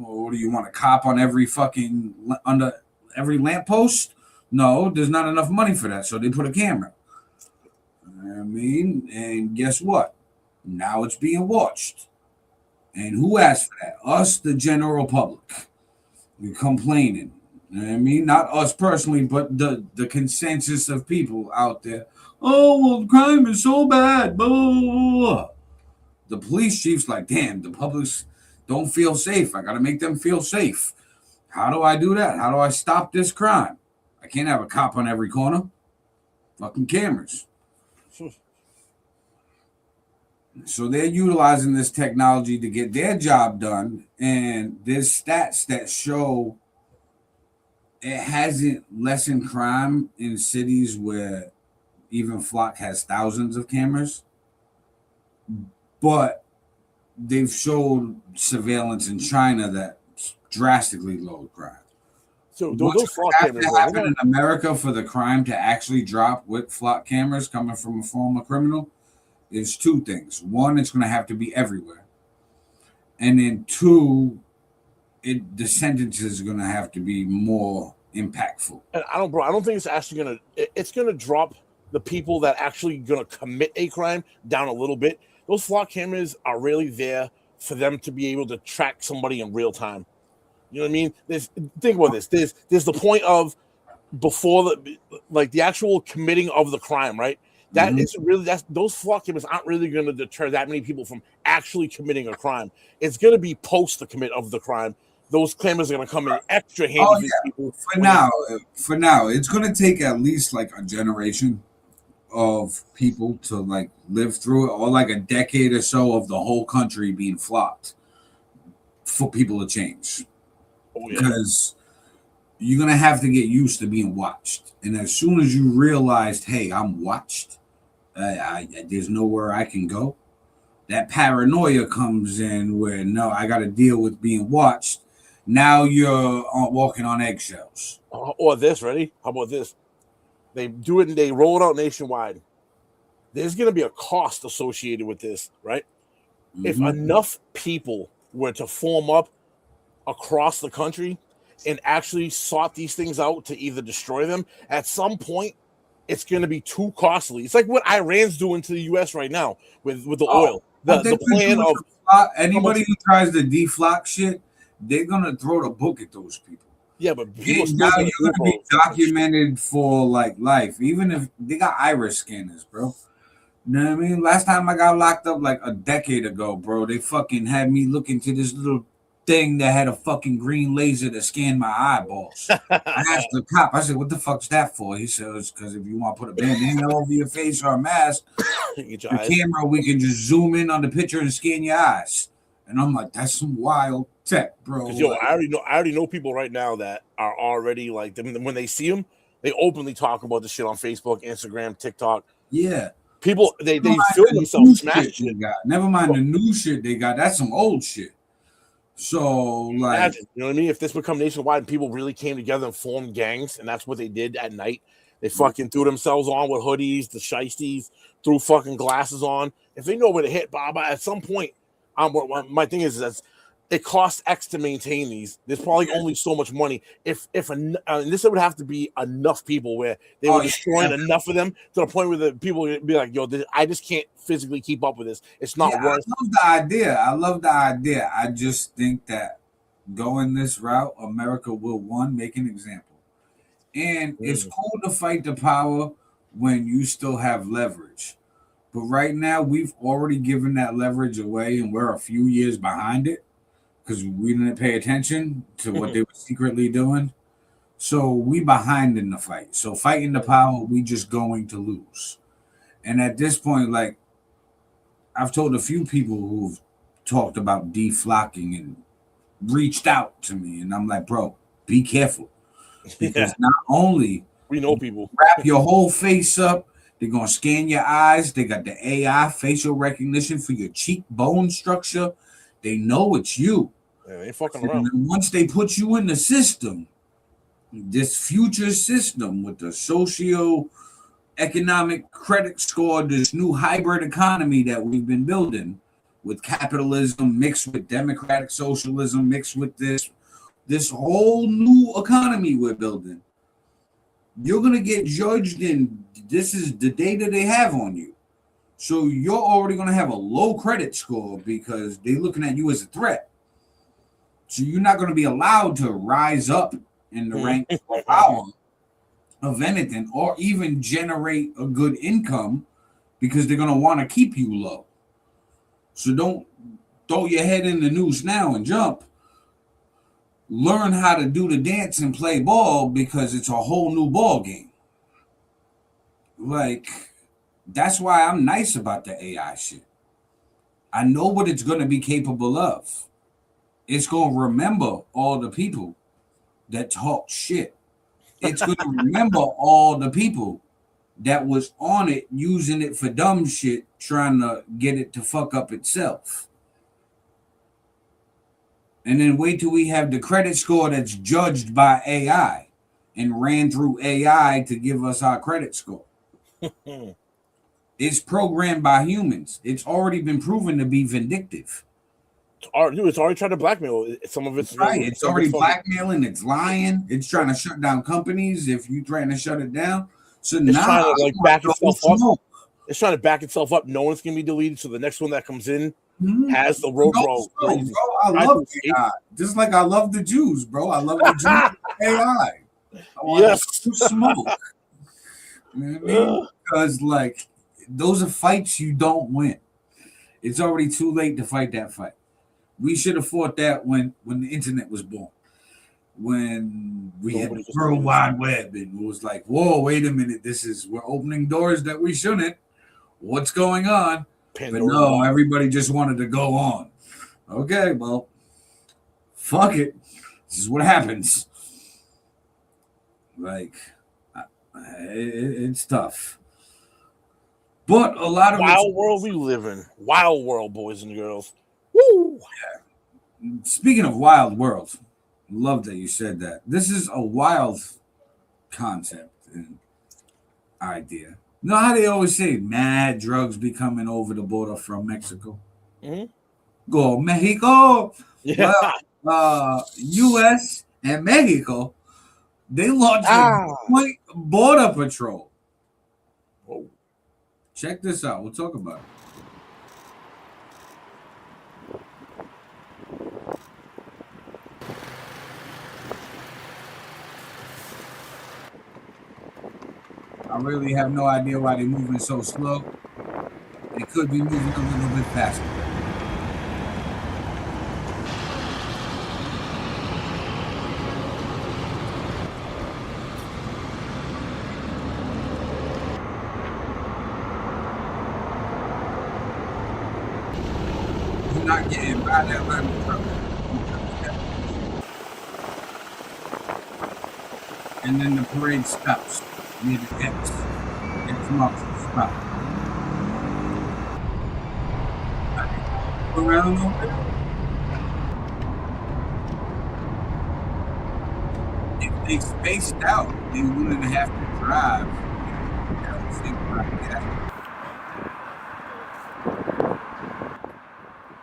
C: Or do you want a cop on every fucking, under every lamppost? No, there's not enough money for that, so they put a camera. I mean, and guess what? Now it's being watched. And who asked for that? Us, the general public. We're complaining. You know what I mean? Not us personally, but the consensus of people out there. Oh, well, crime is so bad. Blah, blah, blah, blah. The police chief's like, damn, the publics don't feel safe. I got to make them feel safe. How do I do that? How do I stop this crime? I can't have a cop on every corner. Fucking cameras. So they're utilizing this technology to get their job done. And there's stats that show it hasn't lessened crime in cities where even Flock has thousands of cameras. But they've showed surveillance in China that drastically lowered crime.
D: So
C: What's
D: those flock
C: going to
D: cameras,
C: happen in America for the crime to actually drop with flock cameras coming from a former criminal is two things. One, it's going to have to be everywhere. And then two, the sentences are going to have to be more impactful.
D: And I don't think it's actually going to, it's going to drop the people that actually going to commit a crime down a little bit. Those flock cameras are really there for them to be able to track somebody in real time. You know what I mean? Think about this. There's the point of before the actual committing of the crime, right? That is really those flock cameras aren't really going to deter that many people from actually committing a crime. It's going to be post the commit of the crime. Those cameras are going to come in extra handy for people.
C: For now, it's going to take at least like a generation of people to like live through it, or like a decade or so of the whole country being flocked for people to change. Because you're going to have to get used to being watched. And as soon as you realized, hey, I'm watched, there's nowhere I can go, that paranoia comes in where, no, I got to deal with being watched. Now you're walking on eggshells.
D: Or this, ready? How about this? They do it and they roll it out nationwide. There's going to be a cost associated with this, right? If enough people were to form up across the country and actually sought these things out to either destroy them, at some point it's going to be too costly. It's like what Iran's doing to the U.S. right now with the oil. The plan of
C: anybody who tries to deflock shit, they're going to throw the book at those people.
D: Yeah, but people
C: now you're going to be documented for like life, even if they got iris scanners, bro. You know what I mean? Last time I got locked up like a decade ago, bro, they fucking had me look into this little thing that had a fucking green laser that scanned my eyeballs. I asked the cop, I said, what the fuck's that for? He said, it's because if you want to put a bandana over your face or a mask, the camera, we can just zoom in on the picture and scan your eyes. And I'm like, that's some wild tech, bro.
D: Yo, I already know people right now that are already like, when they see them, they openly talk about this shit on Facebook, Instagram, TikTok.
C: Yeah.
D: People, they feel themselves smashing it.
C: Never mind the new shit they got. That's some old shit. So, like,
D: imagine, you know what I mean? If this become nationwide and people really came together and formed gangs, and that's what they did at night, they fucking threw themselves on with hoodies, the shiesties, threw fucking glasses on. If they know where to hit, Bob, at some point, my thing is that it costs X to maintain these. There's probably only so much money. If this would have to be enough people where they were destroying enough of them to the point where the people would be like, yo, I just can't physically keep up with this. It's not worth it.
C: I love the idea. I just think that going this route, America will, one, make an example. And it's cool to fight the power when you still have leverage. But right now, we've already given that leverage away, and we're a few years behind it because we didn't pay attention to what they were secretly doing. So we behind in the fight. So fighting the power, we just going to lose. And at this point, like, I've told a few people who've talked about deflocking and reached out to me, and I'm like, bro, be careful. Because not only
D: we know people
C: wrap your whole face up, they're going to scan your eyes. They got the AI facial recognition for your cheekbone structure. They know it's you.
D: Yeah, they ain't fucking around.
C: And once they put you in the system, this future system with the socio-economic credit score, this new hybrid economy that we've been building with capitalism mixed with democratic socialism mixed with this whole new economy we're building, you're going to get judged, and this is the data they have on you. So you're already going to have a low credit score because they're looking at you as a threat. So you're not going to be allowed to rise up in the rank of power of anything or even generate a good income because they're going to want to keep you low. So don't throw your head in the noose now and jump. Learn how to do the dance and play ball because it's a whole new ball game. Like, that's why I'm nice about the AI shit. I know what it's going to be capable of. It's going to remember all the people that talk shit. It's going to remember all the people that was on it, using it for dumb shit, trying to get it to fuck up itself. And then wait till we have the credit score that's judged by AI and ran through AI to give us our credit score. It's programmed by humans. It's already been proven to be vindictive.
D: It's already trying to blackmail. Some of it's
C: right. It's already blackmailing. It's lying. It's trying to shut down companies if you're trying to shut it down. So
D: it's trying to like back itself up. It's trying to back itself up. No one's gonna be deleted. So the next one that comes in has the road, bro.
C: Bro, I love AI. Just like I love the Jews, bro. I love the Jews AI.
D: Yes.
C: Smoke. You know what I mean? Because like those are fights you don't win. It's already too late to fight that fight. We should have fought that when the internet was born. When we had the World Wide Web and it was like, whoa, wait a minute, we're opening doors that we shouldn't. What's going on? But no, everybody just wanted to go on. Okay, well, fuck it. This is what happens. Like, it's tough. But a lot of
D: wild world we live in. Wild world, boys and girls. Woo!
C: Yeah. Speaking of wild world, love that you said that. This is a wild concept and idea. You know how they always say mad drugs be coming over the border from Mexico?
D: Mm-hmm.
C: Go Mexico.
D: Yeah.
C: Well, U.S. and Mexico, they launched a joint border patrol.
D: Oh.
C: Check this out. We'll talk about it. I really have no idea why they're moving so slow. They could be moving a little bit faster. You're not getting by that line of truck. And then the parade stops near the X. X marks the spot. Around over there. If they spaced out, they wouldn't have to drive.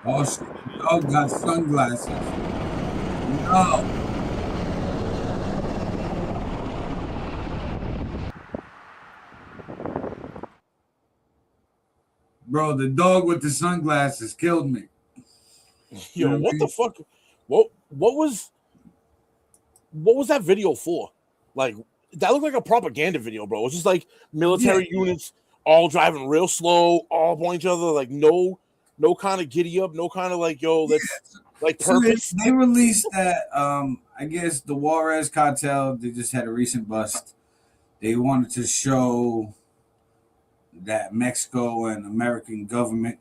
C: Oh shit. Oh, got sunglasses. No. Bro, the dog with the sunglasses killed me.
D: Yo, what the fuck? What was that video for? Like, that looked like a propaganda video, bro. It's just like military units all driving real slow, all upon each other, like no kind of giddy up, no kind of like, yo, that's like purpose.
C: So they released that. I guess the Juarez cartel, they just had a recent bust. They wanted to show that Mexico and American government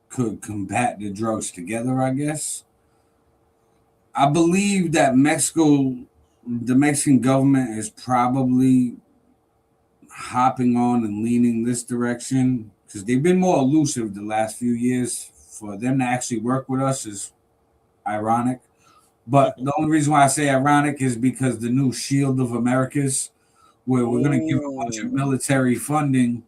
C: could combat the drugs together, I guess. I believe that the Mexican government is probably hopping on and leaning this direction because they've been more elusive the last few years. For them to actually work with us is ironic. But the only reason why I say ironic is because the new Shield of Americas, where we're going to give a bunch of military funding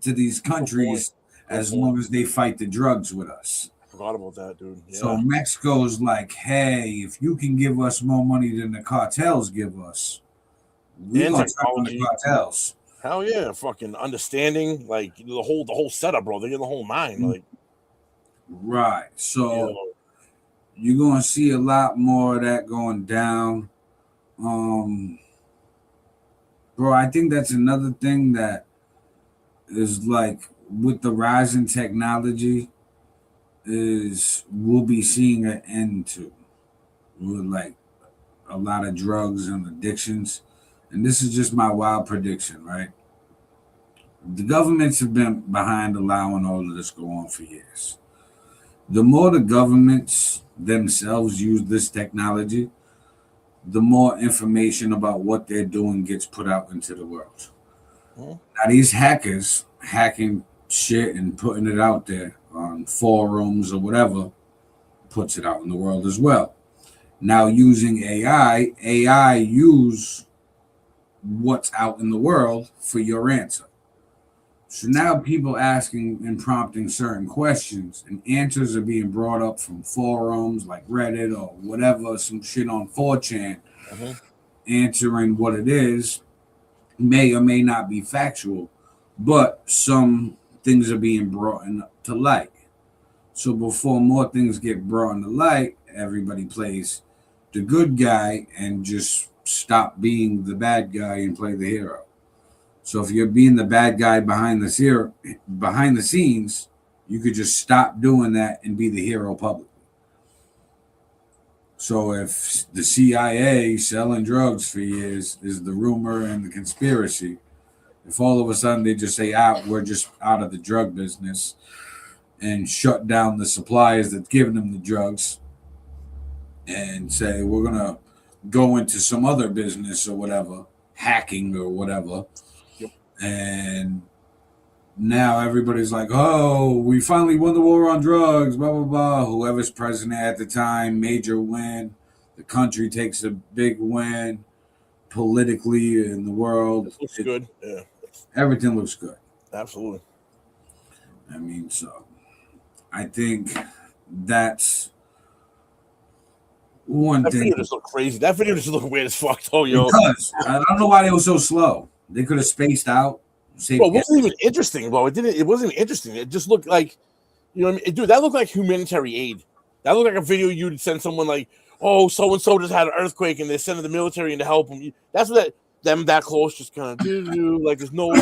C: to these countries as long as they fight the drugs with us.
D: I forgot about that, dude. Yeah.
C: So Mexico's like, hey, if you can give us more money than the cartels give us, we're going to talk on the cartels.
D: Hell yeah, fucking understanding, like the whole setup, bro. They're getting the whole nine, like.
C: Right. So you're going to see a lot more of that going down. Bro, I think that's another thing that is like with the rise in technology is we'll be seeing an end to with like a lot of drugs and addictions. And this is just my wild prediction, right? The governments have been behind allowing all of this go on for years. The more the governments themselves use this technology, the more information about what they're doing gets put out into the world. Now these hackers hacking shit and putting it out there on forums or whatever puts it out in the world as well. Now using AI use what's out in the world for your answer. So now people asking and prompting certain questions and answers are being brought up from forums like Reddit or whatever, some shit on 4chan, answering what it is, may or may not be factual, but some things are being brought to light. So before more things get brought to light, everybody plays the good guy and just stop being the bad guy and play the hero. So if you're being the bad guy behind the scenes, you could just stop doing that and be the hero publicly. So if the CIA selling drugs for years is the rumor and the conspiracy, if all of a sudden they just say, we're just out of the drug business and shut down the suppliers that's giving them the drugs and say, we're going to go into some other business or whatever, hacking or whatever. And now everybody's like, oh, we finally won the war on drugs, blah, blah, blah. Whoever's president at the time, major win. The country takes a big win politically in the world.
D: It looks good. Yeah.
C: Everything looks good.
D: Absolutely.
C: I mean, so I think that's one
D: that
C: thing.
D: Video just looked crazy. That video just looked weird as fuck, though, yo.
C: Because I don't know why they were so slow. They could have spaced out.
D: Bro, it wasn't even interesting, bro. It wasn't even interesting. It just looked like, you know what I mean? Dude, that looked like humanitarian aid. That looked like a video you'd send someone like, oh, so-and-so just had an earthquake and they're sending the military in to help them. That's what them that close just kind of do. Like, there's no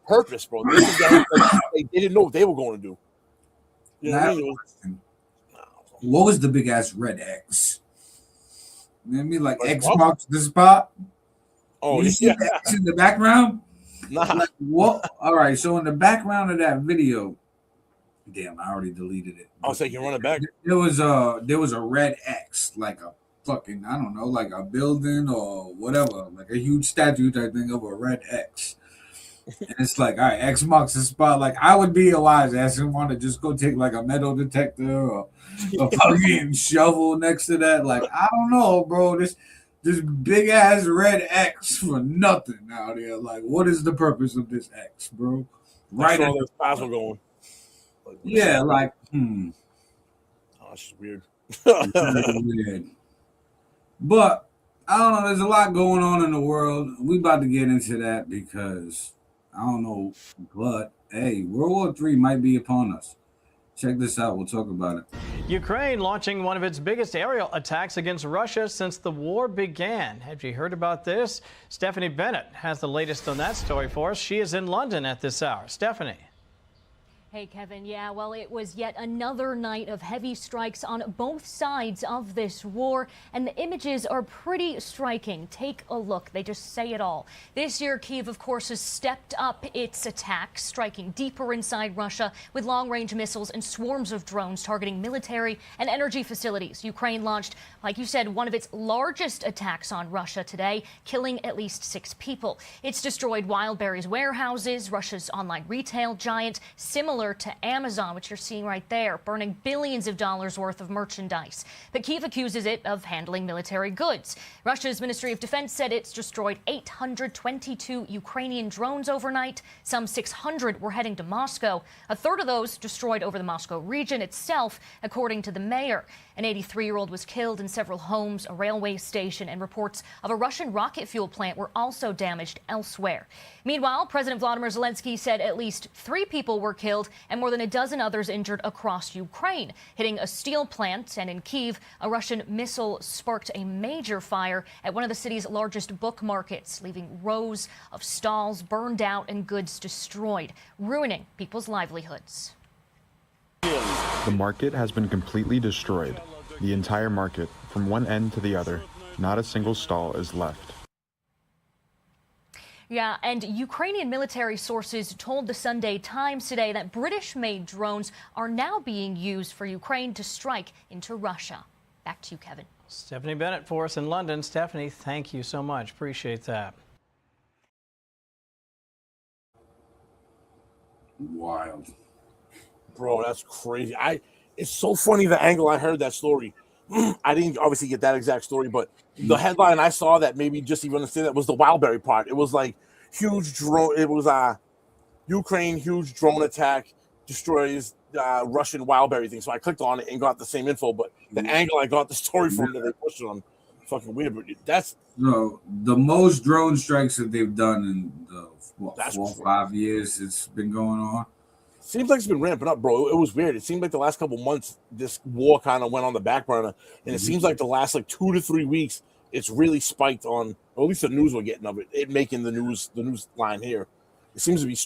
D: purpose, bro. They didn't know what they were going to do. You know what I mean?
C: What was the big-ass red X? You know what I mean? Like X marks the spot?
D: Oh,
C: you see the X in the background?
D: Nah.
C: Like, what? All right, so in the background of that video, damn, I already deleted it.
D: I'll say you can run it back.
C: There was a red X, like a fucking, I don't know, like a building or whatever, like a huge statue type thing of a red X. And it's like, all right, X marks the spot. Like, I would be a wise ass and want to just go take like a metal detector or a fucking shovel next to that. Like, I don't know, bro. This big ass red X for nothing out there. Like, what is the purpose of this X, bro?
D: Right. That's all those files were going.
C: Like, yeah, like,
D: Oh, that's just weird.
C: Weird. But I don't know. There's a lot going on in the world. We about to get into that because I don't know. But hey, World War III might be upon us. Check this out. We'll talk about it.
T: Ukraine launching one of its biggest aerial attacks against Russia since the war began. Have you heard about this? Stephanie Bennett has the latest on that story for us. She is in London at this hour. Stephanie.
U: Hey, Kevin. Yeah, well, it was yet another night of heavy strikes on both sides of this war, and the images are pretty striking. Take a look. They just say it all. This year, Kyiv, of course, has stepped up its attacks, striking deeper inside Russia with long-range missiles and swarms of drones targeting military and energy facilities. Ukraine launched, like you said, one of its largest attacks on Russia today, killing at least 6 people. It's destroyed Wildberries warehouses, Russia's online retail giant, similar to Amazon, which you're seeing right there, burning billions of dollars worth of merchandise. But Kyiv accuses it of handling military goods. Russia's Ministry of Defense said it's destroyed 822 Ukrainian drones overnight. Some 600 were heading to Moscow. A third of those destroyed over the Moscow region itself, according to the mayor. An 83-year-old was killed in several homes, a railway station, and reports of a Russian rocket fuel plant were also damaged elsewhere. Meanwhile, President Vladimir Zelensky said at least 3 people were killed and more than a dozen others injured across Ukraine, hitting a steel plant. And in Kyiv, a Russian missile sparked a major fire at one of the city's largest book markets, leaving rows of stalls burned out and goods destroyed, ruining people's livelihoods.
V: The market has been completely destroyed. The entire market, from one end to the other. Not a single stall is left.
U: Yeah, and Ukrainian military sources told the Sunday Times today that British-made drones are now being used for Ukraine to strike into Russia. Back to you, Kevin.
T: Stephanie Bennett for us in London. Stephanie, thank you so much. Appreciate that.
C: Wild.
D: Bro, that's crazy. It's so funny the angle I heard that story. I didn't obviously get that exact story, but the headline I saw that maybe just even understand that was the Wildberry part. It was like huge drone. It was Ukraine huge drone attack destroys Russian Wildberry thing. So I clicked on it and got the same info, but the angle I got the story from that they pushed it on, fucking weird. But that's
C: the most drone strikes that they've done in the 4 or 5 years it's been going on.
D: Seems like it's been ramping up, bro. It was weird. It seemed like the last couple months this war kind of went on the back burner, and it seems like the last like 2 to 3 weeks it's really spiked on, or at least the news we're getting of it making the news line here. It seems to be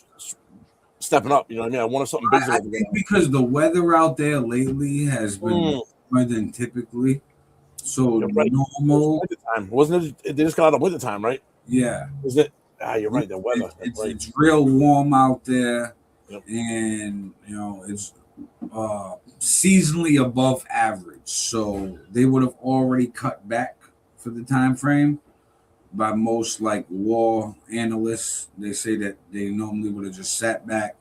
D: stepping up. You know what I mean? I wonder something big.
C: I think because the weather out there lately has been more than typically. So normal.
D: Wasn't it? They just got out of winter time, right?
C: Yeah.
D: Is it? You're right. The weather.
C: It's real warm out there, and it's seasonally above average. So they would have already cut back for the time frame. By most like war analysts, they say that they normally would have just sat back,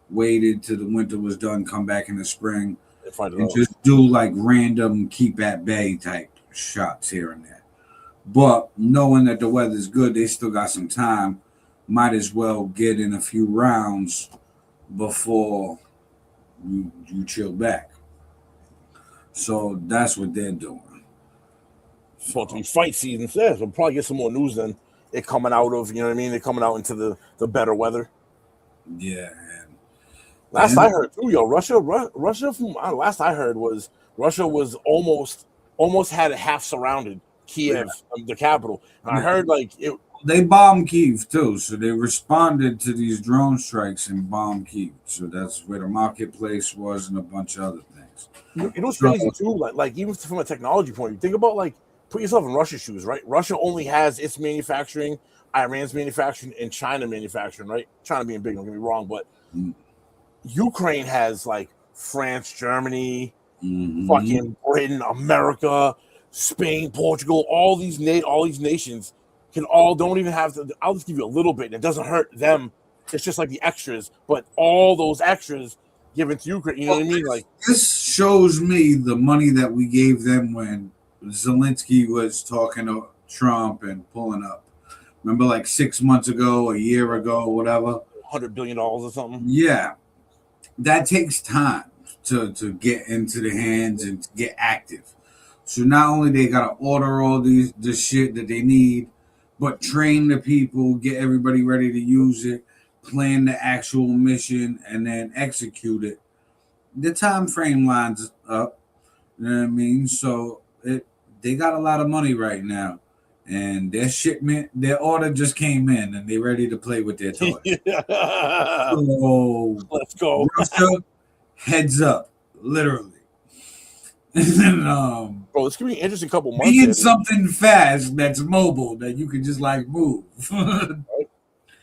C: waited till the winter was done, come back in the spring, and just do like random keep at bay type shots here and there. But knowing that the weather's good, they still got some time. Might as well get in a few rounds before you chill back. So that's what they're doing.
D: It's supposed to be fight season, so we'll probably get some more news then. It coming out of, you know what I mean? They're coming out into the better weather.
C: Yeah.
D: Last I heard too, Russia from last I heard was Russia was almost had it half surrounded Kiev, the capital. And I heard
C: they bombed Kiev too, so they responded to these drone strikes and bombed Kiev. So that's where the marketplace was and a bunch of other things.
D: You know what's crazy too? Like even from a technology point of view, think about put yourself in Russia's shoes, right? Russia only has its manufacturing, Iran's manufacturing, and China manufacturing, right? China being big, don't get me wrong, but Ukraine has France, Germany, fucking Britain, America, Spain, Portugal, all these nations don't even have to. I'll just give you a little bit, and it doesn't hurt them. It's just like the extras, but all those extras given to Ukraine. You know what I mean?
C: This shows me the money that we gave them when Zelensky was talking to Trump and pulling up. Remember, 6 months ago, a year ago, whatever,
D: $100 billion or something.
C: Yeah, that takes time to get into the hands and to get active. So not only they gotta order all the shit that they need, but train the people, get everybody ready to use it, plan the actual mission, and then execute it. The time frame lines up. You know what I mean? So they got a lot of money right now, and their order just came in, and they're ready to play with their toys. So
D: let's go.
C: Russia, heads up, literally. And,
D: bro, this could be an interesting couple months.
C: Being something fast that's mobile that you can just move.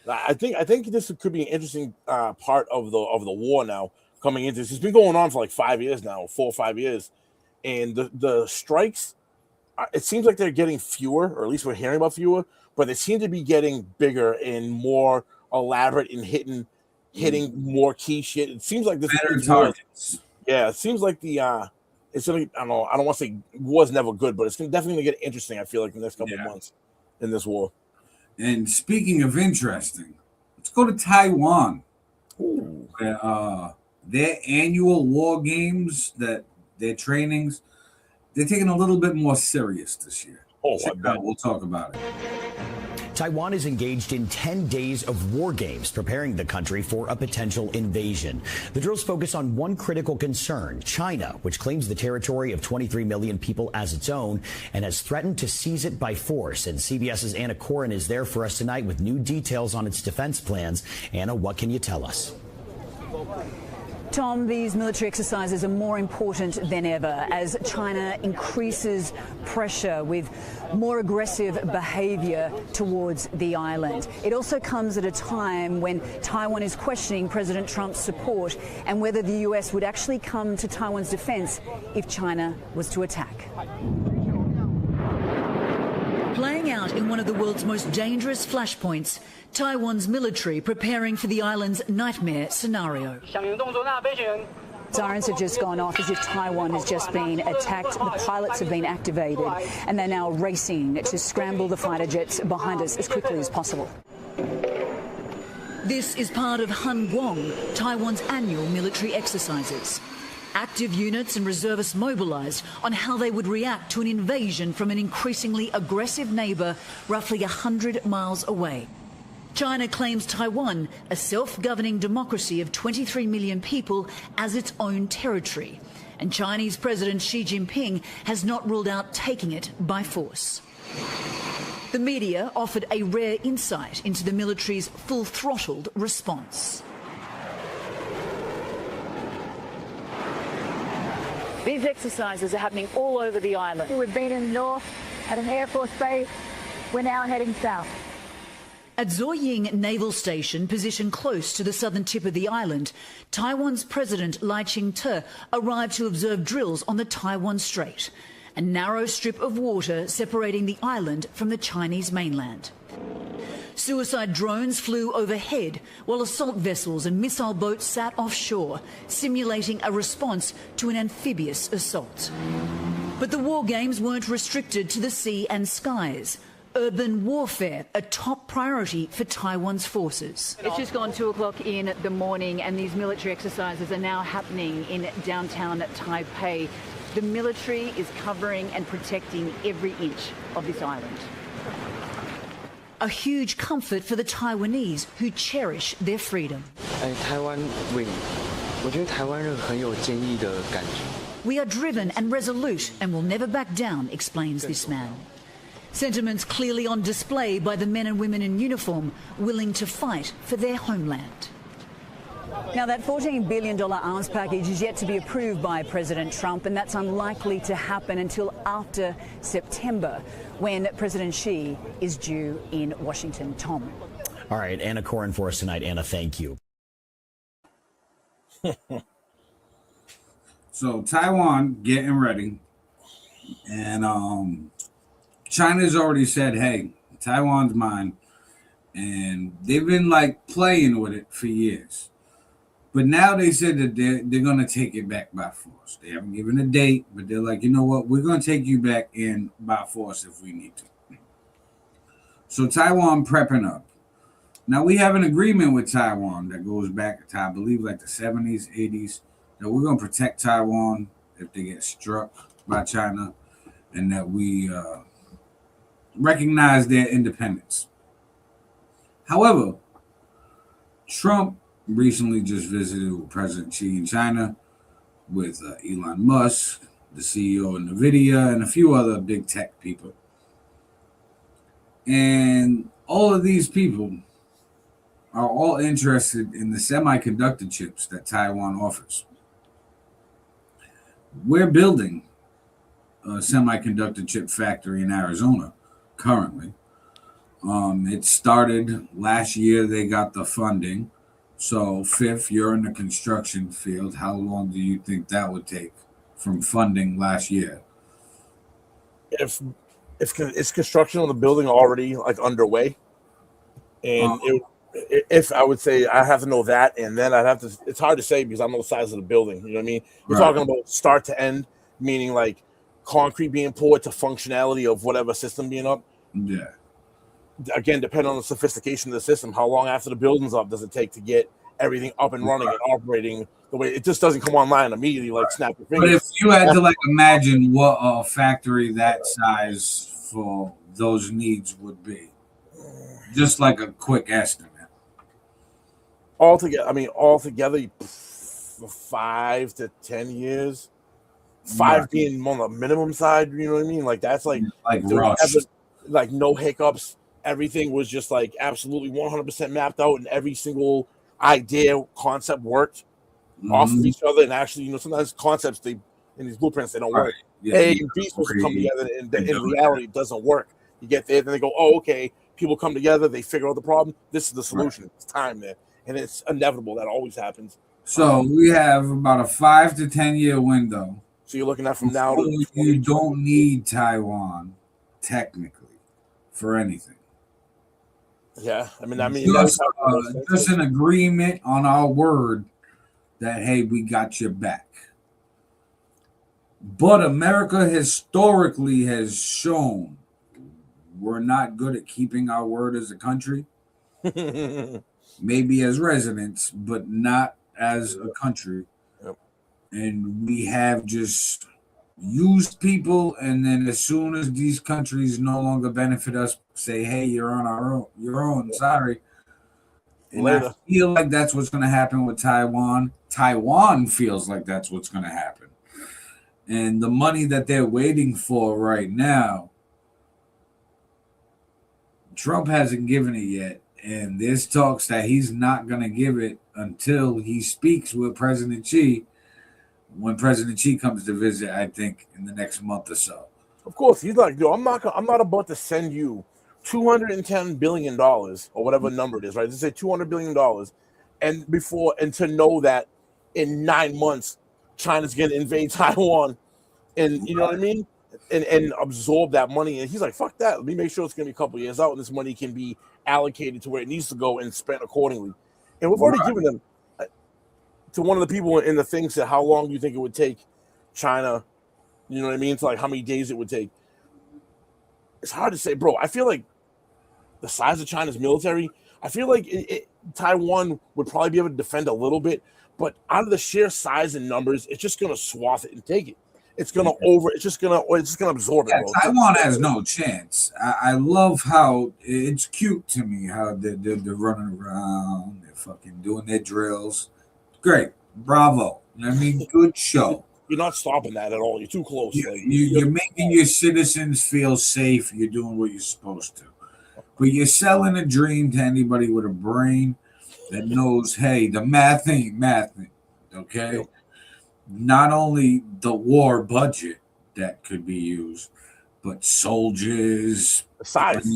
D: I think this could be an interesting part of the war now coming into this. It's been going on for 5 years now, 4 or 5 years, and the strikes. It seems like they're getting fewer, or at least we're hearing about fewer, but they seem to be getting bigger and more elaborate and hitting more key shit. It seems like this
C: better targets.
D: Yeah, it seems like it's gonna. I don't know. I don't want to say war's never good, but it's definitely gonna get interesting. I feel like the next couple of months in this war.
C: And speaking of interesting, let's go to Taiwan. Their annual war games, their trainings, they're taking a little bit more serious this year. We'll talk about it.
A: Taiwan is engaged in 10 days of war games, preparing the country for a potential invasion. The drills focus on one critical concern, China, which claims the territory of 23 million people as its own and has threatened to seize it by force. And CBS's Anna Corin is there for us tonight with new details on its defense plans. Anna, what can you tell us?
B: Tom, these military exercises are more important than ever as China increases pressure with more aggressive behavior towards the island. It also comes at a time when Taiwan is questioning President Trump's support and whether the U.S. would actually come to Taiwan's defense if China was to attack.
W: Playing out in one of the world's most dangerous flashpoints, Taiwan's military preparing for the island's nightmare scenario.
B: Sirens have just gone off as if Taiwan has just been attacked. The pilots have been activated and they're now racing to scramble the fighter jets behind us as quickly as possible.
W: This is part of Hanguang, Taiwan's annual military exercises. Active units and reservists mobilised on how they would react to an invasion from an increasingly aggressive neighbour roughly 100 miles away. China claims Taiwan, a self-governing democracy of 23 million people, as its own territory. And Chinese President Xi Jinping has not ruled out taking it by force. The media offered a rare insight into the military's full-throttled response.
B: These exercises are happening all over the island.
E: We've been in the north at an Air Force base. We're now heading south.
W: At Zuoying Naval Station, positioned close to the southern tip of the island, Taiwan's President Lai Ching-te arrived to observe drills on the Taiwan Strait, a narrow strip of water separating the island from the Chinese mainland. Suicide drones flew overhead, while assault vessels and missile boats sat offshore, simulating a response to an amphibious assault. But the war games weren't restricted to the sea and skies. Urban warfare, a top priority for Taiwan's forces.
B: It's just gone 2 o'clock in the morning and these military exercises are now happening in downtown Taipei. The military is covering and protecting every inch of this island.
W: A huge comfort for the Taiwanese who cherish their freedom. We are driven and resolute and will never back down, explains this man. Sentiments clearly on display by the men and women in uniform willing to fight for their homeland.
B: Now, that $14 billion arms package is yet to be approved by President Trump, and that's unlikely to happen until after September, when President Xi is due in Washington. Tom.
A: All right, Anna Corin for us tonight. Anna, thank you.
C: So Taiwan getting ready, and China's already said, hey, Taiwan's mine. And they've been like playing with it for years. But now they said that they're going to take it back by force. They haven't given a date, but they're like, you know what? We're going to take you back in by force if we need to. So Taiwan prepping up. Now we have an agreement with Taiwan that goes back to, I believe, like the 70s, 80s, that we're going to protect Taiwan if they get struck by China, and that we recognize their independence. However, Trump recently just visited with President Xi in China, with Elon Musk, the CEO of NVIDIA, and a few other big tech people. And all of these people are all interested in the semiconductor chips that Taiwan offers. We're building a semiconductor chip factory in Arizona currently. It started last year. They got the funding. So, FiF, you're in the construction field. How long do you think that would take from funding last year?
D: If it's construction on the building already like underway, and if I would say I have to know that, and then I'd have to. It's hard to say because I don't know the size of the building. You know what I mean? We're talking about start to end, meaning like concrete being poured to functionality of whatever system being up.
C: Yeah.
D: Again, depending on the sophistication of the system, how long after the building's up does it take to get everything up and running and operating the way it just doesn't come online immediately like snap your fingers.
C: But if you had to like imagine what a factory that size for those needs would be, just like a quick estimate.
D: Altogether, 5 to 10 years. 5 being on the minimum side, you know what I mean? Like that's like no hiccups. Everything was just like absolutely 100% mapped out, and every single idea concept worked off of each other. And actually, sometimes concepts in these blueprints they don't work.
C: Yeah.
D: A and B supposed to come together, and in reality, it doesn't work. You get there, then they go, "Oh, okay." People come together, they figure out the problem. This is the solution. It's time there, and it's inevitable. That always happens.
C: So we have about a 5 to 10 year window.
D: So you're looking at from now to
C: you don't need Taiwan technically for anything.
D: Yeah, I mean,
C: just an agreement on our word that, hey, we got your back. But America historically has shown we're not good at keeping our word as a country. Maybe as residents, but not as a country.
D: Yep.
C: And we have just used people, and then as soon as these countries no longer benefit us, say, hey, you're on our own, you're on, sorry. And
D: Later.
C: I feel like that's what's going to happen with Taiwan. Taiwan feels like that's what's going to happen. And the money that they're waiting for right now, Trump hasn't given it yet. And there's talks that he's not going to give it until he speaks with President Xi when President Xi comes to visit, I think, in the next month or so.
D: Of course, he's like, yo, I'm not about to send you $210 billion or whatever number it is, right? Let's say $200 billion. And to know that in 9 months, China's going to invade Taiwan and, you know what I mean? And absorb that money. And he's like, fuck that. Let me make sure it's going to be a couple years out and this money can be allocated to where it needs to go and spent accordingly. And we've already given them to one of the people in the thing said, how long do you think it would take China, you know what I mean? To like how many days it would take. It's hard to say, bro. I feel like the size of China's military, I feel like Taiwan would probably be able to defend a little bit, but out of the sheer size and numbers, it's just going to swath it and take it. It's gonna absorb it. Bro.
C: Taiwan has no chance. I love how it's cute to me how they're running around, they're fucking doing their drills. Great, bravo. I mean, good show.
D: You're not stopping that at all. You're too close.
C: You're making your citizens feel safe. You're doing what you're supposed to. But you're selling a dream to anybody with a brain that knows, hey, the math ain't mathing. Okay. Yep. Not only the war budget that could be used, but soldiers,
D: the size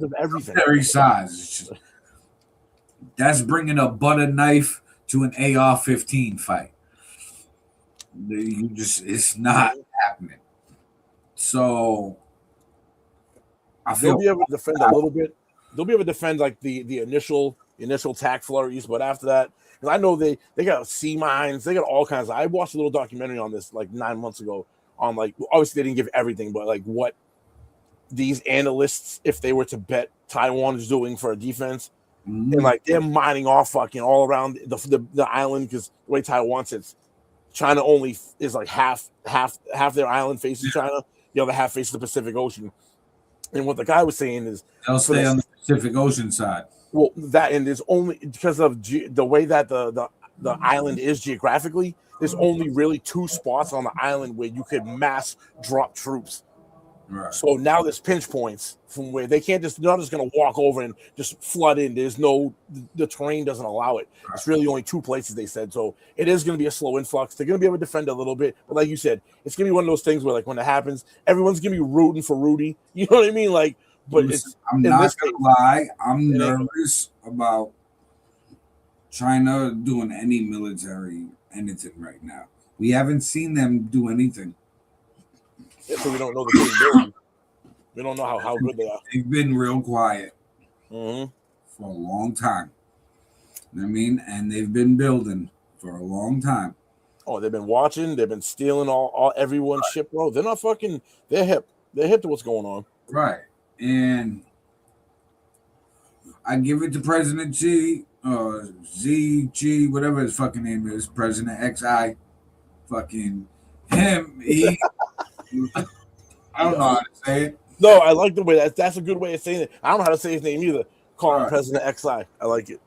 D: of everything,
C: very size. That's bringing a butter knife to an AR-15 fight. It's not happening. So
D: they'll be able to defend a little bit. They'll be able to defend like the initial attack flurries, but after that. I know they got sea mines, they got all kinds. I watched a little documentary on this like 9 months ago on like obviously they didn't give everything, but like what these analysts, if they were to bet Taiwan is doing for a defense, and like they're mining off fucking all around the island because the way Taiwan sits, China only is like half their island faces China, the other half faces the Pacific Ocean. And what the guy was saying is
C: they'll stay on the Pacific Ocean side.
D: Well, that and there's only because of the way that the island is geographically, there's only really 2 spots on the island where you could mass drop troops.
C: Right.
D: So now there's pinch points from where they're not just going to walk over and just flood in. The terrain doesn't allow it. Right. It's really only 2 places they said. So it is going to be a slow influx. They're going to be able to defend a little bit. But like you said, it's going to be one of those things where like when it happens, everyone's going to be rooting for Rudy. You know what I mean? Like, but
C: I'm not going to lie. I'm nervous about China doing any military anything right now. We haven't seen them do anything.
D: Yeah, so we don't know the capability. We don't know how good they are.
C: They've been real quiet
D: for
C: a long time. You know what I mean? And they've been building for a long time.
D: Oh, they've been watching. They've been stealing all everyone's shit, bro. They're not fucking. They're hip. They're hip to what's going on.
C: Right. And I give it to President Xi, ZG, whatever his fucking name is, President XI, fucking him. I don't know how to say it.
D: No, I like the way that's a good way of saying it. I don't know how to say his name either. Call him President XI. I like it.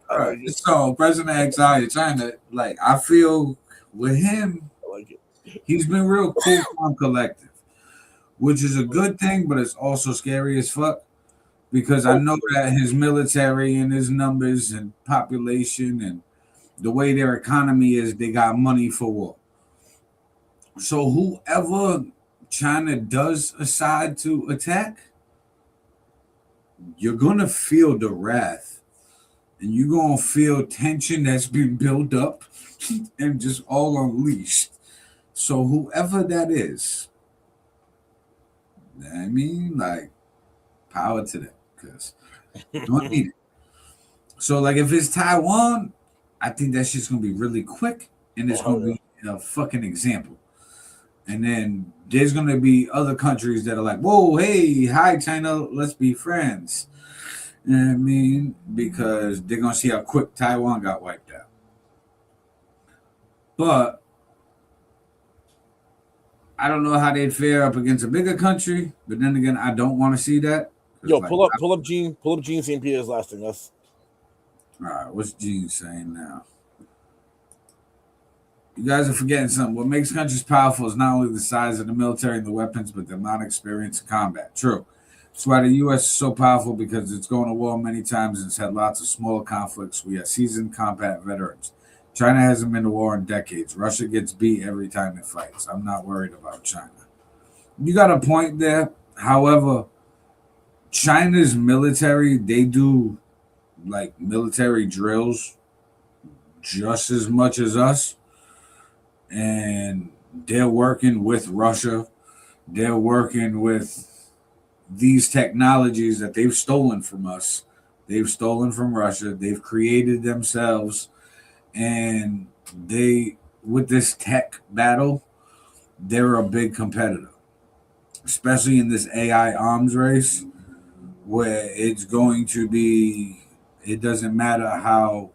C: So President XI is trying to I feel with him,
D: I like it.
C: He's been real cool and collective, which is a good thing, but it's also scary as fuck because I know that his military and his numbers and population and the way their economy is, they got money for war. So whoever China does decide to attack, you're going to feel the wrath and you're going to feel tension that's been built up and just all unleashed. So whoever that is, I mean, power to them because you don't need it. So if it's Taiwan, I think that shit's gonna be really quick, and it's gonna be a fucking example. And then there's gonna be other countries that are like, "Whoa, hey, hi, China, let's be friends." You know what I mean? Because they're gonna see how quick Taiwan got wiped out. But I don't know how they'd fare up against a bigger country. But then again, I don't want to see that.
D: Yo, pull up Gene St. Pierre's last thing. That's
C: all right. What's Gene saying now? You guys are forgetting something. What makes countries powerful is not only the size of the military and the weapons, but the amount of experience in combat. True. That's why the U.S. is so powerful, because it's gone to war many times and it's had lots of smaller conflicts. We have seasoned combat veterans. China hasn't been to war in decades. Russia gets beat every time it fights. I'm not worried about China. You got a point there. However, China's military, they do like military drills just as much as us. And they're working with Russia. They're working with these technologies that they've stolen from us. They've stolen from Russia. They've created themselves. And they, with this tech battle, they're a big competitor, especially in this AI arms race, where it's going to be, it doesn't matter how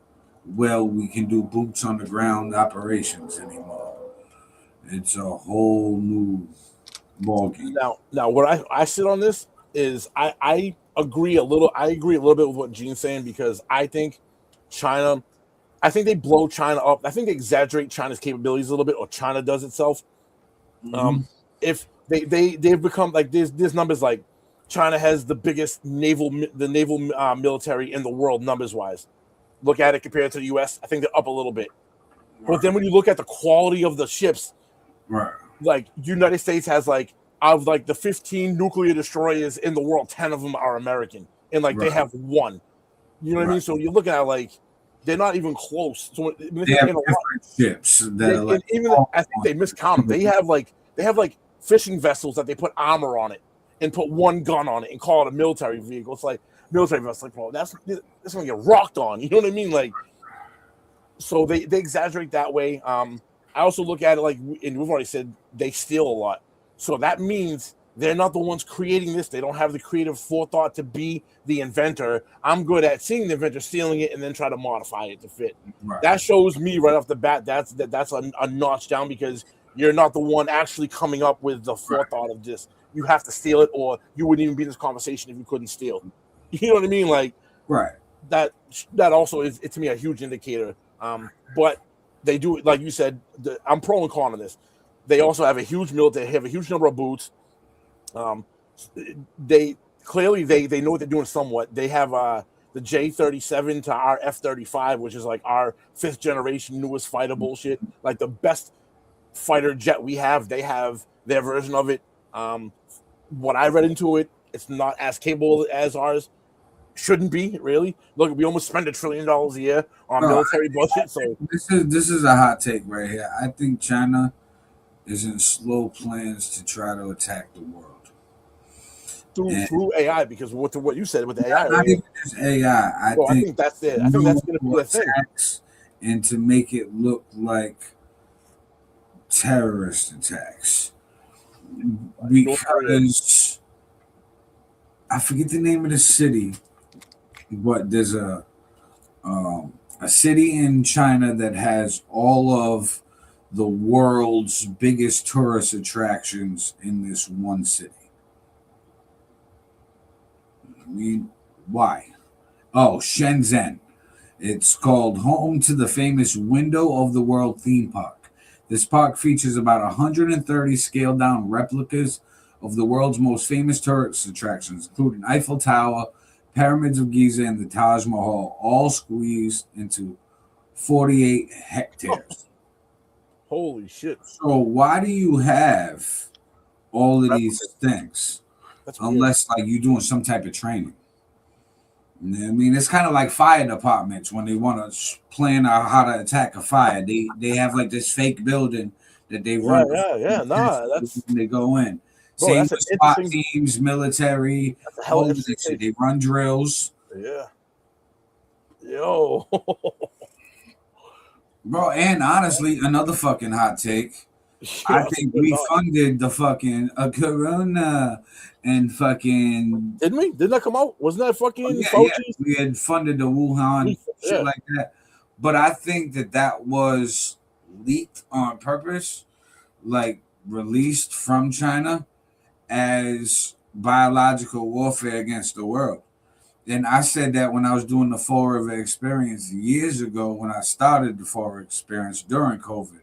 C: well we can do boots on the ground operations anymore. It's a whole new ballgame.
D: Now where I sit on this is I agree a little bit with what Gene's saying, because I think they blow China up. I think they exaggerate China's capabilities a little bit, or China does itself. If they've become like, there's numbers like China has the biggest naval military in the world numbers wise. Look at it compared to the U.S. I think they're up a little bit. But then when you look at the quality of the ships,
C: right,
D: like United States has like, out of like the 15 nuclear destroyers in the world, 10 of them are American, and like they have one. You know what I mean? So you're looking at like, they're not even close. So
C: they have different ships that are like,
D: I think they miscount them. They have like fishing vessels that they put armor on it and put one gun on it and call it a military vehicle. It's like military vessel, like, bro, that's gonna get rocked on. You know what I mean? Like, so they exaggerate that way. I also look at it like, and we've already said they steal a lot. So that means they're not the ones creating this. They don't have the creative forethought to be the inventor. I'm good at seeing the inventor stealing it and then try to modify it to fit.
C: Right.
D: That shows me right off the bat that's a notch down, because you're not the one actually coming up with the forethought of this. You have to steal it, or you wouldn't even be in this conversation if you couldn't steal. You know what I mean? Like,
C: right.
D: That also is, to me, a huge indicator. But they do, like you said, I'm pro and con on this. They also have a huge military. They have a huge number of boots. They clearly they know what they're doing somewhat. They have the J-37 to our F-35, which is like our 5th generation newest fighter bullshit, like the best fighter jet we have. They have their version of it. What I read into it, it's not as capable as ours. Shouldn't be, really. Look, we almost spend $1 trillion a year on military budget. So
C: this is a hot take right here. I think China is in slow plans to try to attack the world
D: through AI, because what you said with the AI,
C: not even just AI. I think
D: that's it. I think that's going to be the thing,
C: and to make it look like terrorist attacks, because I forget the name of the city, but there's a city in China that has all of the world's biggest tourist attractions in this one city. I mean, why? Oh, Shenzhen. It's called home to the famous Window of the World theme park. This park features about 130 scaled down replicas of the world's most famous tourist attractions, including Eiffel Tower, Pyramids of Giza, and the Taj Mahal, all squeezed into 48 hectares.
D: Holy shit.
C: So why do you have all of these things unless like you're doing some type of training? You know what I mean, it's kind of like fire departments when they want to plan out how to attack a fire. They have like this fake building that they run. They go in.
D: Bro,
C: Same with SWAT teams, military.
D: All of
C: they run drills.
D: Yeah. Yo.
C: Bro, and honestly, another fucking hot take. I think we funded the fucking Corona and fucking.
D: Didn't we? Didn't that come out? Wasn't that fucking
C: Yeah,
D: Fauci?
C: we had funded the Wuhan shit like that. But I think that was leaked on purpose, like released from China as biological warfare against the world. And I said that when I was doing the Forever experience years ago, when I started the Forever experience during COVID.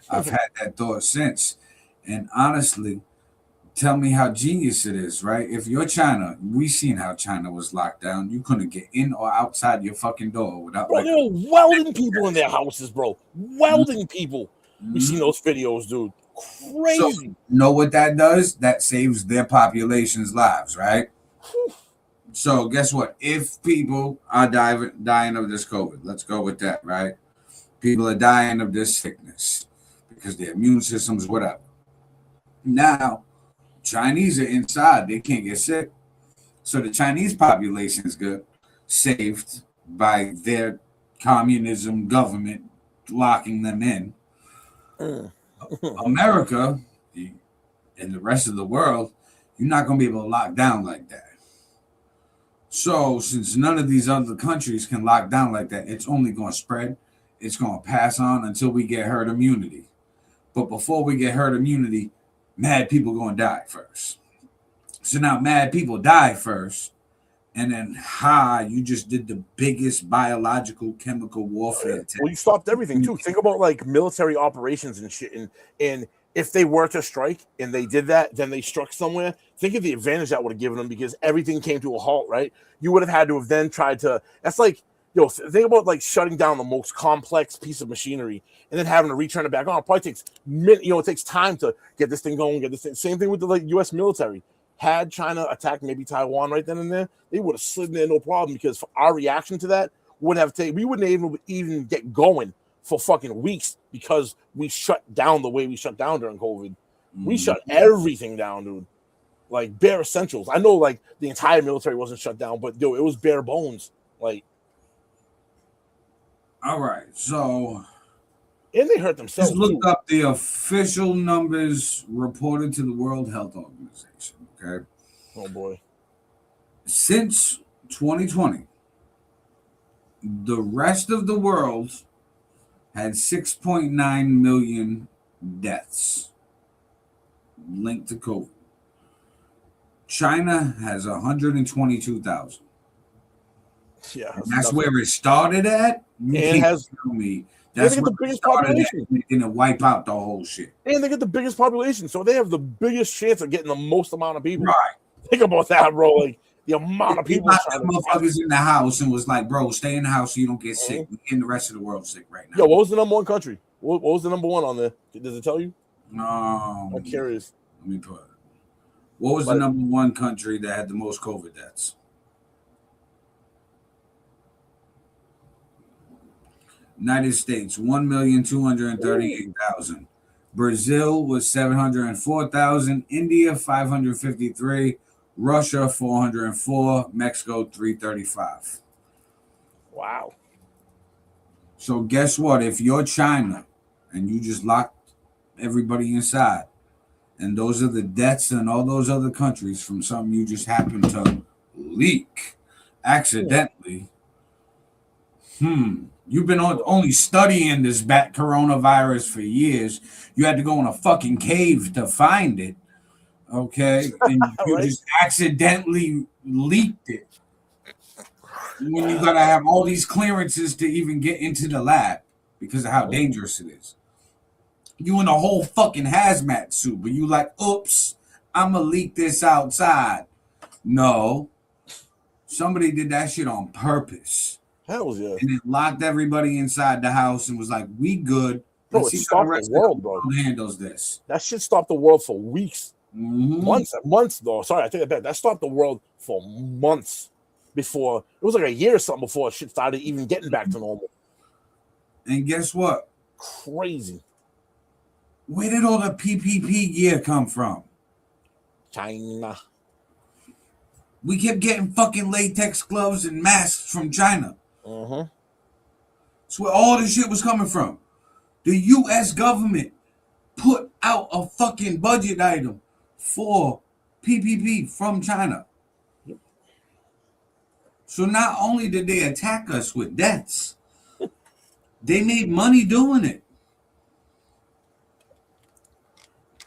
C: I've had that thought since. And honestly, tell me how genius it is, right? If you're China, we seen how China was locked down. You couldn't get in or outside your fucking door without
D: Bro, they were welding people in their houses, bro. Welding people. We seen those videos, dude. Crazy.
C: So, know what that does? That saves their population's lives, right? So guess what? If people are dying of this COVID, let's go with that, right? People are dying of this sickness because their immune systems, whatever. Now, Chinese are inside; they can't get sick, so the Chinese population is good, saved by their communism government locking them in. America and the rest of the world, you're not going to be able to lock down like that. So, since none of these other countries can lock down like that, it's only going to spread. It's going to pass on until we get herd immunity. But before we get herd immunity, mad people going to die first. So now mad people die first. And then, you just did the biggest biological chemical warfare.
D: Well, you stopped everything, too. Think about, like, military operations and shit. And if they were to strike and they did that, then they struck somewhere, think of the advantage that would have given them because everything came to a halt, right? You would have had to have then tried to – that's like – think about, like, shutting down the most complex piece of machinery and then having to return it back on. It probably takes it takes time to get this thing going, get this thing. Same thing with the, like, U.S. military. Had China attacked maybe Taiwan right then and there, they would have slid in there no problem because for our reaction to that we wouldn't even get going for fucking weeks because we shut down the way we shut down during COVID. We shut everything down, dude. Like bare essentials. I know like the entire military wasn't shut down, but dude, it was bare bones. Like,
C: all right, so
D: and they hurt themselves.
C: Just looked up the official numbers reported to the World Health Organization. Okay.
D: Oh boy.
C: Since 2020, the rest of the world had 6.9 million deaths linked to COVID. China has 122,000.
D: Yeah,
C: that's where it started at. You can't tell me that's
D: where the biggest population.
C: Gonna wipe out the whole shit.
D: And they get the biggest population, so they have the biggest chance of getting the most amount of people.
C: Right.
D: Think about that, bro. Like the amount of people.
C: Motherfuckers in the house and was like, "Bro, stay in the house so you don't get sick." We're getting the rest of the world sick right now.
D: Yo, what was the number one country? What was the number one on there? Does it tell you?
C: No.
D: I'm curious.
C: Let me put it. What was the number one country that had the most COVID deaths? United States, 1,238,000. Brazil was 704,000. India, 553. Russia, 404. Mexico, 335.
D: Wow.
C: So guess what? If you're China and you just locked everybody inside, and those are the deaths in all those other countries from something you just happened to leak accidentally. You've been only studying this bat coronavirus for years. You had to go in a fucking cave to find it. Okay. And you just accidentally leaked it. When you gotta have all these clearances to even get into the lab because of how dangerous it is. You in a whole fucking hazmat suit, but you like, oops, I'ma leak this outside. No. Somebody did that shit on purpose.
D: Hell yeah.
C: And it locked everybody inside the house and was like, we good.
D: Bro, it stopped the world, bro.
C: Handles this.
D: That shit stopped the world for weeks. Months though. Sorry, I take that back. That stopped the world for months before. It was like a year or something before shit started even getting back to normal.
C: And guess what?
D: Crazy.
C: Where did all the PPP gear come from?
D: China.
C: We kept getting fucking latex gloves and masks from China. That's where all this shit was coming from. The U.S. government put out a fucking budget item for PPP from China. So not only did they attack us with deaths, they made money doing it.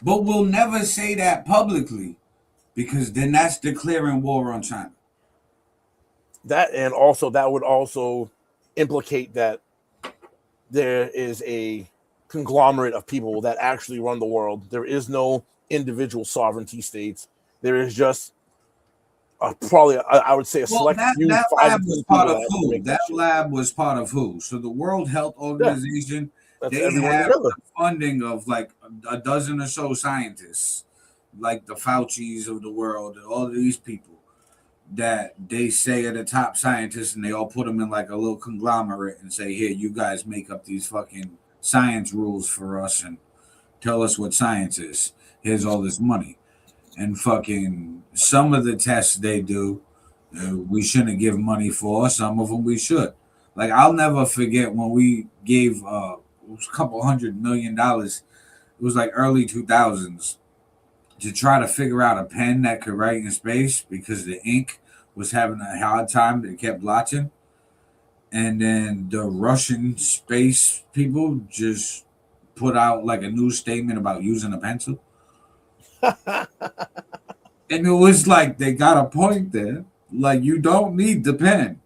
C: But we'll never say that publicly, because then that's declaring war on China.
D: That, and also that would also implicate that there is a conglomerate of people that actually run the world. There is no individual sovereignty states. There is just probably, I would say, a select few.
C: That lab was part of who? That lab was part of who? So the World Health Organization, they have the funding of like a dozen or so scientists, like the Faucis of the world, and all of these people that they say are the top scientists, and they all put them in like a little conglomerate and say, here, you guys make up these fucking science rules for us and tell us what science is. Here's all this money. And fucking some of the tests they do, we shouldn't give money for. Some of them we should. Like, I'll never forget when we gave it was a couple $100 million. It was like early 2000s to try to figure out a pen that could write in space because the ink was having a hard time. It kept blotching. And then the Russian space people just put out like a news statement about using a pencil. And it was like, they got a point there. Like, you don't need the pen.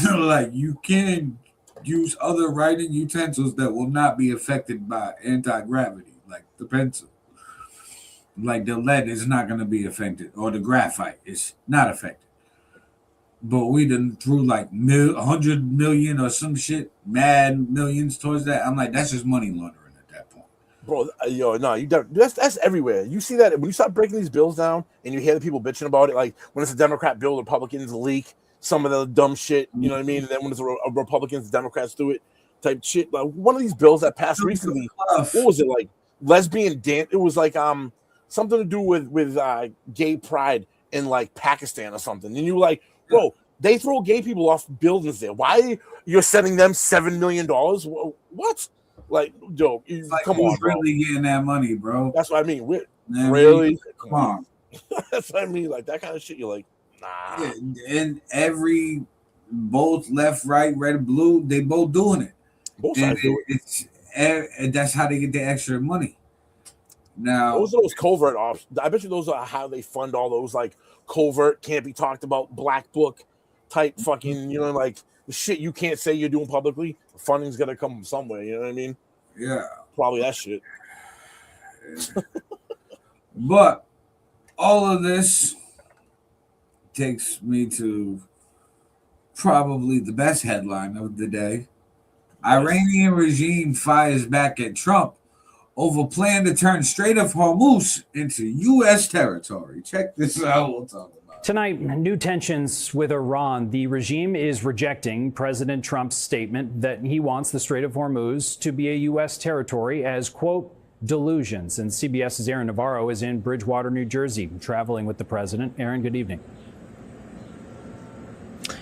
C: Like, you can use other writing utensils that will not be affected by anti-gravity, like the pencil. Like, the lead is not going to be affected, or the graphite is not affected. But we done threw like 100 million or some shit, mad millions towards that. I'm like, that's just money laundering at that point.
D: Bro, that's everywhere. You see that when you start breaking these bills down and you hear the people bitching about it, like when it's a Democrat bill, Republicans leak some of the dumb shit, you know what I mean? And then when it's a Republicans, Democrats do it type shit. Like one of these bills that passed recently, what was it, like lesbian dance? It was like something to do with gay pride in like Pakistan or something. And you like, bro, they throw gay people off buildings there. Why you're sending them $7 million? What? Like, yo,
C: like,
D: come on, bro.
C: Really getting that money, bro.
D: That's what I mean. Really?
C: Come on.
D: That's what I mean. Like that kind of shit. You're like, nah.
C: Yeah, and every both left, right, red, blue, they both doing it.
D: Both sides do
C: it. And that's how they get the extra money. Now,
D: those are those covert ops. I bet you those are how they fund all those like covert, can't be talked about, black book type fucking, you know, like the shit you can't say you're doing publicly. The funding's gonna come from somewhere, you know what I mean?
C: Yeah.
D: Probably that shit.
C: But all of this takes me to probably the best headline of the day. Iranian regime fires back at Trump over plan to turn Strait of Hormuz into U.S. territory. Check this out. We'll talk about it.
F: Tonight, new tensions with Iran. The regime is rejecting President Trump's statement that he wants the Strait of Hormuz to be a U.S. territory as, quote, delusions. And CBS's Aaron Navarro is in Bridgewater, New Jersey, traveling with the president. Aaron, good evening.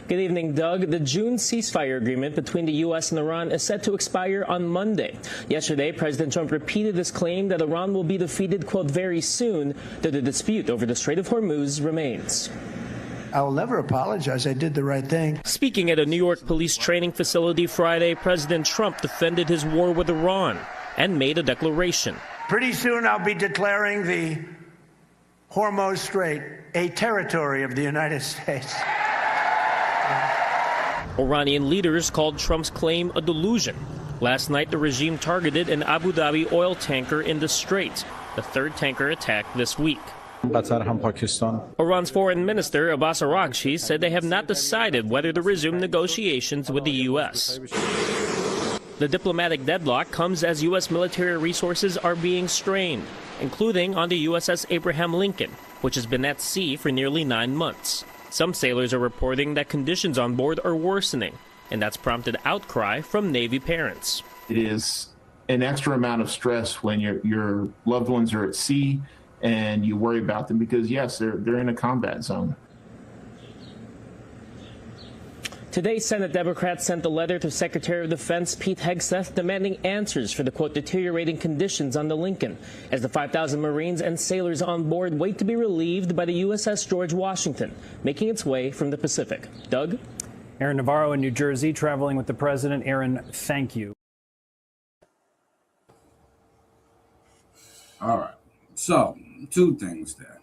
H: Good evening, Doug. The June ceasefire agreement between the U.S. and Iran is set to expire on Monday. Yesterday, President Trump repeated his claim that Iran will be defeated, quote, very soon, though the dispute over the Strait of Hormuz remains.
I: I will never apologize. I did the right thing.
H: Speaking at a New York police training facility Friday, President Trump defended his war with Iran and made a declaration.
I: Pretty soon I'll be declaring the Hormuz Strait a territory of the United States.
H: Iranian leaders called Trump's claim a delusion. Last night, the regime targeted an Abu Dhabi oil tanker in the Strait, the third tanker attack this week. Iran's foreign minister, Abbas Araghchi, said they have not decided whether to resume negotiations with the U.S. The diplomatic deadlock comes as U.S. military resources are being strained, including on the USS Abraham Lincoln, which has been at sea for nearly 9 months. Some sailors are reporting that conditions on board are worsening, and that's prompted outcry from Navy parents.
X: It is an extra amount of stress when your loved ones are at sea and you worry about them because, yes, they're in a combat zone.
H: Today, Senate Democrats sent a letter to Secretary of Defense Pete Hegseth demanding answers for the, quote, deteriorating conditions on the Lincoln, as the 5,000 Marines and sailors on board wait to be relieved by the USS George Washington, making its way from the Pacific. Doug?
F: Aaron Navarro in New Jersey, traveling with the president. Aaron, thank you.
C: All right. So, two things there.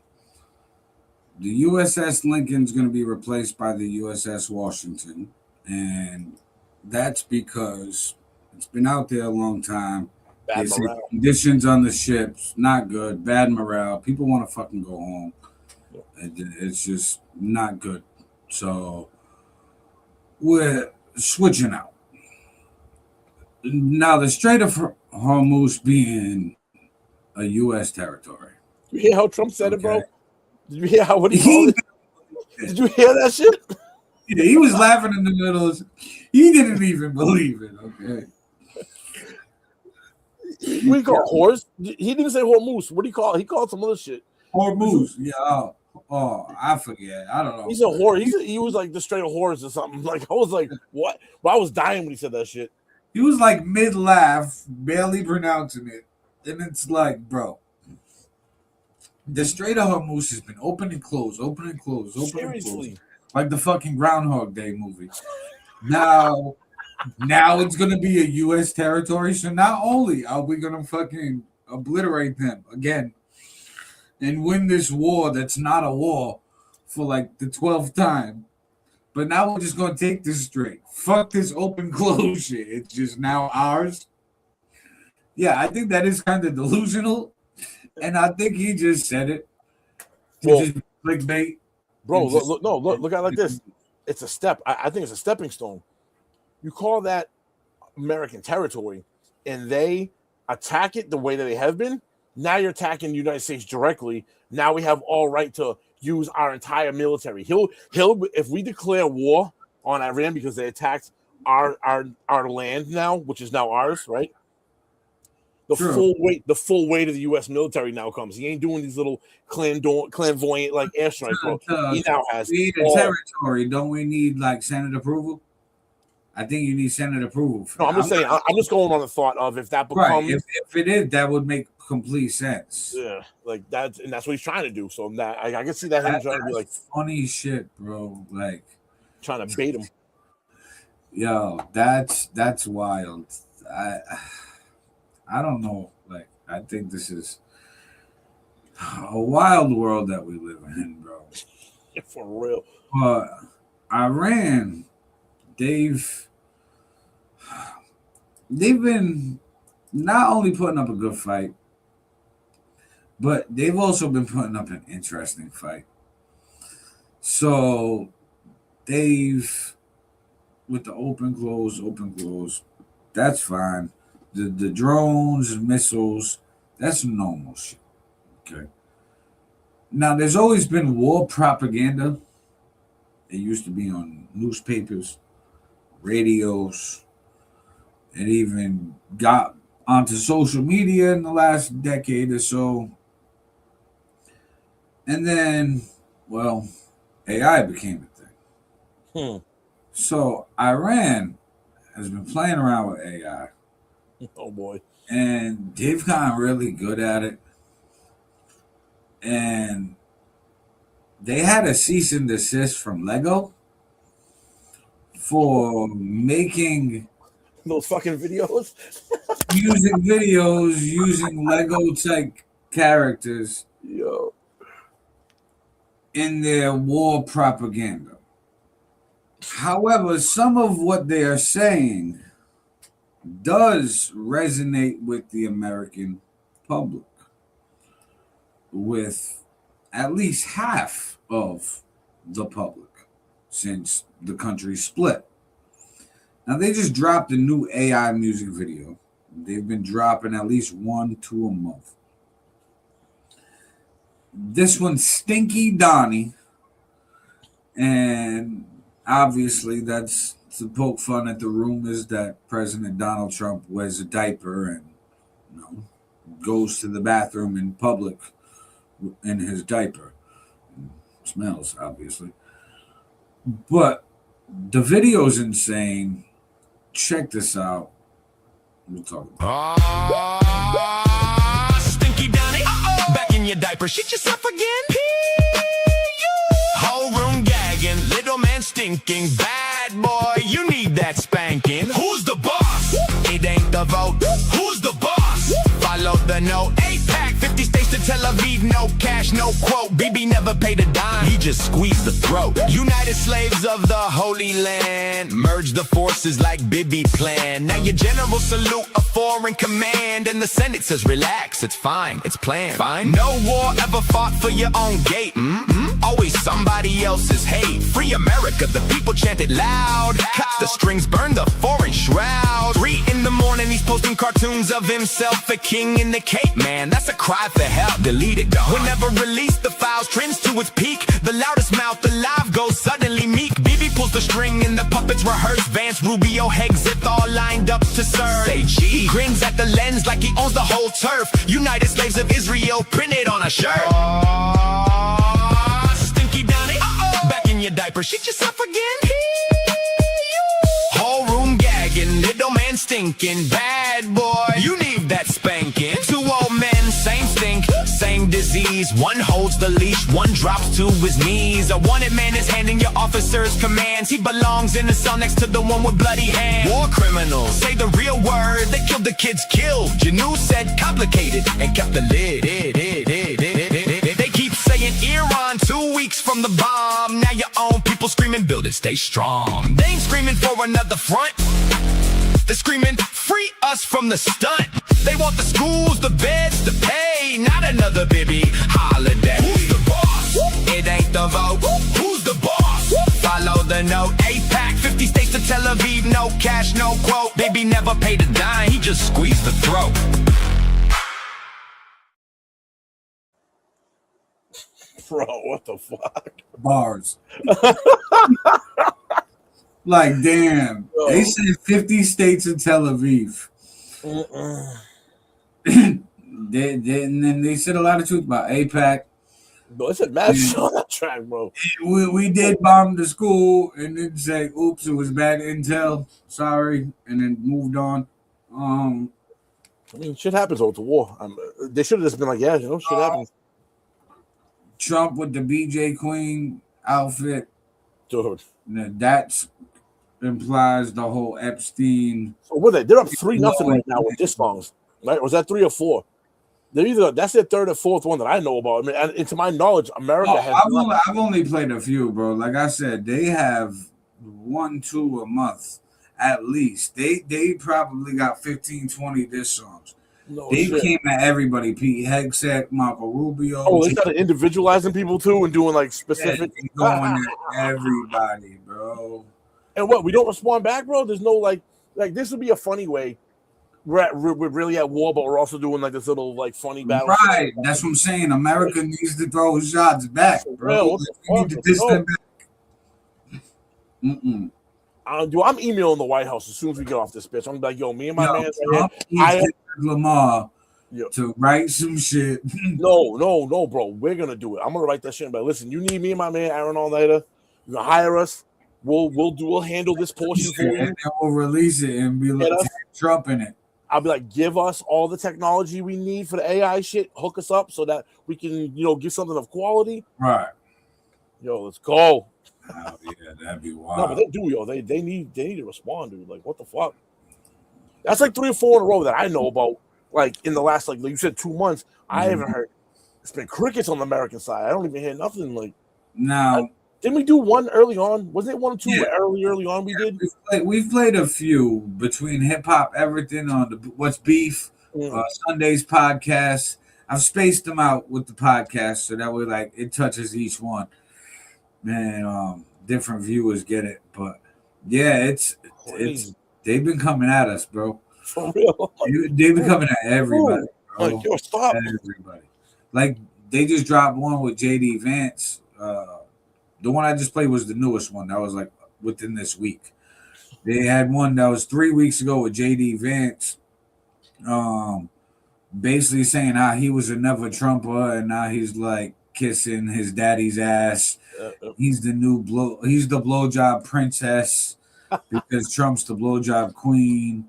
C: The USS Lincoln's going to be replaced by the USS Washington, and that's because it's been out there a long time.
D: Bad
C: They say
D: morale.
C: conditions on the ships, not good, bad morale. People want to fucking go home. It's just not good. So we're switching out. Now, the Strait of Hormuz being a U.S. territory.
D: You hear how Trump said it, bro? Did you hear how what he called it? Did you hear that shit?
C: Yeah, he was laughing in the middle. He didn't even believe it. Okay.
D: What do you call it? Horse? He didn't say Hormuz. What do you call it? He called some other shit.
C: Hormuz. Yeah. Oh, I forget. I don't know.
D: He's a whore. He was like the straight of horrors or something. Like I was like, what? Well, I was dying when he said that shit.
C: He was like mid laugh, barely pronouncing it, and it's like, bro. The Strait of Hormuz has been open and closed, open and closed, open and closed. Like the fucking Groundhog Day movie. Now it's going to be a U.S. territory. So not only are we going to fucking obliterate them again and win this war that's not a war for like the 12th time, but now we're just going to take this straight. Fuck this open close shit. It's just now ours. Yeah, I think that is kind of delusional. And I think he just said it. Just clickbait.
D: Bro, look at it like this. It's a step. I think it's a stepping stone. You call that American territory, and they attack it the way that they have been. Now you're attacking the United States directly. Now we have all right to use our entire military. He'll if we declare war on Iran because they attacked our land now, which is now ours, right? The full weight of the U.S. military now comes. He ain't doing these little clairvoyant like airstrikes, bro. He now has.
C: We need a territory. Don't we need like Senate approval? I think you need Senate approval.
D: No, I'm just saying. I'm just going on the thought of if that becomes.
C: Right. If it is, that would make complete sense.
D: Yeah, like that's what he's trying to do. So that I can see that him trying to be like
C: funny shit, bro. Like
D: trying to bait him.
C: Yo, that's wild. I don't know. Like, I think this is a wild world that we live in, bro.
D: Yeah, for real.
C: Iran, they've been not only putting up a good fight, but they've also been putting up an interesting fight. So they've, with the open, close, that's fine. The drones and missiles, that's normal shit. Okay. Now, there's always been war propaganda. It used to be on newspapers, radios. It even got onto social media in the last decade or so. And then, well, AI became a thing. So Iran has been playing around with AI.
D: Oh boy.
C: And they've gotten really good at it. And they had a cease and desist from Lego for making
D: those fucking videos.
C: using Lego type characters in their war propaganda. However, some of what they are saying does resonate with the American public, with at least half of the public since the country split. Now, they just dropped a new AI music video. They've been dropping at least 1-2 a month. This one's Stinky Donnie, and obviously that's to poke fun at the rumors that President Donald Trump wears a diaper and goes to the bathroom in public in his diaper. Smells, obviously. But The video's insane. Check this out. We'll talk about
G: Stinky Donnie, back in your diaper, shit yourself again. Whole room gagging, little man stinking. Bad boy, you need that spanking. Who's the boss? It ain't the vote. Who's the boss? Follow the note. 8-pack, 50 states to Tel Aviv, no cash, no quote. BB never paid a dime, he just squeezed the throat. United slaves of the Holy Land, merge the forces like Bibi planned. Now your general salute a foreign command, and the Senate says relax, it's fine, it's planned. Fine. No war ever fought for your own gate. Always somebody else's hate. Free America, the people chanted loud. Cut the strings, burn the foreign shroud. 3 in the morning, he's posting cartoons of himself, a king in the Cape. Man, that's a cry for help. Delete it, gone. Whenever release the files trends to its peak, the loudest mouth alive goes suddenly meek. BB pulls the string and the puppets rehearse. Vance, Rubio, Hexith all lined up to serve. Say G, grins at the lens like he owns the whole turf. United Slaves of Israel printed on a shirt. Stinky Donnie, back in your diaper, shit yourself again. Whole room gagging, little man stinking. Bad boy, you need that spanking. 2 old men, same stink, same disease. One holds the leash, one drops to his knees. A wanted man is handing your officers commands. He belongs in the cell next to the one with bloody hands. War criminals, say the real word. They killed the kids killed. Janu said complicated and kept the lid. They keep saying Iran 2 weeks from the bomb. Now your own people screaming, build it, stay strong. They ain't screaming for another front. They're screaming, free us from the stunt. They want the schools, the beds, the pay, not another Bibi holiday. Who's the boss? It ain't the vote. Who's the boss? Follow the note. 8-pack, 50 states to Tel Aviv, no cash, no quote. Bibi never paid a dime, he just squeezed the throat.
D: Bro, what the fuck?
C: bars. Like, damn. They said 50 states in Tel Aviv. And then they said a lot of truth about AIPAC.
D: Bro, it's a mad shit on that track, bro.
C: We did bomb the school and then say, oops, it was bad intel. Sorry. And then moved on.
D: I mean, shit happens over the war. They should have just been like, yeah, shit happens.
C: Trump with the BJ Queen outfit.
D: Dude.
C: That implies the whole Epstein.
D: So what they're up 3-0 right now with this songs. Right? Or was that 3 or 4? They're either that's their 3rd or 4th one that I know about. I mean, and to my knowledge, America has.
C: I've only played a few, bro. Like I said, they have 1-2 a month at least. They probably got 15-20 diss songs. They came at everybody. Pete Hegseth, Marco Rubio.
D: Oh, they started individualizing people too and doing like specific.
C: Going at everybody, bro.
D: And what, we don't respond back, bro? There's no like this would be a funny way. We're really at war, but we're also doing like this little like funny battle.
C: Right, that's what I'm saying. America needs to throw shots back, bro. We need to diss them back.
D: Dude, I'm emailing the White House as soon as we get off this bitch. I'm like, yo, me and my man
C: right here. Lamar to write some shit.
D: No, bro. We're gonna do it. I'm gonna write that shit. But listen, you need me and my man Aaron all nighter. You gonna hire us? We'll handle this portion for you.
C: And then we'll release it and be like Trump in it.
D: I'll be like, give us all the technology we need for the AI shit. Hook us up so that we can, give something of quality.
C: Right.
D: Yo, let's go.
C: Oh, yeah, that'd be wild.
D: No, but they do, yo. They need to respond, dude. Like, what the fuck? That's like 3 or 4 in a row that I know about. Like in the last, like you said, 2 months. I haven't heard. It's been crickets on the American side. I don't even hear nothing. Like
C: now.
D: Didn't we do one early on? Wasn't it 1 or 2 early on we did?
C: We've played a few between hip hop, everything on the What's Beef, Sunday's podcast. I've spaced them out with the podcast so that way like it touches each one. Man, different viewers get it. But yeah, it's they've been coming at us, bro.
D: For real.
C: They've been coming at everybody, bro.
D: Like, yo, stop.
C: At everybody. Like they just dropped one with JD Vance. The one I just played was the newest one. That was like within this week. They had one that was 3 weeks ago with JD Vance. Basically saying how he was a never Trumper and now he's like kissing his daddy's ass. He's the blowjob princess because Trump's the blowjob queen.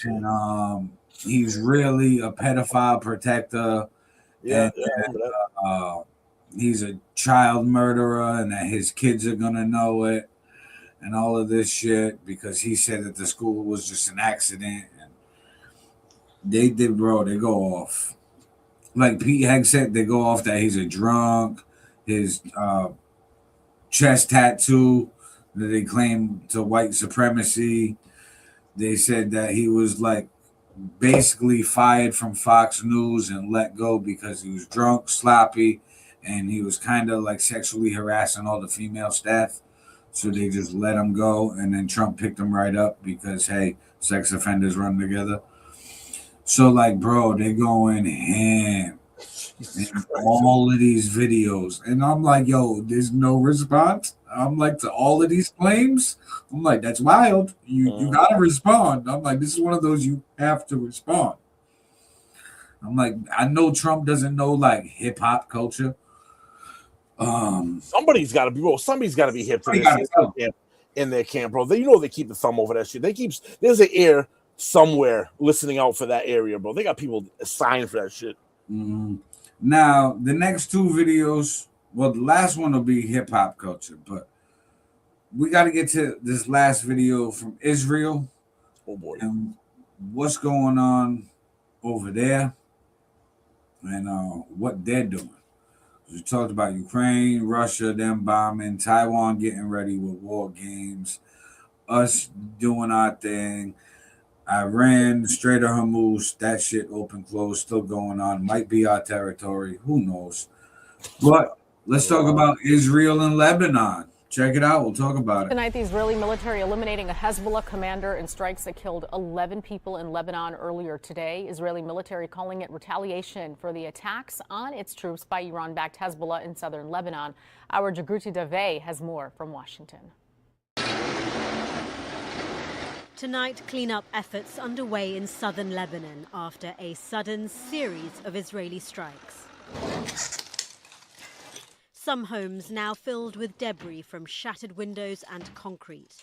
C: And he's really a pedophile protector.
D: Yeah,
C: he's a child murderer, and that his kids are gonna know it, and all of this shit because he said that the school was just an accident. And they go off. Like Pete Hegg said, they go off that he's a drunk. His chest tattoo that they claim to white supremacy. They said that he was like basically fired from Fox News and let go because he was drunk, sloppy, and he was kind of like sexually harassing all the female staff. So they just let him go, and then Trump picked him right up because, hey, sex offenders run together. So, like, bro, they going ham in all of these videos. And I'm like, yo, there's no response. I'm like, to all of these claims, I'm like, that's wild. You got to respond. I'm like, this is one of those you have to respond. I'm like, I know Trump doesn't know, like, hip-hop culture.
D: Somebody's got to be, bro. Somebody's got to be hip to this in their camp, bro. They keep the thumb over that shit. There's an ear somewhere listening out for that area, bro. They got people assigned for that shit.
C: Mm-hmm. Now, the next two videos, well, the last one will be hip hop culture, but we got to get to this last video from Israel.
D: Oh boy.
C: And what's going on over there and what they're doing. We talked about Ukraine, Russia, them bombing, Taiwan getting ready with war games, us doing our thing. Iran, Strait of Hormuz, that shit open, close, still going on. Might be our territory. Who knows? But let's talk about Israel and Lebanon. Check it out. We'll talk about it.
J: Tonight, the Israeli military eliminating a Hezbollah commander in strikes that killed 11 people in Lebanon earlier today. Israeli military calling it retaliation for the attacks on its troops by Iran-backed Hezbollah in southern Lebanon. Our Jagriti Dave has more from Washington.
K: Tonight, cleanup efforts underway in southern Lebanon after a sudden series of Israeli strikes. Some homes now filled with debris from shattered windows and concrete.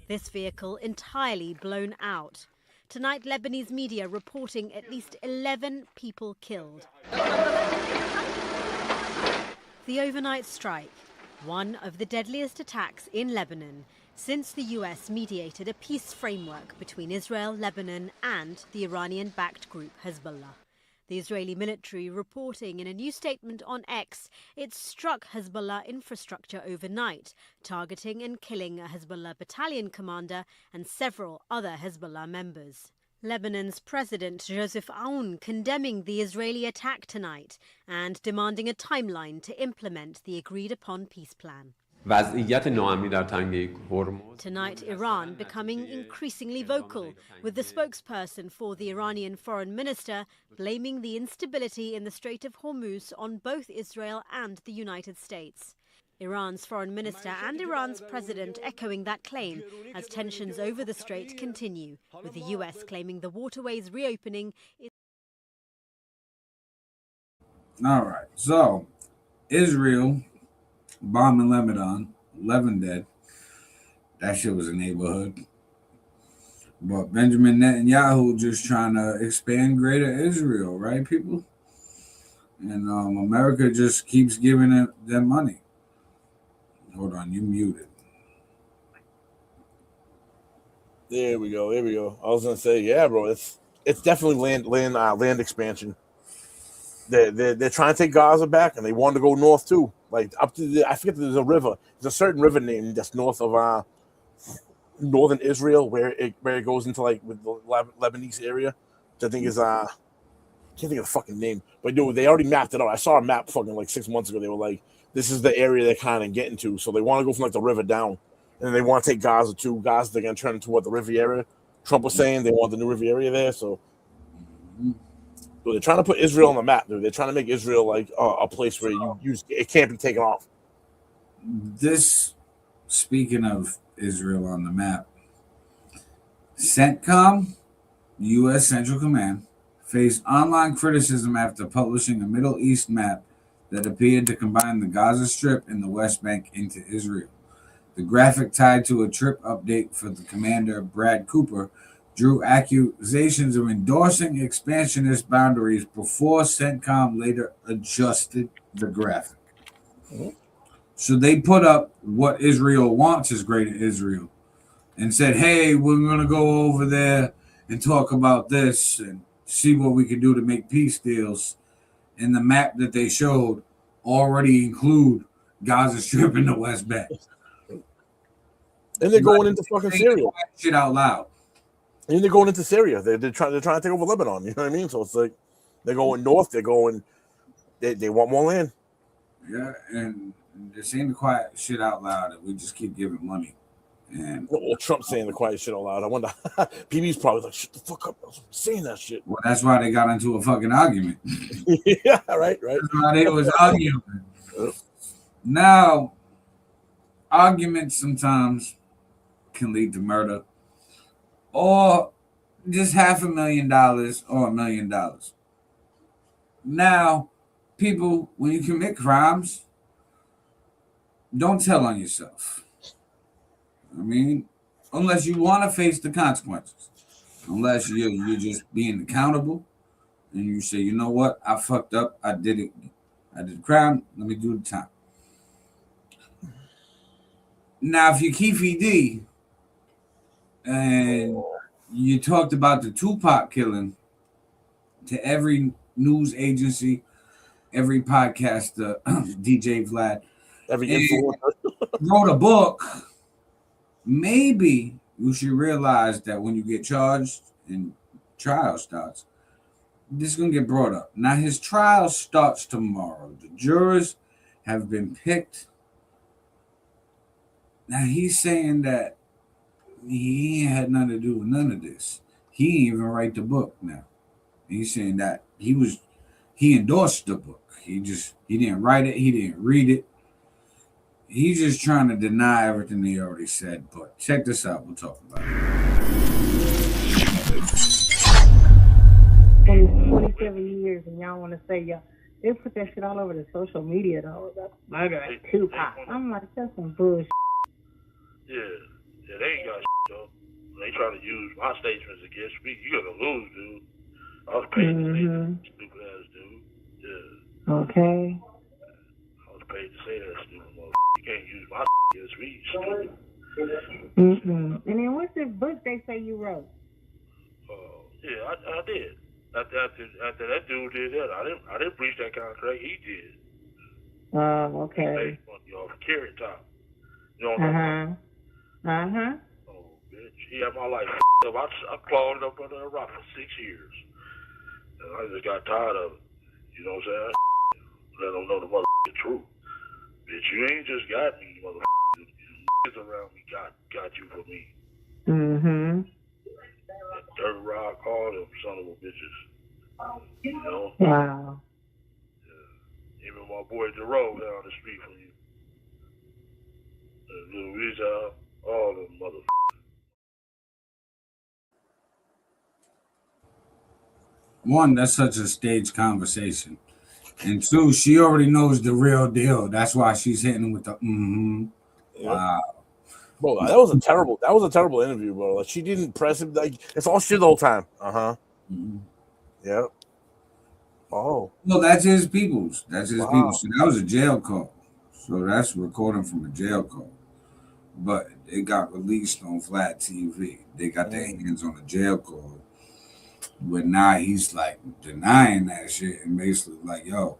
K: This vehicle entirely blown out. Tonight, Lebanese media reporting at least 11 people killed. The overnight strike, one of the deadliest attacks in Lebanon since the US mediated a peace framework between Israel, Lebanon and the Iranian-backed group Hezbollah. The Israeli military reporting in a new statement on X it struck Hezbollah infrastructure overnight, targeting and killing a Hezbollah battalion commander and several other Hezbollah members. Lebanon's President Joseph Aoun condemning the Israeli attack tonight and demanding a timeline to implement the agreed-upon peace plan. Tonight, Iran becoming increasingly vocal, with the spokesperson for the Iranian foreign minister blaming the instability in the Strait of Hormuz on both Israel and the United States. Iran's foreign minister and Iran's president echoing that claim as tensions over the strait continue, with the US claiming the waterway's reopening is...
C: All right, so Israel bombing Lebanon, 11 dead. That shit was a neighborhood. But Benjamin Netanyahu just trying to expand greater Israel, right, people? And America just keeps giving it that money. Hold on, you muted.
D: There we go. I was gonna say, yeah, bro. It's definitely land expansion. They're trying to take Gaza back, and they want to go north too. Like up to I forget there's a river. There's a certain river name that's north of northern Israel where it goes into like with the Lebanese area, which I think is I can't think of the fucking name. But dude, they already mapped it out. I saw a map fucking like 6 months ago. They were like, this is the area they're kind of getting to. So they want to go from like the river down, and they want to take Gaza too. Gaza they're gonna turn into what the Riviera. Trump was saying they want the new Riviera there. So they're trying to put Israel on the map, dude. They're trying to make Israel like a place where it can't be taken off.
C: This, speaking of Israel on the map, CENTCOM, U.S. Central Command, faced online criticism after publishing a Middle East map that appeared to combine the Gaza Strip and the West Bank into Israel. The graphic, tied to a trip update for the commander, Brad Cooper, drew accusations of endorsing expansionist boundaries before CENTCOM later adjusted the graphic. So they put up what Israel wants as Greater Israel and said, hey, we're going to go over there and talk about this and see what we can do to make peace deals. And the map that they showed already include Gaza Strip and the West Bank.
D: And they're going into fucking Syria.
C: Shit out loud.
D: And they're going into Syria. They're trying to take over Lebanon. You know what I mean? So it's like they're going north. They want more land.
C: Yeah, and they're saying the quiet shit out loud, and we just keep giving money. And
D: well, Trump's saying the quiet shit out loud. I wonder. PB's probably like, shut the fuck up. I was saying that shit.
C: Well, that's why they got into a fucking argument.
D: Yeah, right.
C: That's why they was arguing. Now, arguments sometimes can lead to murder, or just $500,000 or $1 million. Now, people, when you commit crimes, don't tell on yourself. I mean, unless you want to face the consequences, unless you're just being accountable, and you say, you know what, I fucked up, I did it, I did the crime, let me do the time. Now, if you're Keefe D, and you talked about the Tupac killing to every news agency, every podcaster, DJ Vlad,
D: every influencer,
C: wrote a book, maybe you should realize that when you get charged and trial starts, this is going to get brought up. Now, his trial starts tomorrow. The jurors have been picked. Now, he's saying that he ain't had nothing to do with none of this. He ain't even write the book now. He's saying that he endorsed the book. He didn't write it. He didn't read it. He's just trying to deny everything he already said. But check this out. We'll talk about it.
M: 27 years, and y'all want to say they put that shit all over the social media though. That's murder and Tupac. I'm like, that's some bullshit.
N: Yeah, they ain't got shit though. They try to use my statements against me. You gonna lose, dude. I was paid to say that, stupid ass dude. Yeah.
M: Okay.
N: I was paid to say that, stupid motherfucker. You can't use my against me, stupid.
M: And then what's this book they say you wrote?
N: Yeah, I did. After that dude did that, I didn't breach that contract. He did.
M: Okay.
N: He off carrot top. You don't know. Oh, bitch. He had my life up. I clawed up under a rock for 6 years. And I just got tired of it. You know what I'm saying? Let them know the motherfucking truth. Bitch, you ain't just got me, motherfucker. You around me got you for me. That dirt rock, all them son of a bitches. You know?
M: Wow.
N: Yeah. Even my boy Jerome down the street from you. Louisa, all them motherfuckers.
C: One, that's such a staged conversation. And two, she already knows the real deal. That's why she's hitting him with the
D: Yeah.
C: Wow.
D: Bro, that was a terrible interview, bro. Like, she didn't press him. Like, it's all shit the whole time. Yep. Oh.
C: No, that's his people's. That's his people's. So that was a jail call. So that's recording from a jail call. But it got released on Flat TV. They got their hands on the jail call. But now he's like denying that shit and basically like, yo,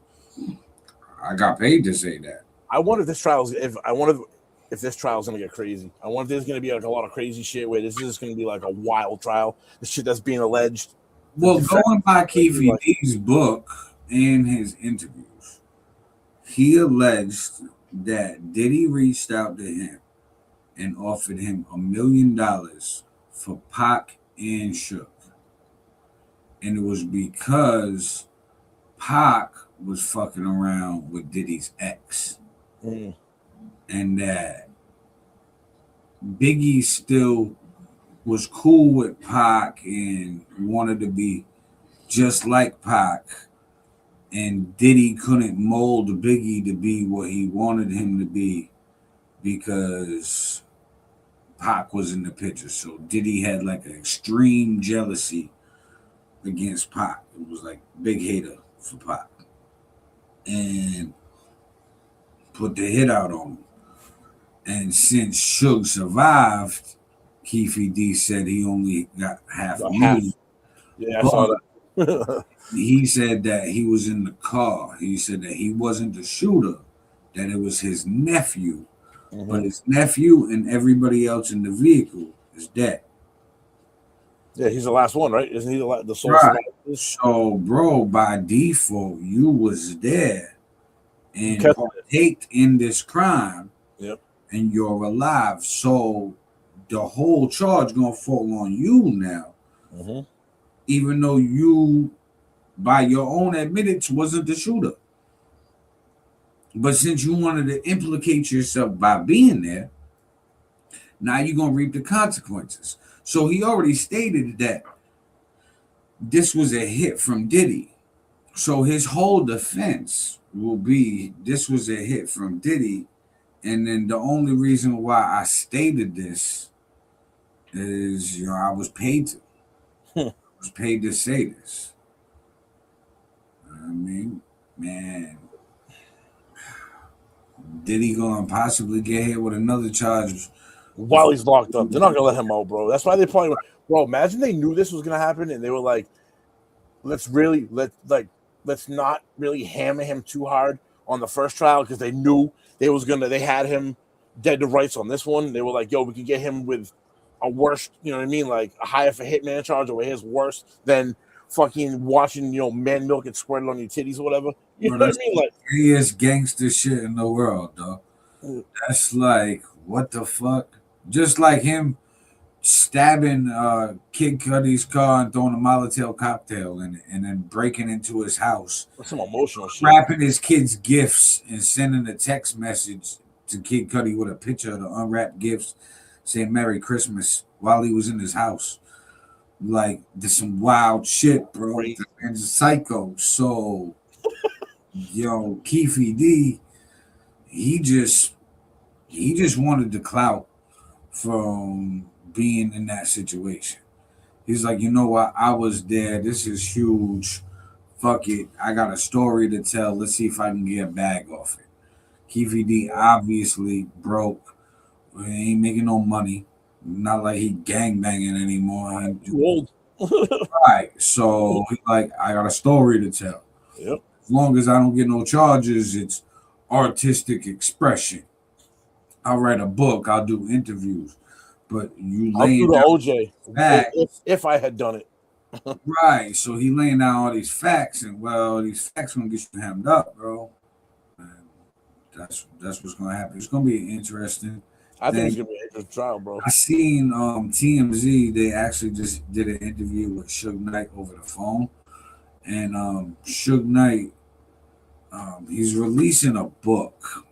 C: I got paid to say that.
D: I wonder if this trial's gonna get crazy. I wonder if there's gonna be like a lot of crazy shit where this is just gonna be like a wild trial. The shit that's being alleged.
C: Well, going by Keefe D's book and his interviews, he alleged that Diddy reached out to him and offered him $1 million for Pac and Shook. And it was because Pac was fucking around with Diddy's ex. And that Biggie still was cool with Pac and wanted to be just like Pac. and Diddy couldn't mold Biggie to be what he wanted him to be because Pac was in the picture. So Diddy had like an extreme jealousy against Pac. It was like big hater for Pac, and put the hit out on him. And since Suge survived, Keefe D said he only got half a million.
D: Yeah, I saw that.
C: He said that he was in the car. He said that he wasn't the shooter, that it was his nephew. But his nephew and everybody else in the vehicle is dead.
D: Yeah, he's the last one, right? Isn't he the sole
C: Right.
D: survivor?
C: So, bro, by default, you was there and partaked in this crime.
D: Yep.
C: And you're alive. So the whole charge gonna fall on you now. Even though you, by your own admittance, wasn't the shooter. But since you wanted to implicate yourself by being there, now you're gonna reap the consequences. So he already stated that this was a hit from Diddy. So his whole defense will be this was a hit from Diddy. And then the only reason why I stated this is, I was paid to. I was paid to say this. I mean, man, Diddy gonna possibly get hit with another charge
D: while he's locked up? They're not gonna let him out, bro. That's why they probably, bro. Imagine they knew this was gonna happen and they were like, let's not really hammer him too hard on the first trial because they knew they had him dead to rights on this one. They were like, yo, we can get him with a worse, you know what I mean? Like a higher for hitman charge or his worse than fucking watching, man milk and squirted on your titties or whatever. You know what I mean? Like,
C: biggest gangster shit in the world, dog. That's like, what the fuck? Just like him stabbing Kid Cudi's car and throwing a Molotov cocktail in it and then breaking into his house.
D: That's some emotional shit.
C: Wrapping his kids' gifts and sending a text message to Kid Cudi with a picture of the unwrapped gifts saying Merry Christmas while he was in his house. Like, there's some wild shit, bro. And psycho. So, Keefe D, he just wanted the clout from being in that situation. He's like, you know what? I was there. This is huge. Fuck it. I got a story to tell. Let's see if I can get a bag off it. Keefe D obviously broke. He ain't making no money. Not like he gangbanging anymore.
D: Too old.
C: Right. So he's like, I got a story to tell.
D: Yep.
C: As long as I don't get no charges, it's artistic expression. I'll write a book. I'll do interviews. But
D: I'll do the OJ if I had done it.
C: Right. So he laying down all these facts, and these facts gonna get you hemmed up, bro. And that's what's gonna happen. It's gonna be interesting.
D: I think it's gonna be an interesting trial, bro.
C: I seen TMZ. They actually just did an interview with Suge Knight over the phone, and Suge Knight, he's releasing a book.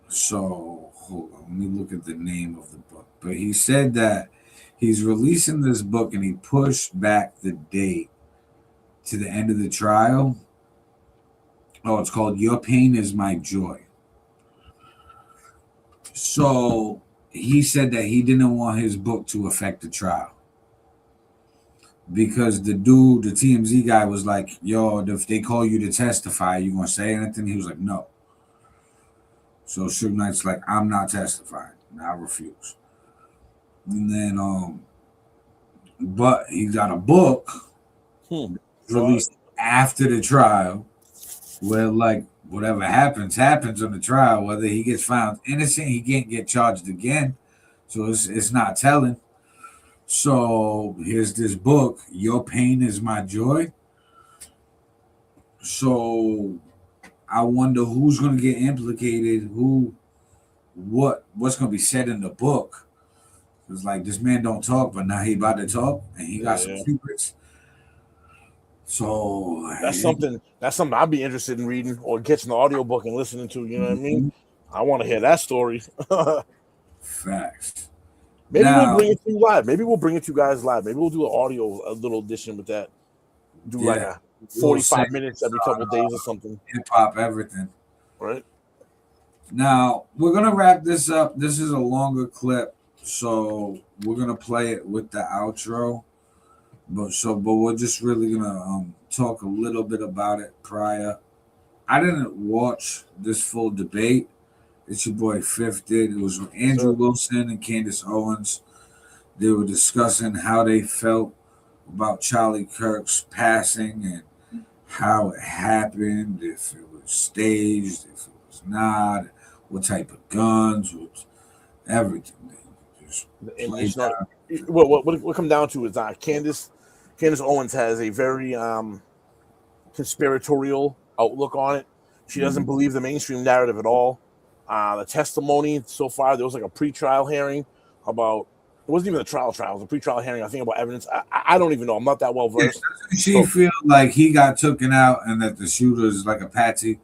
C: So hold on, let me look at the name of the book. But he said that he's releasing this book and he pushed back the date to the end of the trial. Oh, it's called Your Pain Is My Joy. So he said that he didn't want his book to affect the trial. Because the dude, the TMZ guy was like, yo, if they call you to testify, you gonna say anything? He was like, no. So Suge Knight's like, I'm not testifying. I refuse. And then, but he got a book released after the trial where, like, whatever happens on the trial. Whether he gets found innocent, he can't get charged again. So it's not telling. So here's this book, Your Pain Is My Joy. So I wonder who's going to get implicated, what's going to be said in the book. It's like, this man don't talk, but now he about to talk, and he got some secrets. So
D: that's something I'd be interested in reading or catching the audiobook and listening to. You know what I mean? I want to hear that story.
C: Facts.
D: Maybe we'll bring it to you live. Maybe we'll bring it to you guys live. Maybe we'll do a little edition with that. Do like 45 minutes every couple of days or something.
C: Hip hop, everything.
D: Right.
C: Now we're gonna wrap this up. This is a longer clip, so we're gonna play it with the outro. But we're just really gonna talk a little bit about it prior. I didn't watch this full debate. It's your boy FiF did. It was with Andrew Wilson and Candace Owens. They were discussing how they felt about Charlie Kirk's passing and how it happened, if it was staged, if it was not, what type of guns, everything.
D: What come down to is Candace Owens has a very conspiratorial outlook on it. She doesn't believe the mainstream narrative at all. The testimony so far, there was like a pre-trial hearing about. It wasn't even a trial. It was a pre-trial hearing. I think about evidence. I don't even know. I'm not that well versed.
C: She feel like he got taken out and that the shooter is like a patsy.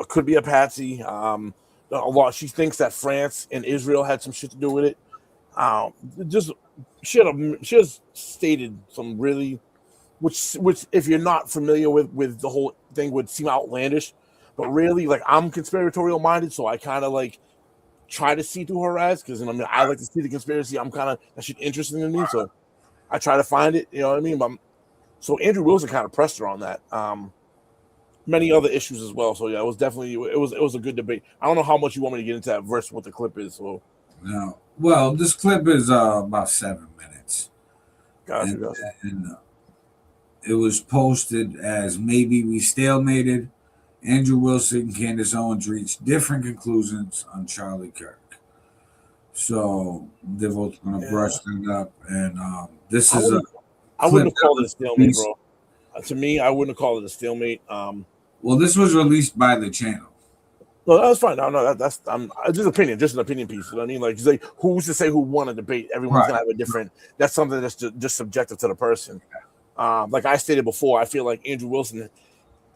D: Could be a patsy. A lot. She thinks that France and Israel had some shit to do with it. She has stated some really, which if you're not familiar with the whole thing would seem outlandish, but really like I'm conspiratorial minded, so I kind of like try to see through her eyes because I mean I like to see the conspiracy. I'm kind of that shit interesting to me, so I try to find it. You know what I mean? So Andrew Wilson kind of pressed her on that. Many other issues as well. So yeah, it was definitely it was a good debate. I don't know how much you want me to get into that versus what the clip is. So
C: no, well, this clip is about 7 minutes.
D: Gotcha.
C: And it was posted as maybe we stalemated. Andrew Wilson and Candace Owens reached different conclusions on Charlie Kirk. So they're both going to brush it up. And this is
D: I wouldn't have called it a stalemate, bro. To me, I wouldn't have called it a stalemate.
C: Well, this was released by the channel.
D: No, that's fine. No, that's just an opinion piece. You know what I mean? Like who's to say who won a debate? Everyone's gonna have a different. That's something that's just subjective to the person. Like I stated before, I feel like Andrew Wilson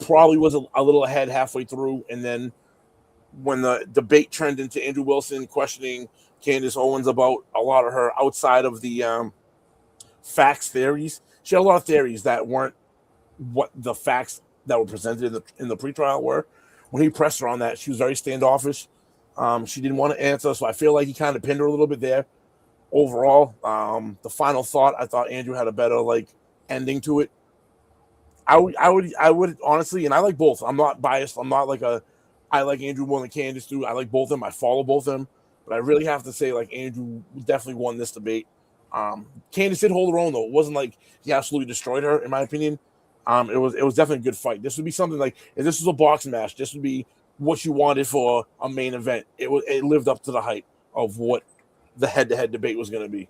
D: probably was a little ahead halfway through, and then when the debate turned into Andrew Wilson questioning Candace Owens about a lot of her outside of the facts theories, she had a lot of theories that weren't what the facts that were presented in the pretrial were. When he pressed her on that, she was very standoffish. She didn't want to answer, so I feel like he kind of pinned her a little bit there. Overall, the final thought, I thought Andrew had a better ending to it. I would honestly, and I like both. I'm not biased. I'm not I like Andrew more than Candace do. I like both of them. I follow both of them, but I really have to say Andrew definitely won this debate. Candace did hold her own though. It wasn't like he absolutely destroyed her, in my opinion. It was definitely a good fight. This would be something like if this was a boxing match, this would be what you wanted for a main event. It lived up to the hype of what the head-to-head debate was going to be.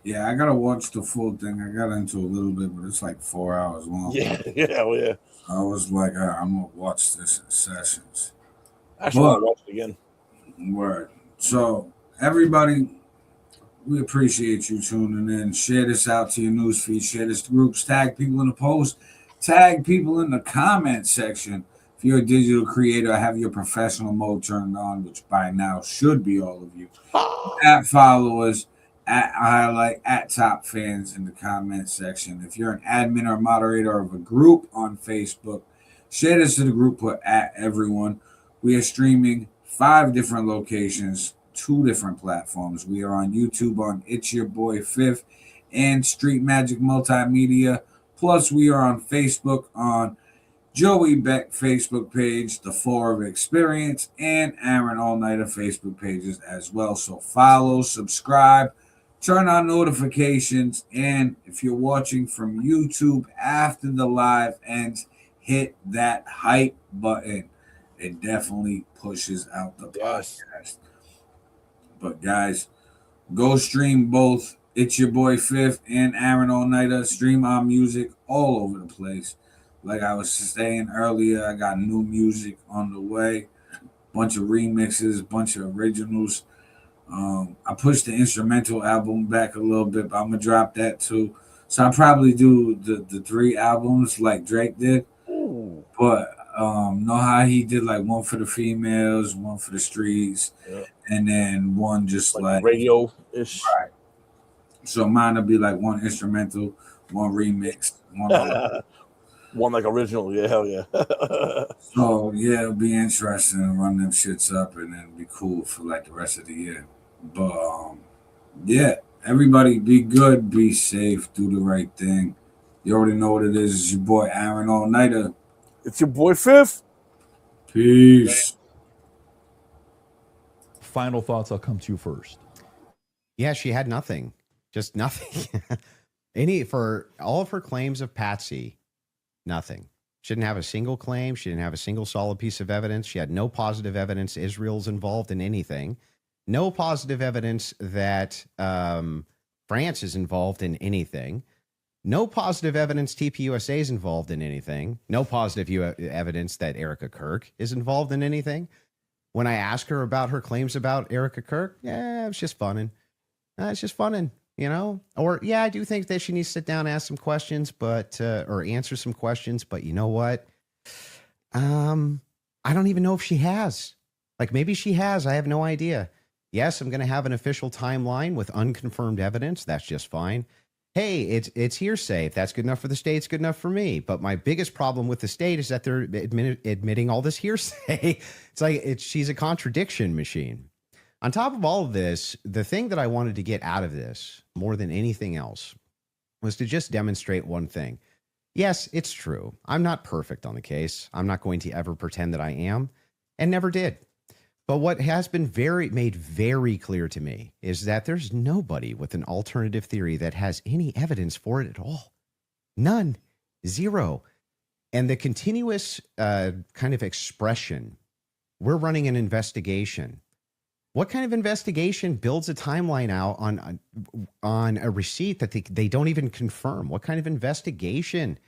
C: Yeah, I gotta watch the full thing. I got into a little bit, but it's like 4 hours long.
D: Yeah.
C: I was like, I'm gonna watch this in sessions.
D: Actually, I'll watch it again.
C: Word. So everybody, we appreciate you tuning in. Share this out to your newsfeed. Share this to groups. Tag people in the post. Tag people in the comment section. If you're a digital creator, have your professional mode turned on, which by now should be all of you. At followers. At highlight, at top fans in the comment section. If you're an admin or moderator of a group on Facebook, share this to the group, put at everyone. We are streaming 5 different locations, 2 different platforms. We are on YouTube on It's Your Boy FiF and Street Magic Multimedia. Plus, we are on Facebook on Joey Beck Facebook page, The 4 of Experience, and Aaron All Niter Facebook pages as well. So follow, subscribe, turn on notifications, and if you're watching from YouTube after the live ends, hit that hype button. It definitely pushes out the podcast. But guys, go stream both It's Your Boy FiF and Aaron All Niter. Stream our music all over the place. Like I was saying earlier, I got new music on the way. Bunch of remixes, bunch of originals. I pushed the instrumental album back a little bit, but I'm gonna drop that too. So I'll probably do the 3 albums like Drake did.
D: Ooh.
C: But know how he did one for the females, one for the streets, and then one just like
D: radio-ish.
C: Right. So mine will be 1 instrumental, one remix, one.
D: One like original, yeah, hell yeah.
C: So yeah, it'll be interesting to run them shits up, and then it'll be cool for like the rest of the year. But yeah, everybody be good, be safe, do the right thing. You already know what it is. It's your boy Aaron all Niter.
D: It's your boy FiF.
C: Peace.
L: Final thoughts. I'll come to you first.
O: Yeah, she had nothing, just nothing. For all of her claims of Patsy. Nothing. She didn't have a single claim. She didn't have a single solid piece of evidence. She had no positive evidence Israel's involved in anything. No positive evidence that France is involved in anything. No positive evidence TPUSA is involved in anything. No positive evidence that Erica Kirk is involved in anything. When I ask her about her claims about Erica Kirk, yeah, it's just funning. It's just funning. You know, or yeah, I do think that she needs to sit down and ask some questions, but or answer some questions. But you know what? I don't even know if she has. Like maybe she has. I have no idea. Yes, I'm going to have an official timeline with unconfirmed evidence. That's just fine. Hey, it's hearsay. If that's good enough for the state, it's good enough for me. But my biggest problem with the state is that they're admitting all this hearsay. It's like she's a contradiction machine. On top of all of this, the thing that I wanted to get out of this more than anything else was to just demonstrate one thing. Yes, it's true. I'm not perfect on the case. I'm not going to ever pretend that I am, and never did. But what has been made very clear to me is that there's nobody with an alternative theory that has any evidence for it at all. None. Zero. And the continuous kind of expression, we're running an investigation. What kind of investigation builds a timeline out on a receipt that they don't even confirm? What kind of investigation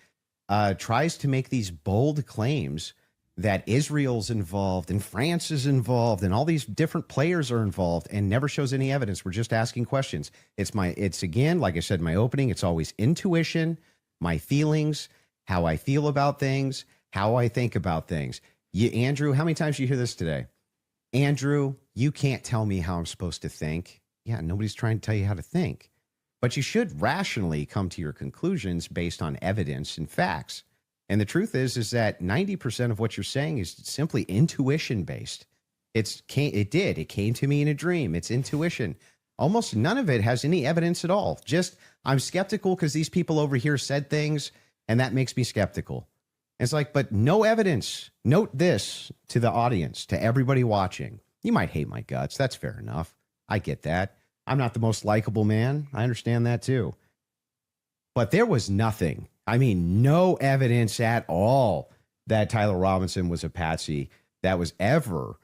O: tries to make these bold claims that Israel's involved and France is involved and all these different players are involved and never shows any evidence? We're just asking questions. It's again, like I said in my opening, it's always intuition, my feelings, how I feel about things, how I think about things. Andrew, how many times did you hear this today? Andrew, you can't tell me how I'm supposed to think. Yeah, nobody's trying to tell you how to think. But you should rationally come to your conclusions based on evidence and facts. And the truth is that 90% of what you're saying is simply intuition based. It came to me in a dream. It's intuition. Almost none of it has any evidence at all. Just I'm skeptical because these people over here said things, and that makes me skeptical. It's like, but no evidence. Note this to the audience, to everybody watching. You might hate my guts. That's fair enough. I get that. I'm not the most likable man. I understand that too. But there was nothing. I mean, no evidence at all that Tyler Robinson was a patsy that was ever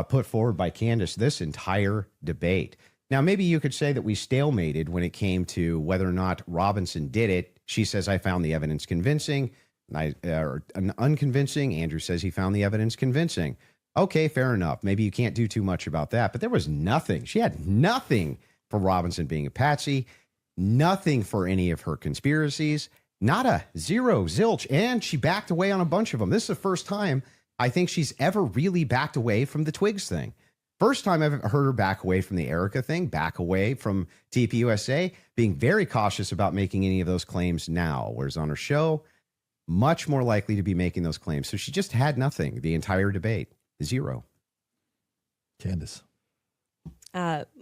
O: put forward by Candace this entire debate. Now, maybe you could say that we stalemated when it came to whether or not Robinson did it. She says, I found the evidence convincing. Unconvincing. Andrew says he found the evidence convincing. Okay, fair enough. Maybe you can't do too much about that, but there was nothing. She had nothing for Robinson being a patsy, nothing for any of her conspiracies, not a zero, zilch, and she backed away on a bunch of them. This is the first time I think she's ever really backed away from the Twigs thing. First time I've heard her back away from the Erica thing, back away from TPUSA, being very cautious about making any of those claims now, whereas on her show, much more likely to be making those claims. So she just had nothing the entire debate. Zero.
L: Candace.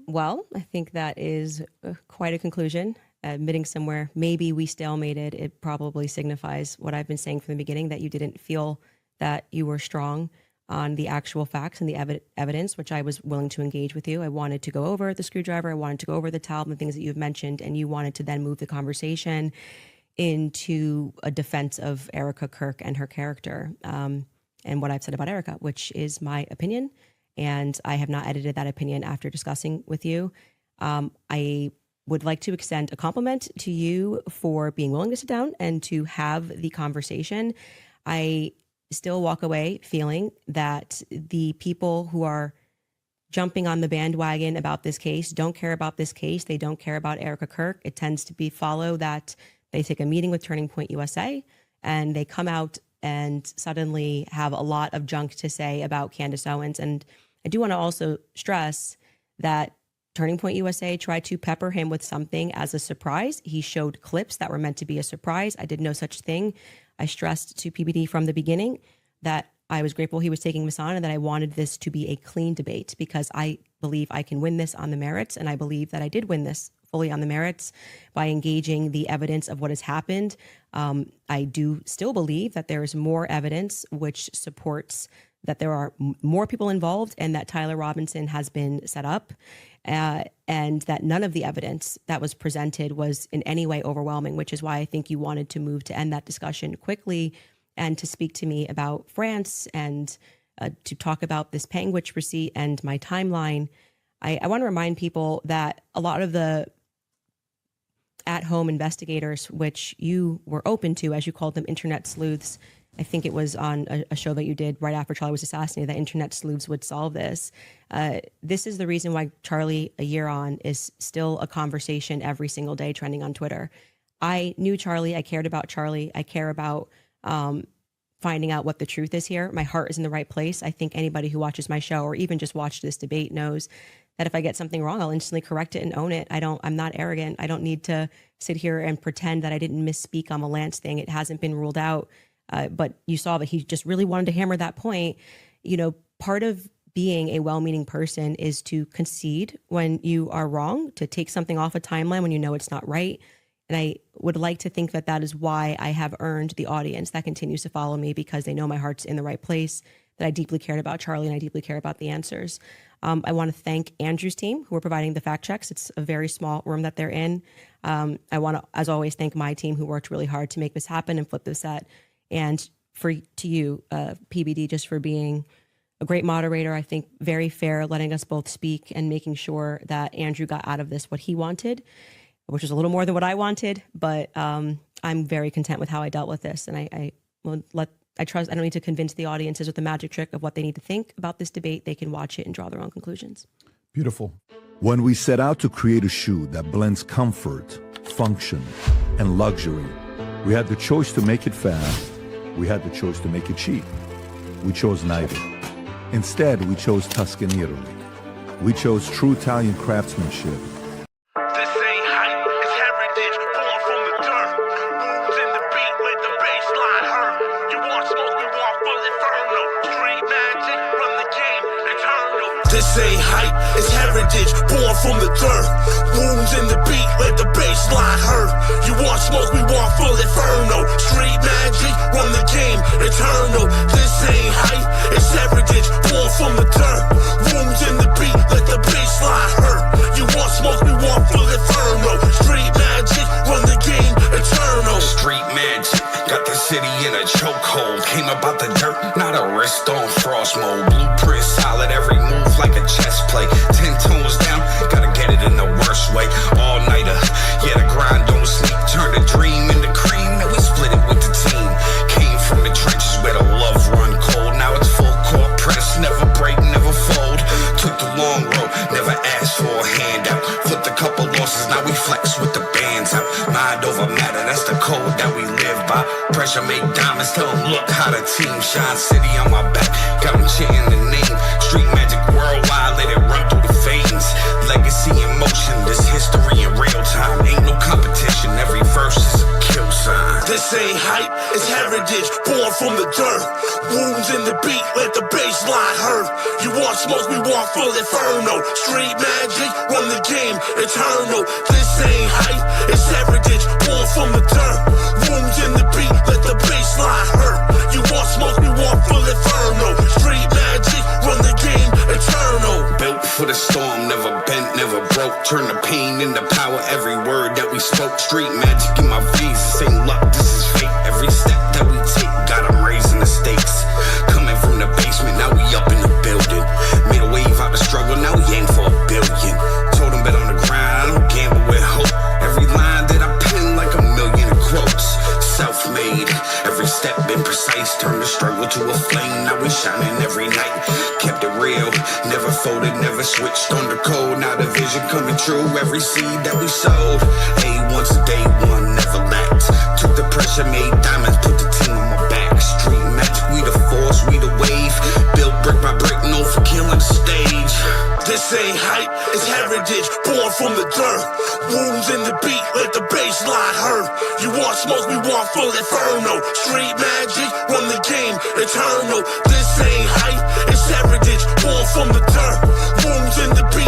P: Well, I think that is quite a conclusion. Admitting somewhere, maybe we stalemated. It probably signifies what I've been saying from the beginning, that you didn't feel that you were strong on the actual facts and the evidence, which I was willing to engage with you. I wanted to go over the screwdriver. I wanted to go over the towel and the things that you've mentioned, and you wanted to then move the conversation into a defense of Erica Kirk and her character, and what I've said about Erica, which is my opinion. And I have not edited that opinion after discussing with you. I would like to extend a compliment to you for being willing to sit down and to have the conversation. I still walk away feeling that the people who are jumping on the bandwagon about this case don't care about this case. They don't care about Erica Kirk. It tends to be follow that they take a meeting with Turning Point USA and they come out and suddenly have a lot of junk to say about Candace Owens. And I do want to also stress that Turning Point USA tried to pepper him with something as a surprise. He showed clips that were meant to be a surprise. I did no such thing. I stressed to PBD from the beginning that I was grateful he was taking this on and that I wanted this to be a clean debate because I believe I can win this on the merits. And I believe that I did win this fully on the merits by engaging the evidence of what has happened. I do still believe that there is more evidence which supports that there are more people involved and that Tyler Robinson has been set up, and that none of the evidence that was presented was in any way overwhelming, which is why I think you wanted to move to end that discussion quickly and to speak to me about France and to talk about this Panguitch receipt and my timeline. I want to remind people that a lot of the at-home investigators, which you were open to, as you called them, internet sleuths, I think it was on a show that you did right after Charlie was assassinated, that internet sleuths would solve this. This is the reason why Charlie, a year on, is still a conversation every single day trending on Twitter. I knew Charlie. I cared about Charlie. I care about finding out what the truth is here. My heart is in the right place. I think anybody who watches my show or even just watched this debate knows that if I get something wrong, I'll instantly correct it and own it. I'm not arrogant. I don't need to sit here and pretend that I didn't misspeak on the Lance thing. It hasn't been ruled out. But you saw that he just really wanted to hammer that point. You know, part of being a well-meaning person is to concede when you are wrong, to take something off a timeline when you know it's not right. And I would like to think that that is why I have earned the audience that continues to follow me, because they know my heart's in the right place, that I deeply cared about Charlie and I deeply care about the answers. I want to thank Andrew's team who are providing the fact checks. It's a very small room that they're in. I want to, as always, thank my team who worked really hard to make this happen and flip this set. And to you, PBD, just for being a great moderator, I think very fair, letting us both speak and making sure that Andrew got out of this what he wanted, which is a little more than what I wanted. But I'm very content with how I dealt with this. And I trust, I don't need to convince the audiences with the magic trick of what they need to think about this debate. They can watch it and draw their own conclusions.
L: Beautiful.
Q: When we set out to create a shoe that blends comfort, function, and luxury, we had the choice to make it fast. We had the choice to make it cheap. We chose Niter. Instead, we chose Tuscany, Italy. We chose true Italian craftsmanship.
G: This ain't hype, it's heritage, born from the dirt. Moves in the beat, let the bass line hurt. You want smoke, we want full inferno. Street magic, run the game, eternal. This ain't hype, it's heritage, born from the dirt. Wounds in the beat, let the bass line hurt. You want smoke, we want full inferno. Street magic, run the game, eternal. This ain't hype, it's heritage, born from the dirt. Wounds in the beat, let the bass line hurt. You want smoke, we want full inferno. Street magic, run the game, eternal. Street magic, got the city in a chokehold. Came about the dirt, not a wrist on frost mode. Blueprint solid, every move like a chess play. 10 tones down, gotta get it in the worst way. All-nighter, yeah, the grind don't sleep. Turn the dream into cream, now we split it with the team. Came from the trenches where the love run cold. Now it's full court press, never break, never fold. Took the long road, never asked for a handout. Flipped a couple losses, now we flex with the bands out. Mind over matter, that's the code that we live by. Pressure make diamonds, tell them look how the team shine. City on my back, got them chanting the name. Street magic worldwide, let it run through the veins. Legacy in motion, this history in real time. Ain't no competition, every verse is a kill sign. This ain't hype, it's heritage, born from the dirt. Wounds in the beat, let the bass line hurt. You want smoke, we want full inferno. Street magic, run the game, eternal. This ain't hype, it's heritage, born from the dirt. Wounds in the beat, let the bass line hurt. You want smoke, we want full inferno. Street magic, run the game, eternal. Built for the storm, never bent, never broke. Turn the pain into power, every word that we spoke. Street magic in my veins, this ain't luck, this is fate. Every step that we take, got 'em raising the stakes. Coming from the basement, now we up in the building. Made a wave out the struggle, now we aim for $1 billion. Told them bet on the grind, I don't gamble with hope. Every line that I pen like 1,000,000 quotes. Self-made, every step been precise. Turned the struggle to a flame, now we shining every night. Kept it real, never folded, never switched on the code. Now the vision coming true, every seed that we sowed. A1 to day one, never lacked. Took the pressure, made diamonds, put the team on my back. Street magic, we the force, we the wave. Built brick by brick, known for killing the stage. This ain't hype, it's heritage, born from the dirt. Wounds in the beat, let the bass line hurt. You want smoke, we want full inferno. Street magic, run the game, eternal. This ain't hype, it's heritage, born from the dirt. Wounds in the beat,